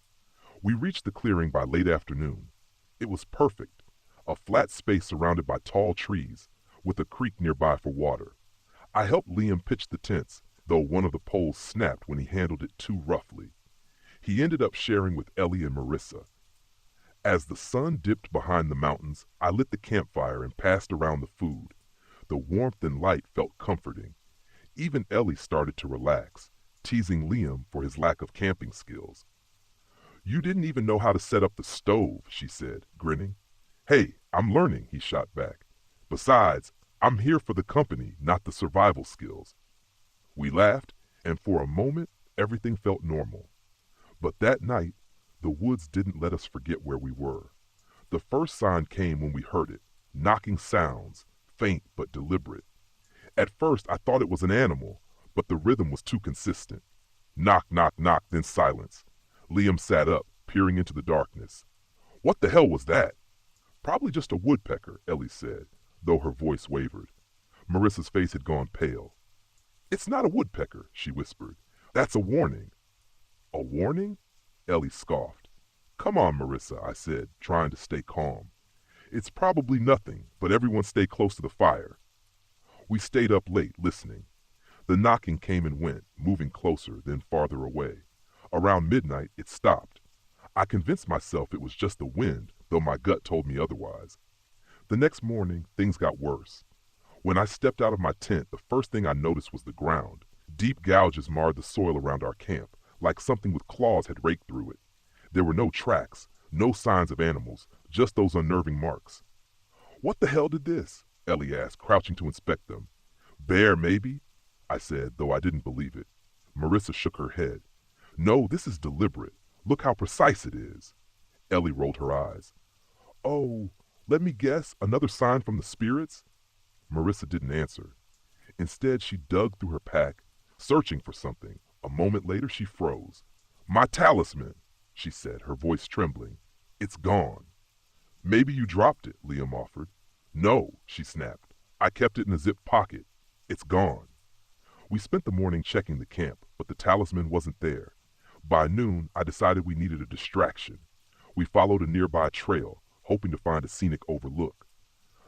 We reached the clearing by late afternoon. It was perfect, a flat space surrounded by tall trees, with a creek nearby for water. I helped Liam pitch the tents, though one of the poles snapped when he handled it too roughly. He ended up sharing with Ellie and Marissa. As the sun dipped behind the mountains, I lit the campfire and passed around the food. The warmth and light felt comforting. Even Ellie started to relax, teasing Liam for his lack of camping skills. You didn't even know how to set up the stove, she said, grinning. Hey, I'm learning, he shot back. Besides, I'm here for the company, not the survival skills. We laughed, and for a moment, everything felt normal. But that night, the woods didn't let us forget where we were. The first sign came when we heard it, knocking sounds, faint but deliberate. At first, I thought it was an animal, but the rhythm was too consistent. Knock, knock, knock, then silence. Liam sat up, peering into the darkness. What the hell was that? Probably just a woodpecker, Ellie said, though her voice wavered. Marissa's face had gone pale. It's not a woodpecker, she whispered. That's a warning. A warning? Ellie scoffed. Come on, Marissa, I said, trying to stay calm. It's probably nothing, but everyone stay close to the fire. We stayed up late, listening. The knocking came and went, moving closer, then farther away. Around midnight, it stopped. I convinced myself it was just the wind, though my gut told me otherwise. The next morning, things got worse. When I stepped out of my tent, the first thing I noticed was the ground. Deep gouges marred the soil around our camp, like something with claws had raked through it. There were no tracks, no signs of animals, just those unnerving marks. What the hell did this? Ellie asked, crouching to inspect them. Bear, maybe? I said, though I didn't believe it. Marissa shook her head. No, this is deliberate. Look how precise it is. Ellie rolled her eyes. Oh, let me guess, another sign from the spirits? Marissa didn't answer. Instead, she dug through her pack, searching for something. A moment later, she froze. My talisman, she said, her voice trembling. It's gone. Maybe you dropped it, Liam offered. No, she snapped. I kept it in a zip pocket. It's gone. We spent the morning checking the camp, but the talisman wasn't there. By noon, I decided we needed a distraction. We followed a nearby trail, hoping to find a scenic overlook.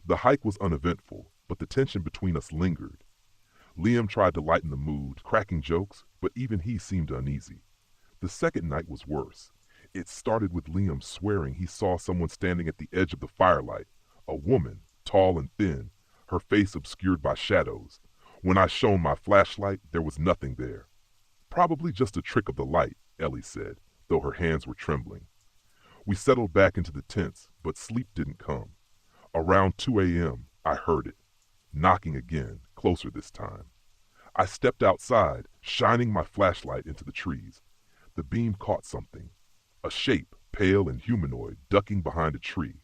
The hike was uneventful, but the tension between us lingered. Liam tried to lighten the mood, cracking jokes, but even he seemed uneasy. The second night was worse. It started with Liam swearing he saw someone standing at the edge of the firelight, a woman, tall and thin, her face obscured by shadows. When I shone my flashlight, there was nothing there. Probably just a trick of the light, Ellie said, though her hands were trembling. We settled back into the tents, but sleep didn't come. Around 2 a.m., I heard it, knocking again, closer this time. I stepped outside, shining my flashlight into the trees. The beam caught something, a shape, pale and humanoid, ducking behind a tree.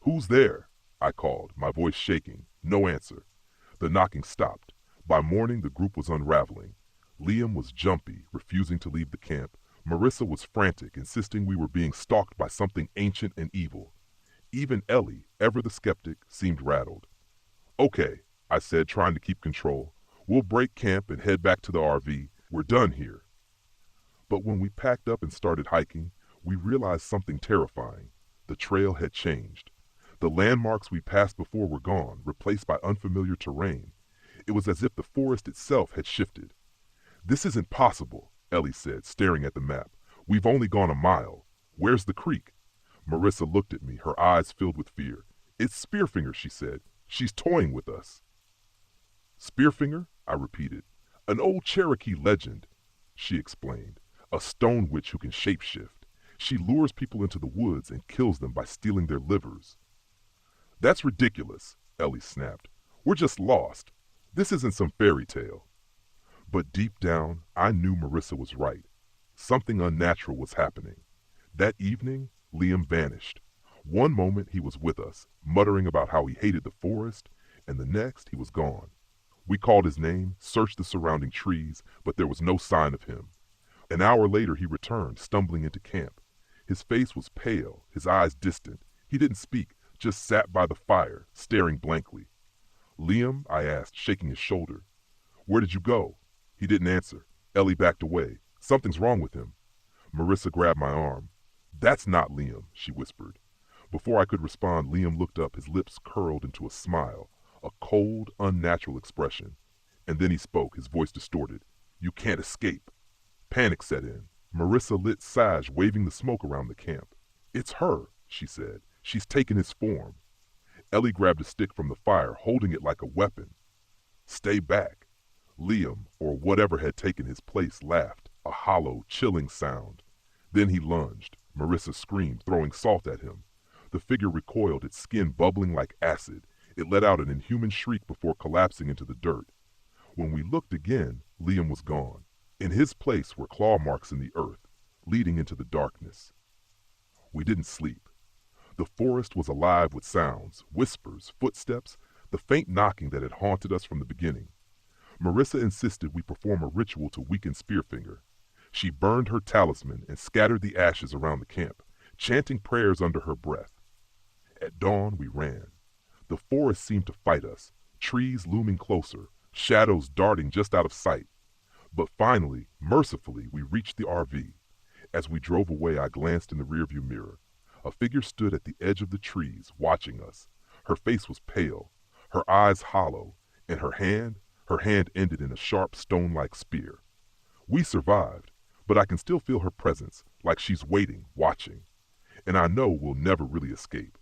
Who's there? I called, my voice shaking. No answer. The knocking stopped. By morning, the group was unraveling. Liam was jumpy, refusing to leave the camp. Marissa was frantic, insisting we were being stalked by something ancient and evil. Even Ellie, ever the skeptic, seemed rattled. Okay, I said, trying to keep control. We'll break camp and head back to the RV. We're done here. But when we packed up and started hiking, we realized something terrifying. The trail had changed. The landmarks we passed before were gone, replaced by unfamiliar terrain. It was as if the forest itself had shifted. This isn't possible, Ellie said, staring at the map. We've only gone a mile. Where's the creek? Marissa looked at me, her eyes filled with fear. It's Spearfinger, she said. She's toying with us. Spearfinger? I repeated. An old Cherokee legend, she explained. A stone witch who can shapeshift. She lures people into the woods and kills them by stealing their livers. That's ridiculous, Ellie snapped. We're just lost. This isn't some fairy tale. But deep down, I knew Marissa was right. Something unnatural was happening. That evening, Liam vanished. One moment he was with us, muttering about how he hated the forest, and the next he was gone. We called his name, searched the surrounding trees, but there was no sign of him. An hour later he returned, stumbling into camp. His face was pale, his eyes distant. He didn't speak, just sat by the fire, staring blankly. Liam, I asked, shaking his shoulder. Where did you go? He didn't answer. Ellie backed away. Something's wrong with him. Marissa grabbed my arm. That's not Liam, she whispered. Before I could respond, Liam looked up, his lips curled into a smile, a cold, unnatural expression. And then he spoke, his voice distorted. You can't escape. Panic set in. Marissa lit Sage, waving the smoke around the camp. It's her, she said. She's taken his form. Ellie grabbed a stick from the fire, holding it like a weapon. Stay back. Liam, or whatever had taken his place, laughed, a hollow, chilling sound. Then he lunged. Marissa screamed, throwing salt at him. The figure recoiled, its skin bubbling like acid. It let out an inhuman shriek before collapsing into the dirt. When we looked again, Liam was gone. In his place were claw marks in the earth, leading into the darkness. We didn't sleep. The forest was alive with sounds, whispers, footsteps, the faint knocking that had haunted us from the beginning. Marissa insisted we perform a ritual to weaken Spearfinger. She burned her talisman and scattered the ashes around the camp, chanting prayers under her breath. At dawn, we ran. The forest seemed to fight us, trees looming closer, shadows darting just out of sight. But finally, mercifully, we reached the RV. As we drove away, I glanced in the rearview mirror. A figure stood at the edge of the trees, watching us. Her face was pale, her eyes hollow, and her hand ended in a sharp stone-like spear. We survived, but I can still feel her presence, like she's waiting, watching. And I know we'll never really escape.